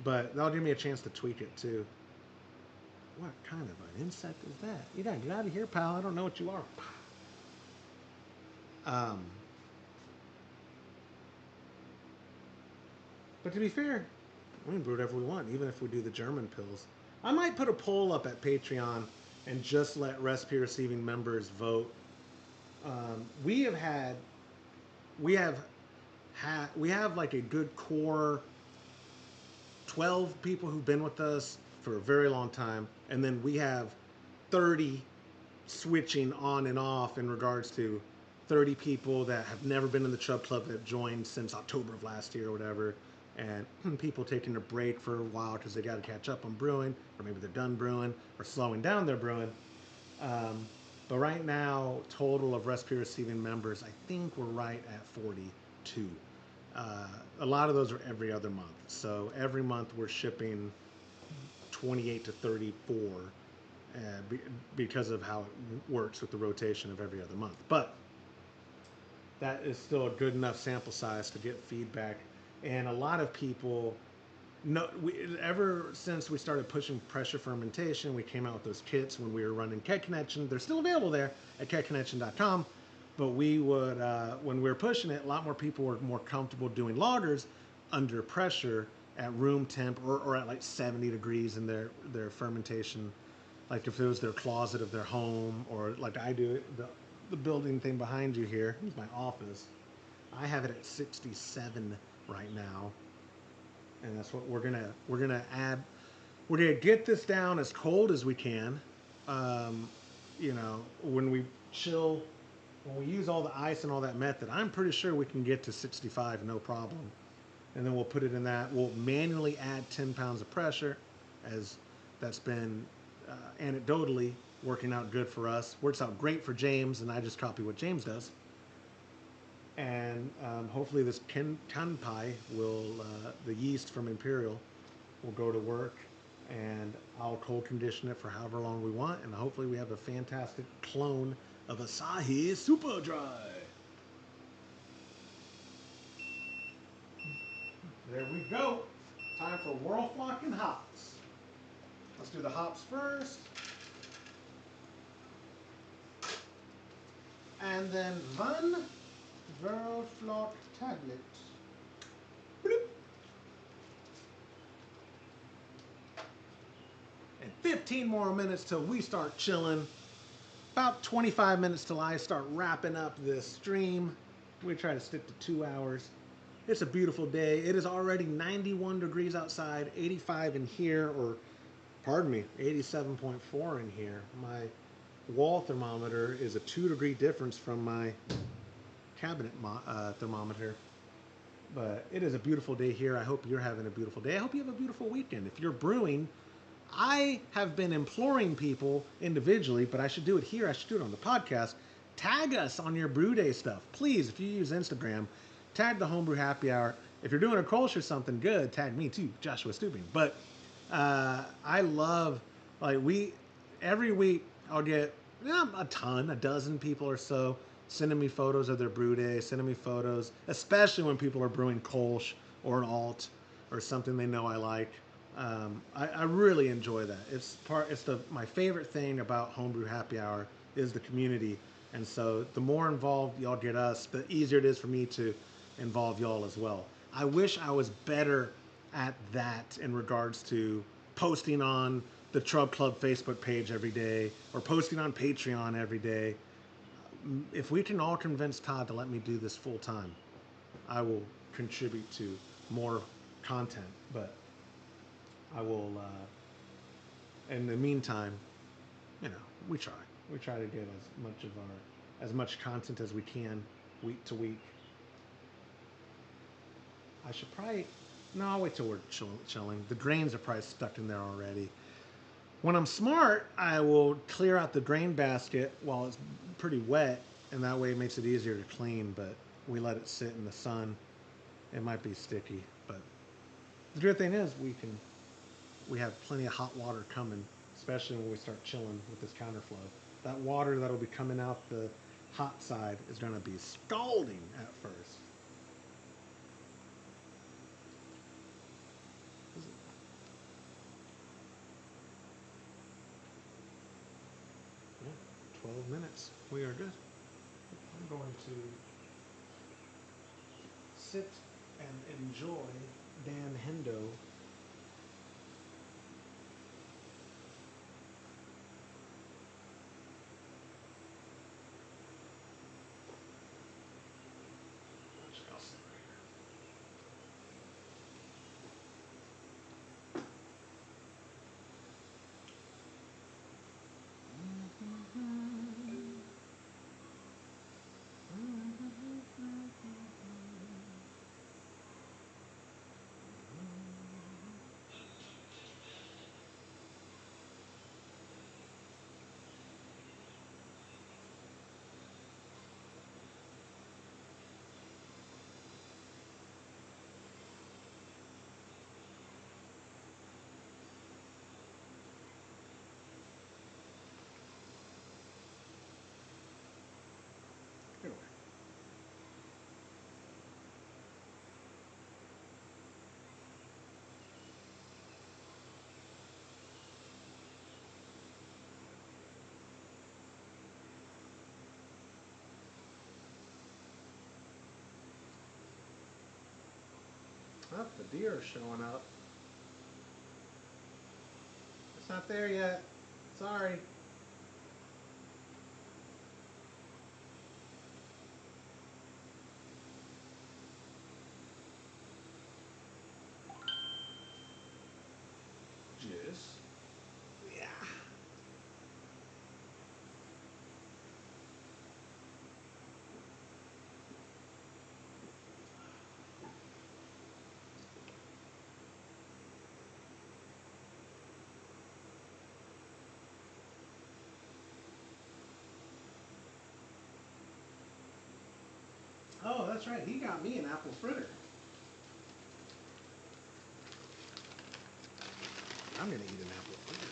But that'll give me a chance to tweak it too. What kind of an insect is that? You gotta get out of here, pal. I don't know what you are. But to be fair, we can brew whatever we want, even if we do the German pills. I might put a poll up at Patreon and just let recipe receiving members vote. We have like a good core 12 people who've been with us for a very long time, and then we have 30 switching on and off in regards to 30 people that have never been in the Chub Club that joined since October of last year or whatever, and people taking a break for a while because they got to catch up on brewing, or maybe they're done brewing or slowing down their brewing. But right now, total of recipe receiving members, I think we're right at 42. A lot of those are every other month. So every month we're shipping 28 to 34 because of how it works with the rotation of every other month. But that is still a good enough sample size to get feedback. And a lot of people, ever since we started pushing pressure fermentation, we came out with those kits when we were running Keg Connection. They're still available there at kegconnection.com. But we would, when we were pushing it, a lot more people were more comfortable doing lagers under pressure at room temp or at like 70 degrees in their fermentation. Like if it was their closet of their home, or like I do, the building thing behind you here is my office. I have it at 67 right now. And that's what we're gonna add. We're gonna get this down as cold as we can. When we chill, when we use all the ice and all that method, I'm pretty sure we can get to 65 no problem. And then we'll put it in that. We'll manually add 10 pounds of pressure, as that's been anecdotally working out good for us. Works out great for James, and I just copy what James does. And hopefully this kanpai the yeast from Imperial will go to work, and I'll cold condition it for however long we want, and hopefully we have a fantastic clone of Asahi Super Dry. There we go. Time for Whirlflock and hops. Let's do the hops first. And then one Whirlflock tablet. Bloop. And 15 more minutes till we start chilling. About 25 minutes till I start wrapping up this stream. We try to stick to 2 hours. It's a beautiful day. It is already 91 degrees outside, 85 in here, or pardon me, 87.4 in here. My wall thermometer is a 2-degree difference from my cabinet thermometer. But it is a beautiful day here. I hope you're having a beautiful day. I hope you have a beautiful weekend. If you're brewing, I have been imploring people individually, but I should do it here. I should do it on the podcast. Tag us on your brew day stuff. Please, if you use Instagram, tag the Homebrew Happy Hour. If you're doing a Kolsch or something good, tag me too, Joshua Stuping. But I love, every week I'll get a dozen people or so sending me photos of their brew day, sending me photos, especially when people are brewing Kolsch or an alt or something they know I like. I really enjoy that. It's my favorite thing about Homebrew Happy Hour is the community. And so the more involved y'all get us, the easier it is for me to involve y'all as well. I wish I was better at that in regards to posting on the Trub Club Facebook page every day or posting on Patreon every day. If we can all convince Todd to let me do this full time, I will contribute to more content. But I will, in the meantime, you know, we try. We try to get as much content as we can week to week. I should probably, no, I'll wait till we're chilling. The grains are probably stuck in there already. When I'm smart, I will clear out the grain basket while it's pretty wet, and that way it makes it easier to clean, but we let it sit in the sun. It might be sticky, but the good thing is we have plenty of hot water coming, especially when we start chilling with this counterflow. That water that'll be coming out the hot side is going to be scalding at first. Yeah, 12 minutes. We are good. I'm going to sit and enjoy Dan Hendo. Oh, the deer is showing up. It's not there yet. Sorry. Juice. Yeah. Oh, that's right. He got me an apple fritter. I'm going to eat an apple fritter.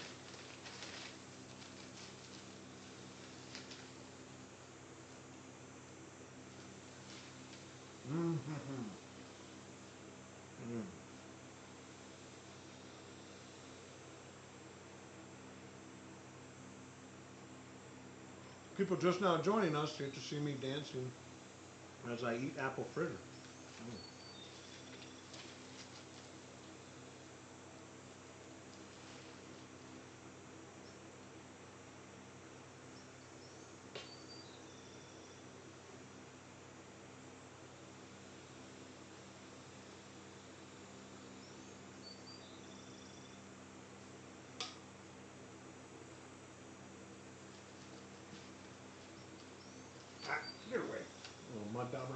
Mm-hmm. Mm. People just now joining us get to see me dancing as I eat apple fritter. Mm. Ah, get away, little mud dauber.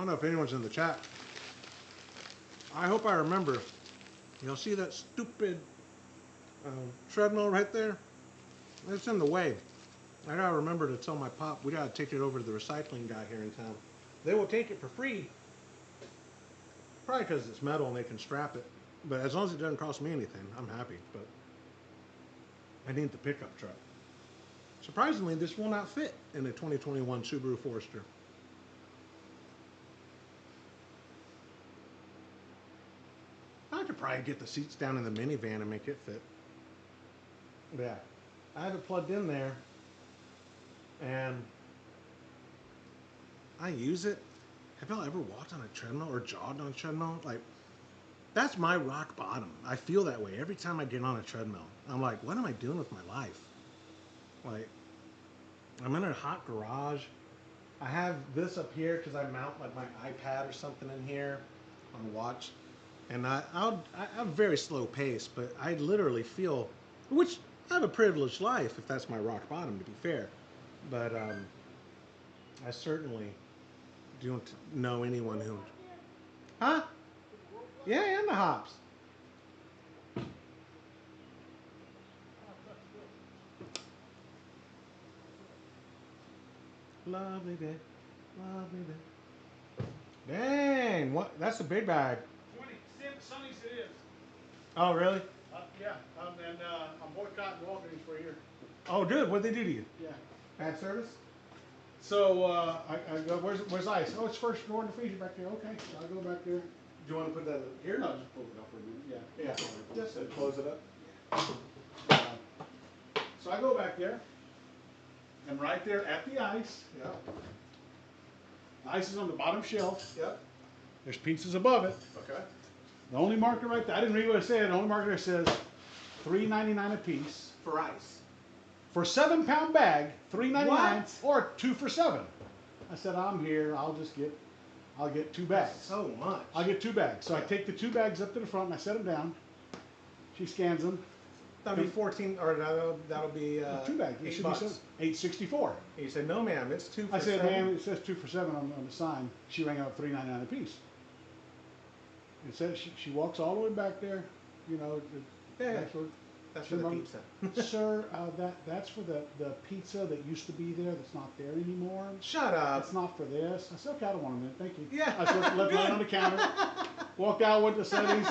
don't know if anyone's in the chat. I hope I remember. You'll see that stupid treadmill right there? It's in the way. I gotta remember to tell my pop we gotta take it over to the recycling guy here in town. They will take it for free. Probably because it's metal and they can strap it. But as long as it doesn't cost me anything, I'm happy. But I need the pickup truck. Surprisingly, this will not fit in a 2021 Subaru Forester. I could probably get the seats down in the minivan and make it fit. Yeah, I have it plugged in there, and I use it. Have y'all ever walked on a treadmill or jogged on a treadmill? Like, that's my rock bottom. I feel that way every time I get on a treadmill. I'm like, what am I doing with my life? Like, I'm in a hot garage. I have this up here because I mount like my iPad or something in here on a watch. And I have a very slow pace, but I literally feel, which I have a privileged life if that's my rock bottom, to be fair. But I certainly don't know anyone who, huh? Yeah, and the hops. Lovely day, lovely day. Dang, what? That's a big bag. 20. Sonny's it is. Oh, really? Yeah, and I'm boycotting Walgreens for a year. Oh, good. What'd they do to you? Yeah. Bad service? So I go, where's ice? Oh, it's first door in the freezer back there. Okay, so I go back there. Do you want to put that here? No, just pull it up for a minute. Yeah. Yeah. Just to close it up. So I go back there, and right there at the ice, Yeah. the ice is on the bottom shelf. Yep. There's pizzas above it. Okay. The only marker right there, I didn't read what it said. The only marker there says $3.99 a piece. For ice. For a 7-pound bag, $3.99 What? or 2 for $7. I said, I'm here. I'll get 2 bags. So much. I'll get 2 bags. So I take the 2 bags up to the front and I set them down. She scans them. That'll be 14, or that'll be 2 bags. It should be $8. $8.64. He said, "No, ma'am, it's 2 for I said, $7." ma'am, it says 2 for $7 on the sign. She rang up $3.99 a piece. It says she walks all the way back there. You know, Yeah, that's where, that's for the pizza. Sir, that's for the pizza that used to be there that's not there anymore. Shut up. It's not for this. I said, okay, I don't want a minute, thank you. Yeah. I said, left mine on the counter. Walked out, went to Sonny's.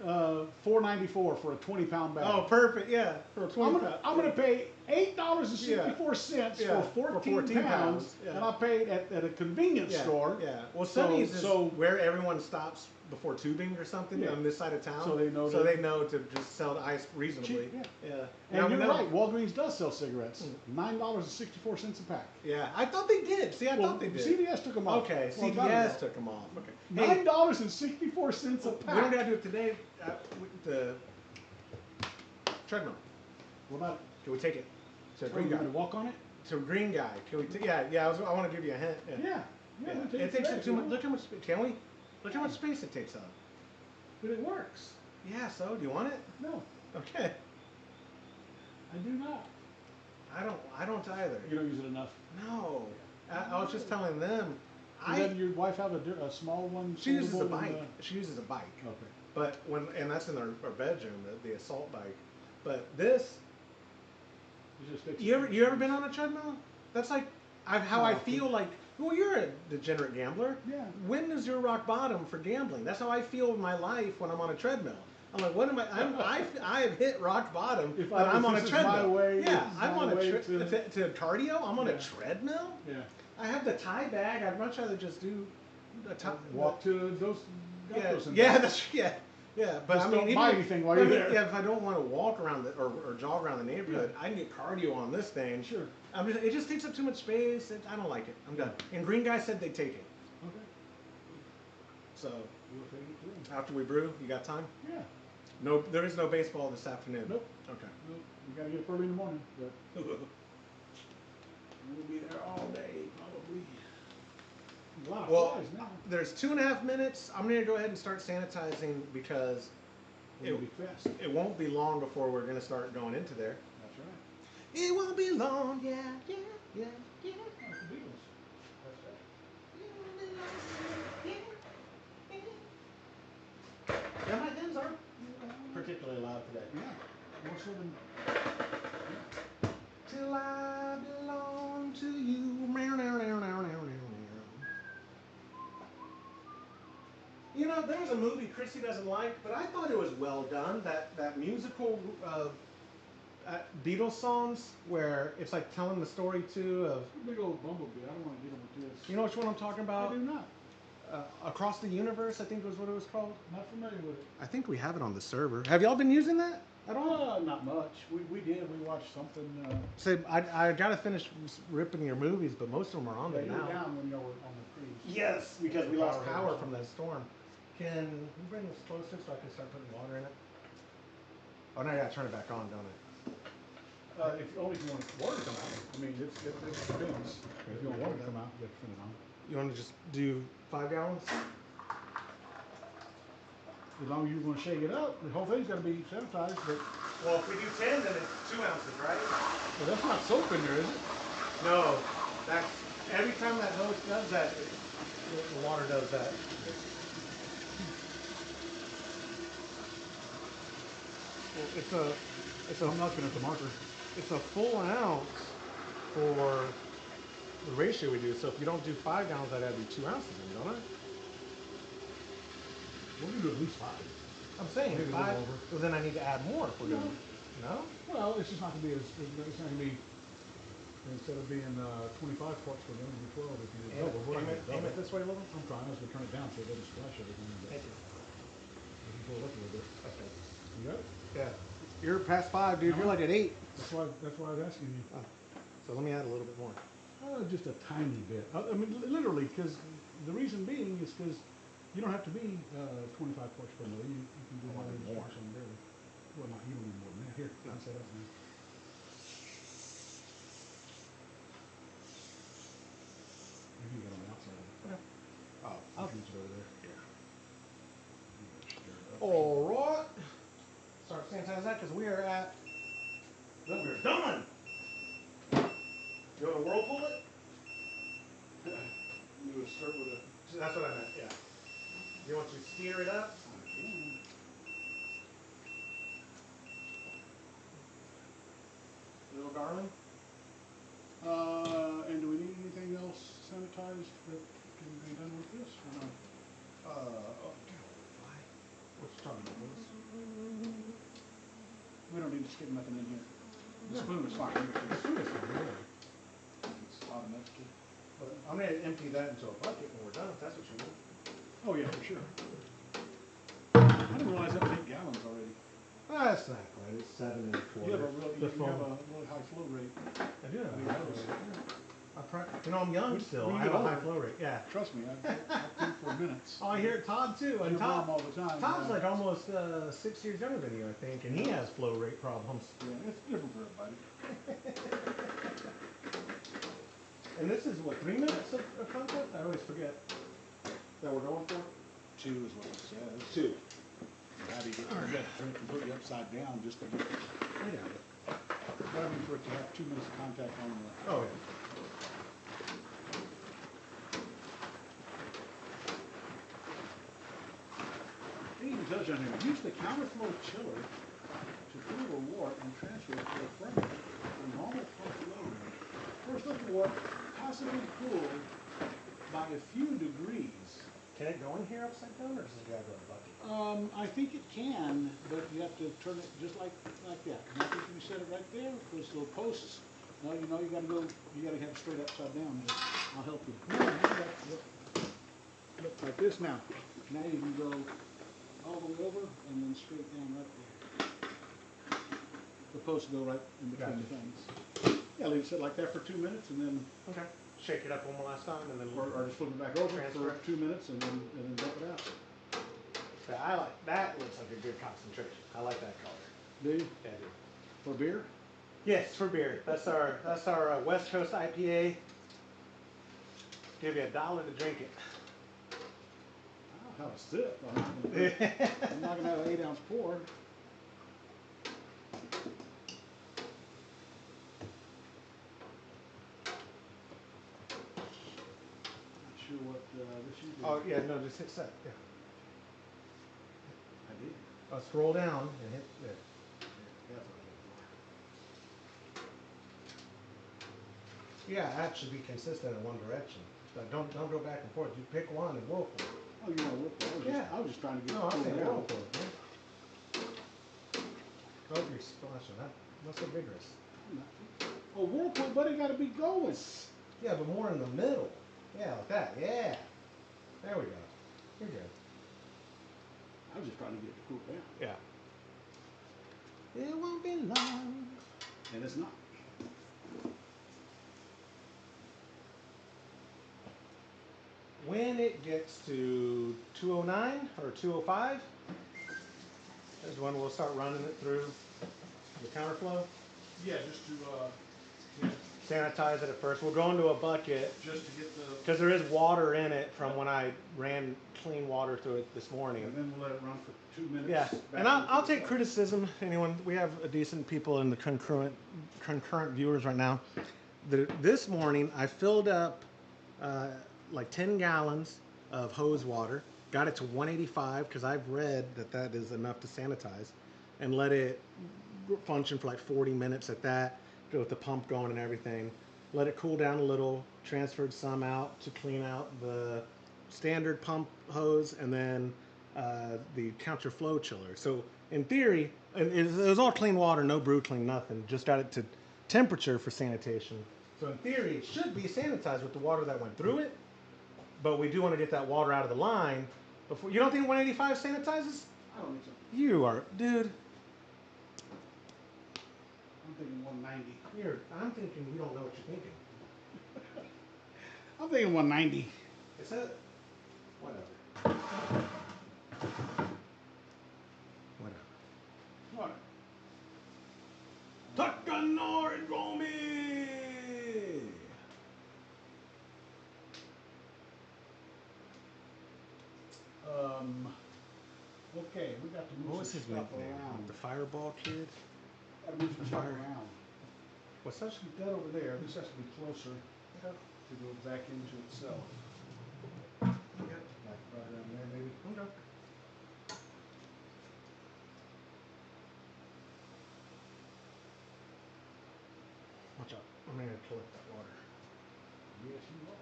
$4.94 for a 20-pound bag. Oh, perfect. Yeah, for a 20 I'm gonna pay $8.64 Yeah, for for 14 pounds, yeah. and I paid at a convenience store. Yeah. Well, So- Sonny's is so- where everyone stops before tubing or something Yeah. on this side of town. So they know to just sell the ice reasonably. Cheap, Yeah. And you're no. right, Walgreens does sell cigarettes. $9.64 a pack. Yeah, I thought they did. See, I thought they did. CVS took them off. Okay, Well, CVS took them off. Okay. Hey, $9.64 a we don't pack. gotta do it today. With the treadmill. What about Can we take it to a you green guy? gonna walk on it? To a green guy. Can we? Yeah. I want to give you a hint. Yeah. Yeah. we'll take It takes today, up too much. you know. Look how much. Can we? Look how much space it takes up. But it works. Yeah. So, do you want it? No, Okay. I do not. I don't either. You don't use it enough. No. I was just telling them. Does your wife have a small one? She uses a foldable bike. and, She uses a bike. Okay. But and that's in our bedroom, the assault bike. But this, You just fix you it. ever been on a treadmill? That's like how I feel like. Well, you're a degenerate gambler. Yeah. When is your rock bottom for gambling? That's how I feel in my life when I'm on a treadmill. I'm like, what am I? I have hit rock bottom, If but I'm on a this is my treadmill. way, Yeah, this is I'm my on a way to cardio. I'm on a Yeah. treadmill. Yeah. I have the tie bag. I'd much rather just do the top. Walk to those. Yeah, But Just I mean, don't even buy if- anything while but you're I mean, there. Yeah, if I don't want to walk around or jog around the neighborhood, I can get cardio on this thing. Sure. It just takes up too much space. I don't like it. I'm done. And Green Guy said they'd take it. Okay. So We'll take it to after we brew, you got time? Yeah. No, there is no baseball this afternoon. Nope. Okay. Nope. We gotta get up early in the morning, but we'll be there all day probably. A lot of Well, flies now. there's 2.5 minutes. I'm gonna go ahead and start sanitizing because It'll be fast. it won't be long before we're gonna start going into there. That's right. It won't be long. Yeah. That's the Beatles. That's right. What's living? Till I belong to you. Meow, meow, meow, meow, meow, meow. You know, there's a movie Chrissy doesn't like, but I thought it was well done. That musical Beatles songs where it's like telling the story too of. Big old bumblebee. I don't want to get him with this. You know which one I'm talking about? I do not. Across the Universe, I think was what it was called. Not familiar with it. I think we have it on the server. Have y'all been using that at all? Not much. We did. We watched something. So I gotta finish ripping your movies, but most of them are on there you were now. down when you were on the cruise. Yes, because we lost power from that storm. Can you bring this closer so I can start putting water in it? Oh, now I gotta turn it back on, don't I? If only if you want water to come out. I mean, it depends. If you want water to come out, you have to turn it on. You want to just do 5 gallons? As long as you're going to shake it up, the whole thing's got to be sanitized. But Well, if we do 10, then it's 2 ounces, right? well, that's not soap in there, is it? No, that's every time that hose does that, the water does that. Well, it's a I'm not looking at the marker. it's a full ounce for the ratio we do. So if you don't do 5 gallons, that'd be 2 ounces, in, don't I? We're going to do at least 5. I'm saying Maybe a 5. little over. Well, then I need to add more if we're No. doing. No. Well, it's just not going to be it's not going to be, instead of being 25 quarts, we're going to do 12 if you do double. We're Aim going to it, do aim it double. this way a little. I'm trying. I was going to turn it down so it doesn't splash everything. But Thank you. you can pull it up a little bit. Okay. You got it? Yeah. You're past 5, dude. You're like at 8. That's why I was asking you. So let me add a little bit more. Just a tiny bit. I mean, literally, because the reason being is because you don't have to be 25 quarts per mil. You can do more than more. Well, not you don't need more than that. Here, I'll set up now. Maybe you got on the outside of it. Okay. Oh, I'll reach it over there. All right. Start sanitizing that because we are at. No, we're done. You want to whirlpool it? You would start with a. That's what I meant. Yeah. You want to steer it up? Little darling. And do we need anything else sanitized that can be done with this or not? What you talking about, Louis? We don't need to stick nothing in here. The No. spoon is fine. The spoon is fine, really. It's automatic. But I'm going to empty that into a bucket when we're done, if that's what you want. Oh yeah, for sure. I didn't realize that was 8 gallons already. That's not quite. It's 7 and a quarter. You have a really, The you foam. have a really high flow rate. I do have a I mean, high that flow was- rate. You know, I'm young still. when I you have a get high older- flow rate. Yeah. Trust me, I've been for minutes. Oh, I hear Todd too. And Your mom Todd, all the time. Todd's like almost 6 years younger than you, I think, and he has flow rate problems. Yeah, it's different for everybody. And this is what, 3 minutes of content? I always forget that we're going for. 2 is what it says. 2. How do you get to get turn it completely upside down just to get I got it. I mean for it to have 2 minutes of contact on the. Oh, yeah. It even tells you on here, use the counterflow chiller to cool the wort and transfer it to the furnace for normal flow rate. First let the wort possibly cool by a few degrees. Can it go in here upside down, or does it gotta go in the bucket? I think it can, but you have to turn it just like that. And I think you set it right there, those little posts. No, you know, you gotta have it straight upside down. But I'll help you. Look like this now. Now you can go all the way over and then straight down right there. The posts go right in between the things. Yeah, leave it sit like that for 2 minutes and then, Okay. Shake it up one more last time, and then or just flip it back over Transfer for it. 2 minutes and then dump it out. Yeah, I like that. Looks like a good concentration. I like that color. Do you? Yeah, I do. For beer? Yes, for beer. That's our West Coast IPA. Give you $1 to drink it. I'll have a sip. I'm not gonna have an 8-ounce pour. Not sure what this you did. Oh yeah, no, just hit set. Yeah. I did. Scroll down and hit there. Definitely. Yeah, that should be consistent in one direction. But don't go back and forth. You pick one and whirlpool. Oh, you want to whirlpool? I was just trying to get No, it I'm cooled thinking down. whirlpool. Oh, you're splashing. That's so vigorous. Oh, whirlpool, but it got to be going. Yeah, but more in the middle. Yeah, like that. Yeah. There we go. You're good. I was just trying to get it to cool down. Yeah. It won't be long. And it's not. When it gets to 209 or 205, is when we'll start running it through the counterflow. Yeah, just to Sanitize it at first. We'll go into a bucket just to get the. because there is water in it from when I ran clean water through it this morning. And then we'll let it run for 2 minutes. Yeah, back and I'll into the- take criticism. Anyone, we have a decent people in the concurrent viewers right now. This morning I filled up like 10 gallons of hose water, got it to 185 because I've read that is enough to sanitize, and let it function for like 40 minutes at that, with the pump going and everything. Let it cool down a little, transferred some out to clean out the standard pump hose, and then the counterflow chiller. So in theory, it was all clean water, no brew clean, nothing. Just got it to temperature for sanitation. So in theory, it should be sanitized with the water that went through it, but we do want to get that water out of the line before. You don't think 185 sanitizes? I don't think so. You are, dude. I'm thinking 190. I'm thinking you don't know what you're thinking. I'm thinking 190. Is that? Whatever. Whatever. What? Takanori Gomi! Okay, we got to move What was some his stuff nickname? around. The Fireball Kid? Got to move some stuff Fire. around. What's that? Keep that over there. This has to be closer to go back into itself. Yep. Like right around there, maybe. Okay. Watch out. I'm going to collect that water. Yes, you are.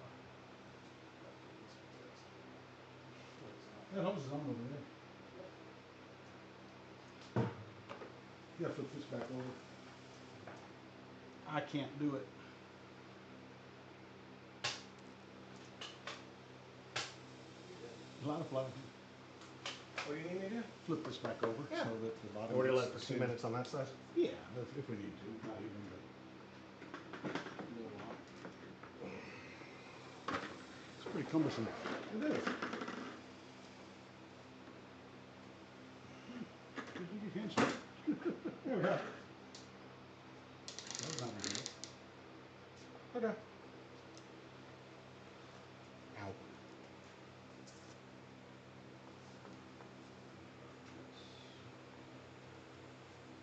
That hose is on over there. You gotta flip this back over. I can't do it. A lot of flying. What do you need me to do? Flip this back over Yeah. so that the bottom. Already is left for the 2 same. minutes on that side? Yeah, if we need to. Not even a little while. It's pretty cumbersome. It is. Could you get hands? There we go. That was not very good. Okay. Ow.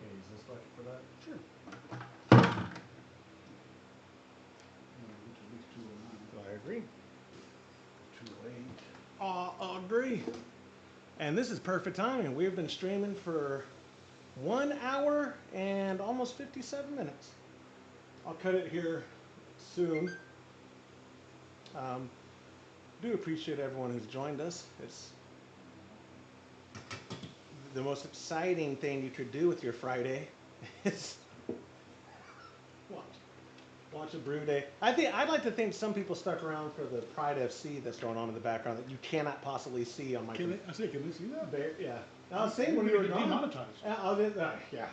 Yeah, use this bucket for that. Sure. Which at least 209, I agree. 208. I agree. And this is perfect timing. We've been streaming for 1 hour and almost 57 minutes. I'll cut it here soon. Do appreciate everyone who's joined us. It's the most exciting thing you could do with your Friday is watch a brew day. I'd like to think some people stuck around for the Pride FC that's going on in the background that you cannot possibly see on my. Can they see that? Yeah. I was saying when we were gone. demonetized. Yeah,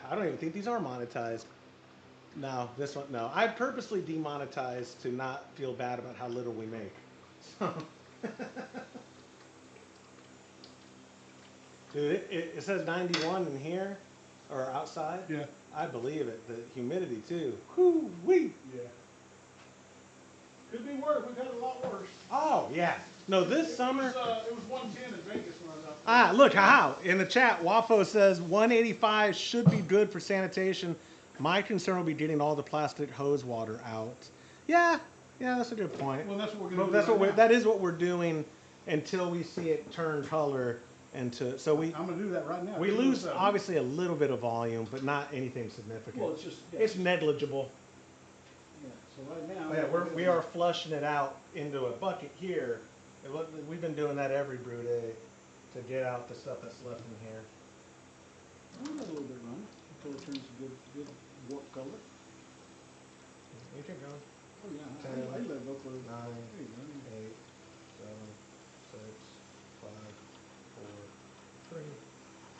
I don't even think these are monetized. No, this one, no. I purposely demonetized to not feel bad about how little we make. So. Dude, it says 91 in here, or outside. Yeah. I believe it. The humidity too. Whoo wee. Yeah. Could be worse. We've had a lot worse. Oh yeah. No, this summer. It was 110 in Vegas when I was out there. Look, haha. In the chat, Wafo says 185 should be good for sanitation. My concern will be getting all the plastic hose water out. Yeah, that's a good point. Well, that's what we're But going to do. that's right what now. that is what we're doing until we see it turn color into. So I'm going to do that right now. we lose obviously a little bit of volume, but not anything significant. Well, it's just. Yeah. It's negligible. Yes. So right now. Oh, yeah, we are flushing it out into a bucket here. We've been doing that every brew day to get out the stuff that's left in here. I'll let a little bit run until it turns a good warp color. You keep going. Oh yeah, 10, I let it go for 9, there you go. 8, 7, 6, 5, 4, 3,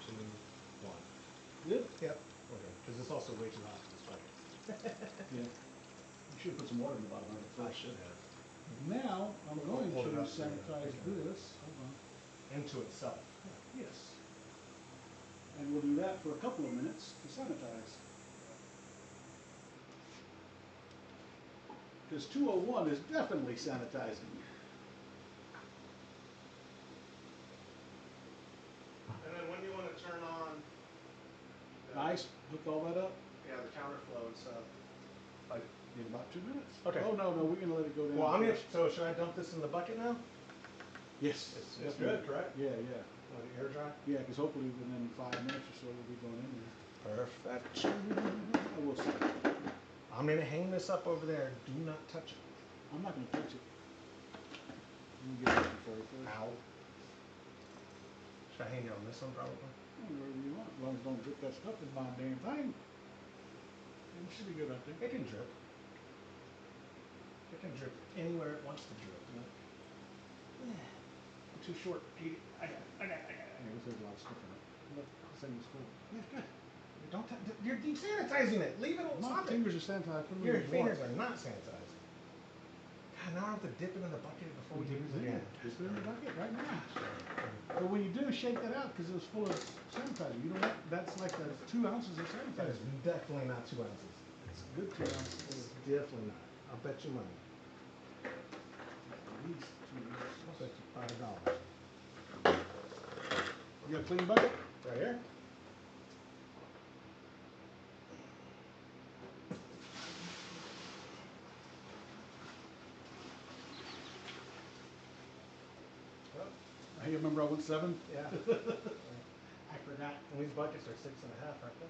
2, 1. Good? Yep. Okay. Because it's also way too hot for this bucket. Yeah. You should put some water in the bottom of it I first. should have. Now I'm going Hold it to up so sanitize you can- this. Hold on. Into itself. Yes. And we'll do that for a couple of minutes to sanitize. Because 201 is definitely sanitizing. And then when you want to turn on Nice. Hook all that up yeah, the counterflow and stuff. Like, in about 2 minutes. Okay. Oh no, we're gonna let it go down. well, first. so should I dump this in the bucket now? Yes. It's definitely. good, correct? Yeah, yeah. Let it air dry? Yeah, because hopefully within 5 minutes or so we'll be going in there. Perfection. I will see. I'm going to hang this up over there. Do not touch it. I'm not gonna touch it. Let me get it for you first. Ow. Should I hang it on this one probably? Wherever you want, as long as don't drip that stuff in my damn thing. It should be good out there. It can drip. It can drip anywhere it wants to drip. You know? I'm too short, Pete. I got it. Yeah, there's a lot of stuff in it. Look, this thing is full. Yeah, good. Don't you're desanitizing it. Leave it on My stop it. fingers are sanitized. Put them Your in the fingers water. are not sanitized. God, now I have to dip it in the bucket before we Dip use it it in. again. Just put it in the bucket right now. But when you do, shake that out because it was full of sanitizer. You don't want, that's like 2 ounces of That is sanitizer. definitely not 2 ounces. It's a good 2 ounces. It's definitely not. I'll bet you money. At least 2 ounces. I'll bet you $5. You got a clean bucket? Right here. You remember I went 7? Yeah. I forgot. And these buckets are 6.5, aren't they?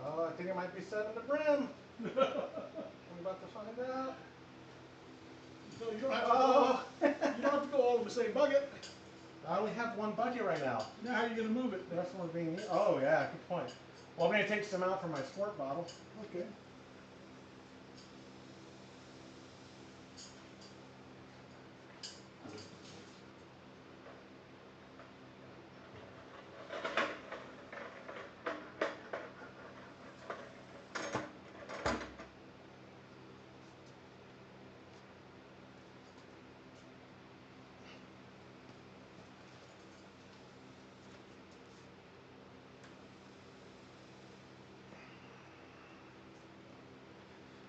Oh, I think it might be 7 to brim. I'm about to find out. No, you don't have to. Oh. You don't have to go all in the same bucket. I only have one bucket right now. Now how are you gonna move it? The rest one's being used. Oh yeah, good point. Well, I'm gonna take some out from my squirt bottle. Okay.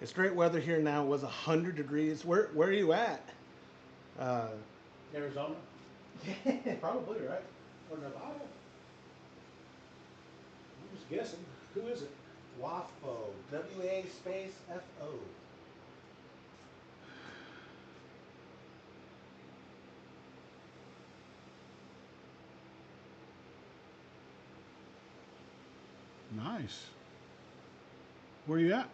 It's great weather here now. It was 100 degrees. Where are you at? Arizona. Probably right. Or Nevada. I'm just guessing. Who is it? WAFO. W-A space F-O. Nice. Where are you at?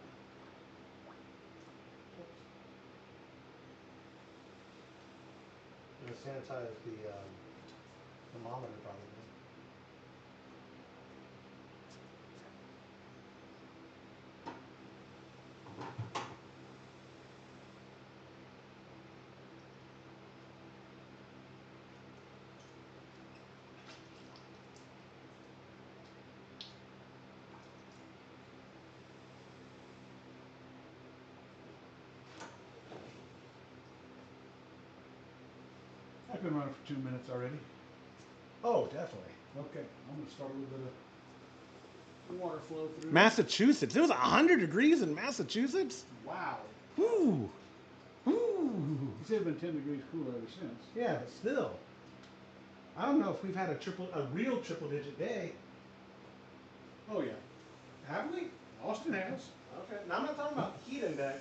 I'm gonna sanitize the thermometer probably. I've been running for 2 minutes already. Oh, definitely. Okay, I'm gonna start a little bit of water flow through. Massachusetts. It was 100 degrees in Massachusetts. Wow. Whoo. Whoo. You said it's been 10 degrees cooler ever since. Yeah, but still. I don't know if we've had a real triple digit day. Oh yeah. Have we? Austin has. Okay. Now I'm not talking about heat index.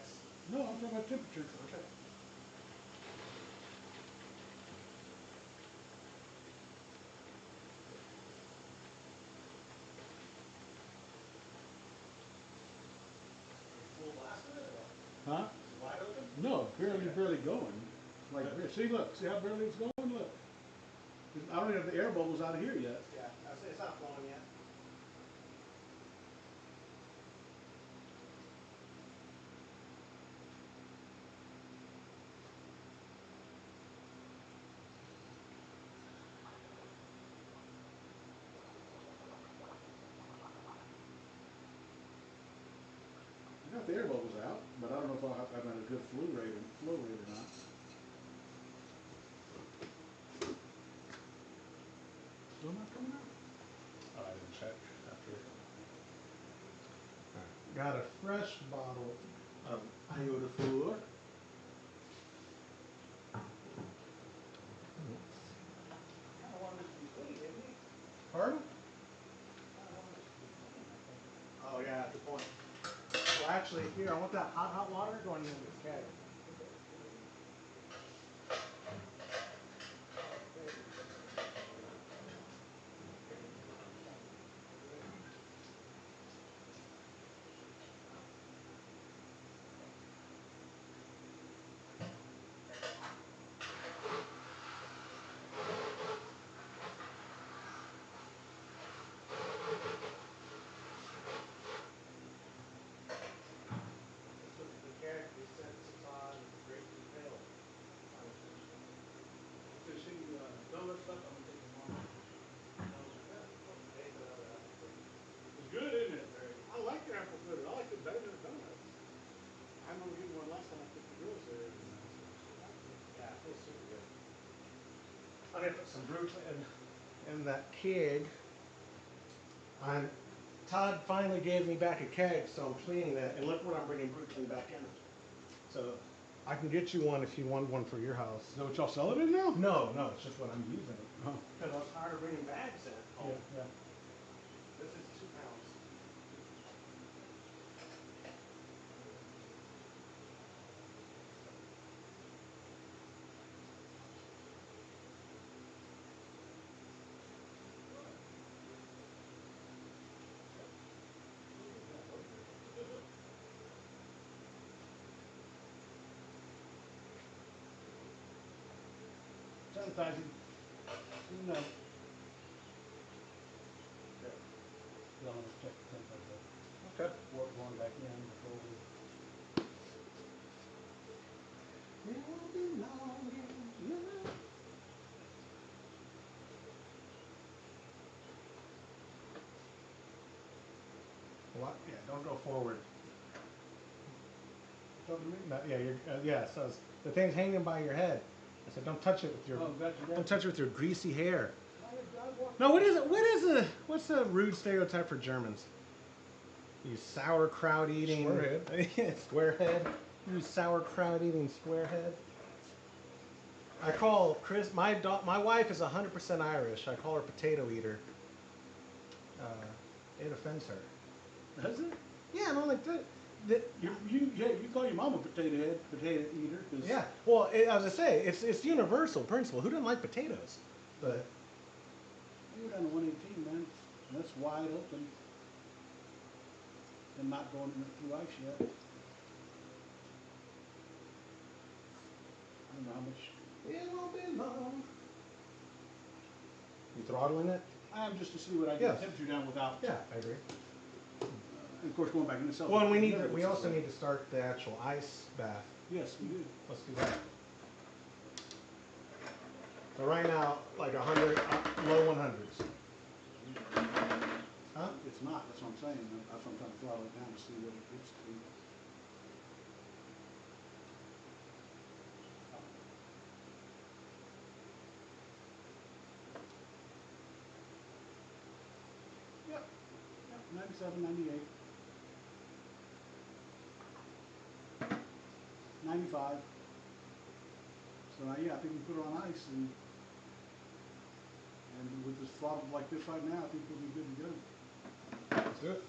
No, I'm talking about temperature. Okay. Full blast of it or what? Huh? Wide open? No, barely going. Like, see, look, see how barely it's going? Look. I don't even have the air bubbles out of here yet. Yeah, it's not flowing yet. I got the air bubbles out, but I don't know if I've got a good flow rate or not. Still not coming out? Oh, I didn't check after. Got a fresh bottle of iota four. Kind of wanted this to be clean, didn't he? Pardon? Oh yeah, good point. Well, actually, here I want that hot water going into this keg. The keg they said sits on great detail. So see, donut stuff, I'm gonna take them on. It's good, isn't it? I like the apple fritter. I like it better than the donuts. I remember getting one last time I took the girls there. Yeah, it's super good. I'm gonna put some brew in that keg. Todd finally gave me back a keg, so I'm cleaning that, and look what I'm bringing brew clean back in. So I can get you one if you want one for your house. Is that what y'all sell it in now? No, it's just what I'm using. Oh. Because I was tired of bringing bags in. Yeah. This is 2 pounds. Sanitizing. No. Okay. I'm gonna check the temperature. Okay. Work going back in before we. What? Yeah, don't go forward. Talking to me? No, yeah, yeah. So the thing's hanging by your head. I said, don't touch it with your. Oh, gotcha. Don't touch it with your greasy hair. I walked. No, what's a rude stereotype for Germans? You sauerkraut eating Squarehead. squarehead. You sauerkraut eating squarehead. I call Chris. My wife is 100% Irish. I call her potato eater. It offends her. Does it? Yeah, no, like that. You call your mom a potato eater. Yeah. Well, as I say, it's universal principle. Who doesn't like potatoes? But You're down to 118, man. And that's wide open. And not going through ice yet. I don't know how much. it won't be long. You throttling it? I am, just to see what I get Yes. the temperature down without. Yeah, I agree. And of course, going back in the cell. Well, and we also need to start the actual ice bath. Yes, we do. Let's do that. So right now, like 100, low 100s. Huh? It's not. That's what I'm saying. That's why I'm trying to throttle it down to see what it gets to. Yep. 97, 98. 95. So yeah, I think we put it on ice and with this throttle like this right now, I think we'll be good to go. Let's do it.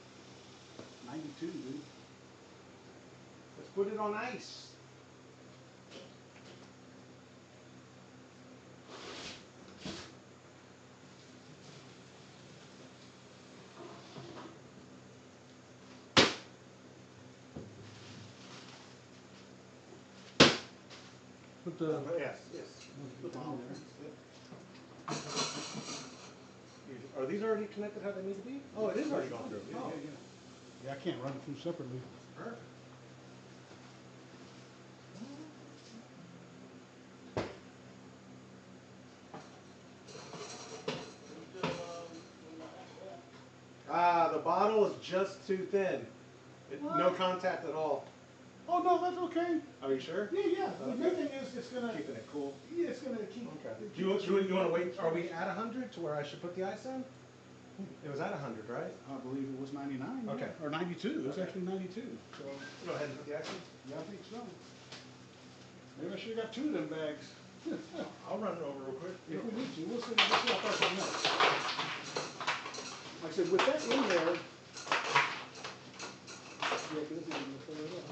92, dude. Let's put it on ice. Put the Yes. put the bottle there. Are these already connected how they need to be? Oh, it is already gone through. Yeah, yeah, yeah. Yeah, I can't run it through separately. Perfect. The bottle is just too thin. No What? contact at all. Oh no, that's okay. Are you sure? Yeah, yeah. The main thing is it's gonna Keeping it cool. Yeah, it's gonna keep. Okay. Do you want to wait? Are we at 100 to where I should put the ice in? It was at 100, right? I believe it was 99. Okay. Yeah. Or 92. It was Okay. actually 92. So Go ahead and put the ice in. yeah, I think so. Maybe I should have got 2 of them bags. I'll run it over real quick. If we need to, we'll see how fast it melts. Like I said, with that in there. Yeah, 'cause this is gonna fill it up.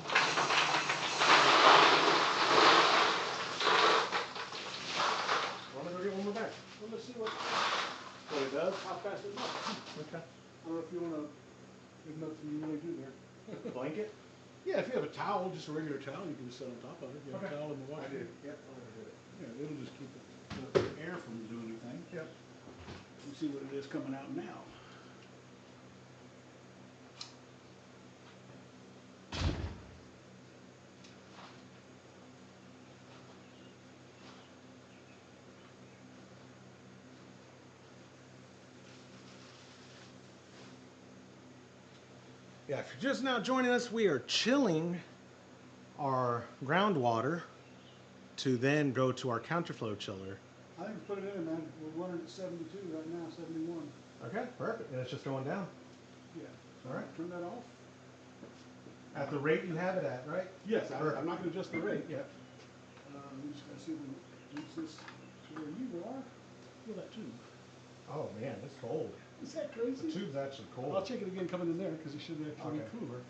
Want to go get one more bag? Well, let's see what it does? how fast it melts. Okay. I don't know if you wanna. There's nothing you really do there. Blanket? Yeah, if you have a towel, just a regular towel, you can just sit on top of it. You have Okay. a towel in the I washer. do. Yep. I'm gonna do it. Yeah, it'll just keep the air from doing anything. Yep. You see what it is coming out now. Yeah, if you're just now joining us, we are chilling our groundwater to then go to our counterflow chiller. I think put it in, man. We're running at 72 right now, 71. Okay, perfect. And it's just going down. Yeah. All right. Turn that off. At the rate you have it at, right? Yes, Perfect. I'm not going to adjust the rate. Yep. We just got to see if we can reach this to where you are. Feel that tube. Oh man, it's cold. Is that The crazy? tube's actually cold. I'll check it again coming in there because it should be actually Okay. cooler.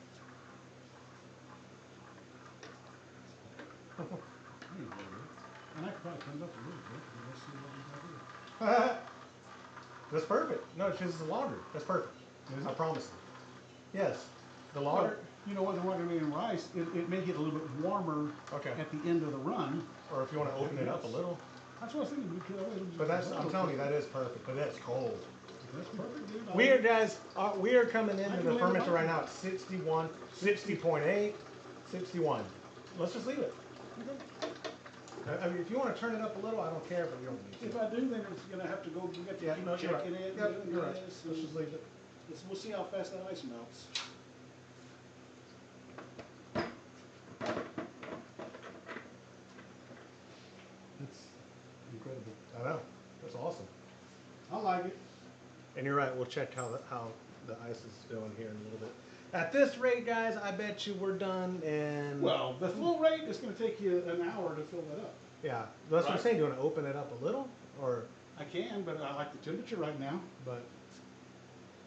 And I could probably turn it up a little bit. But let's see what we got here. That's perfect. No, it's just the lager. That's perfect. Is I it? promise you. Yes. The lager. You know what, the water made in rice, it may get a little bit warmer Okay. at the end of the run. Or if you want to open it up a little. That's what I was thinking. Because it'll just But that's, be I'm telling you, that is perfect. But that's cold. That's perfect, dude. We are, guys, we are coming I into can the leave it fermenter on. right now at 61, 60.8, 61. Let's just leave it. I mean, if you want to turn it up a little, I don't care, but you don't need If to. I do, then it's gonna have to go, we got to Yeah, keep no, you're right. checking it. Yep, doing you're right. this, Let's and just leave it. we'll see how fast that ice melts. It's incredible. I know. That's awesome. I like it. And you're right. We'll check how the ice is doing here in a little bit. At this rate, guys, I bet you we're done. And Well, the flow rate is gonna take you an hour to fill that up. yeah, that's what I'm Right. saying. Do you want to open it up a little, or I can, but I like the temperature right now. but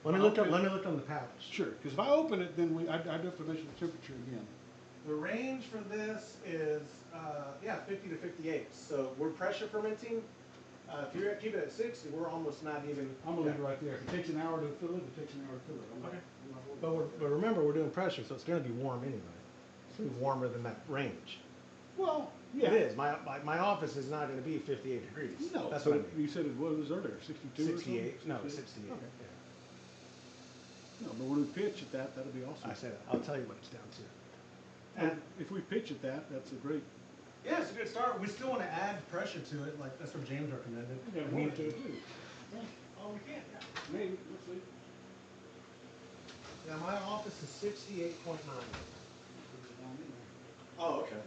let me look up. Let me look on the pouch. Sure, because if I open it, then I do have to measure the temperature again. The range for this is, 50 to 58. So we're pressure fermenting. If you keep it at 60, we're almost not even. I'm gonna leave it right there. If it takes an hour to fill it, it takes an hour to fill it. Okay. But remember, we're doing pressure, so it's going to be warm anyway. It's going to be warmer than that range. Well, yeah. It is. My office is not going to be 58 degrees. No, That's so what I mean. you said it was earlier, 62 or 68. something? No, 68. Okay. Yeah. No, but when we pitch at that, that'll be awesome. I say that. I'll tell you what it's down to. And if we pitch at that, that's a great. Yeah, it's a good start. We still want to add pressure to it, like that's what James recommended. We got We more need to it too. Oh, we can. Yeah. Maybe, let's see. Yeah, my office is 68.9. Down in there. Oh, okay.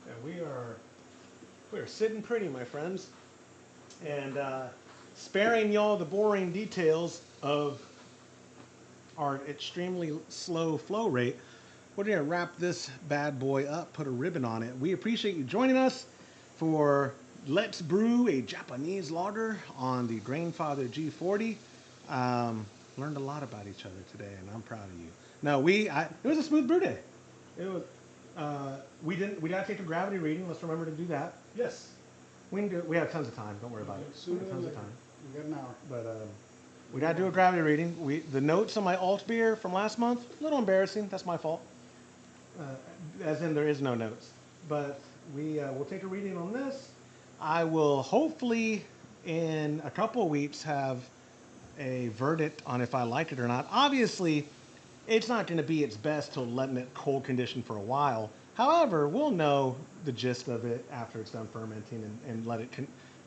And we are sitting pretty, my friends, and sparing y'all the boring details of our extremely slow flow rate. We're gonna wrap this bad boy up, put a ribbon on it. We appreciate you joining us for Let's Brew a Japanese lager on the Grainfather G40. Learned a lot about each other today, and I'm proud of you. No, it was a smooth brew day. It was. We gotta take a gravity reading. Let's remember to do that. Yes. We can do it. We have tons of time. Don't worry about it. We Sooner have than tons of later. time. We got an hour. But we gotta do a gravity reading. The notes on my alt beer from last month, a little embarrassing. That's my fault. as in there is no notes. But we will take a reading on this. I will hopefully in a couple of weeks have a verdict on if I like it or not. Obviously, it's not going to be its best till letting it cold condition for a while. However, we'll know the gist of it after it's done fermenting and let it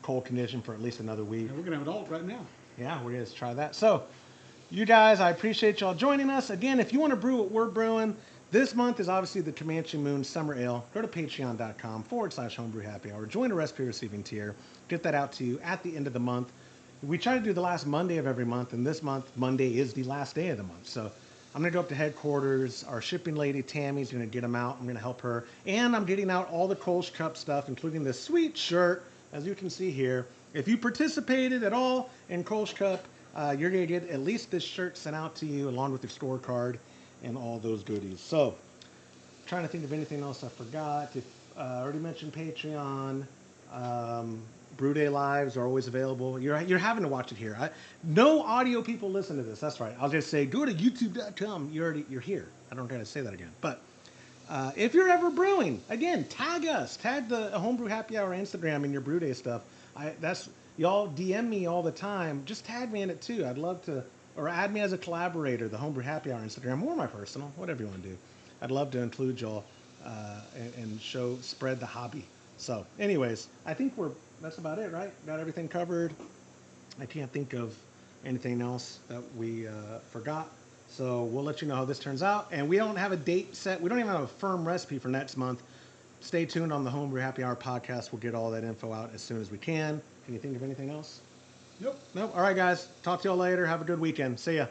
cold condition for at least another week. And we're going to have an alt right now. Yeah, we're going to try that. So, you guys, I appreciate y'all joining us. Again, if you want to brew what we're brewing, this month is obviously the Comanche Moon Summer Ale. Go to patreon.com/homebrew happy hour. Join the recipe receiving tier. Get that out to you at the end of the month. We try to do the last Monday of every month, and this month, Monday is the last day of the month. So I'm going to go up to headquarters. Our shipping lady, Tammy's going to get them out. I'm going to help her. And I'm getting out all the Kolsch Cup stuff, including this sweet shirt, as you can see here. If you participated at all in Kolsch Cup, you're going to get at least this shirt sent out to you along with your scorecard and all those goodies. So, trying to think of anything else I forgot. If I already mentioned Patreon, Brew Day Lives are always available. You're having to watch it here. No audio people listen to this. That's right. I'll just say go to youtube.com. You're here. I don't gotta say that again. But if you're ever brewing, again, tag us. Tag the Homebrew Happy Hour Instagram in your Brew Day stuff. Y'all DM me all the time. Just tag me in it too. I'd love to, or add me as a collaborator, the Homebrew Happy Hour Instagram, or my personal, whatever you want to do. I'd love to include y'all and spread the hobby. So, anyways, I think that's about it, right? Got everything covered. I can't think of anything else that we forgot. So we'll let you know how this turns out. And we don't have a date set. We don't even have a firm recipe for next month. Stay tuned on the Homebrew Happy Hour podcast. We'll get all that info out as soon as we can. Can you think of anything else? Nope. Nope. All right, guys. Talk to y'all later. Have a good weekend. See ya.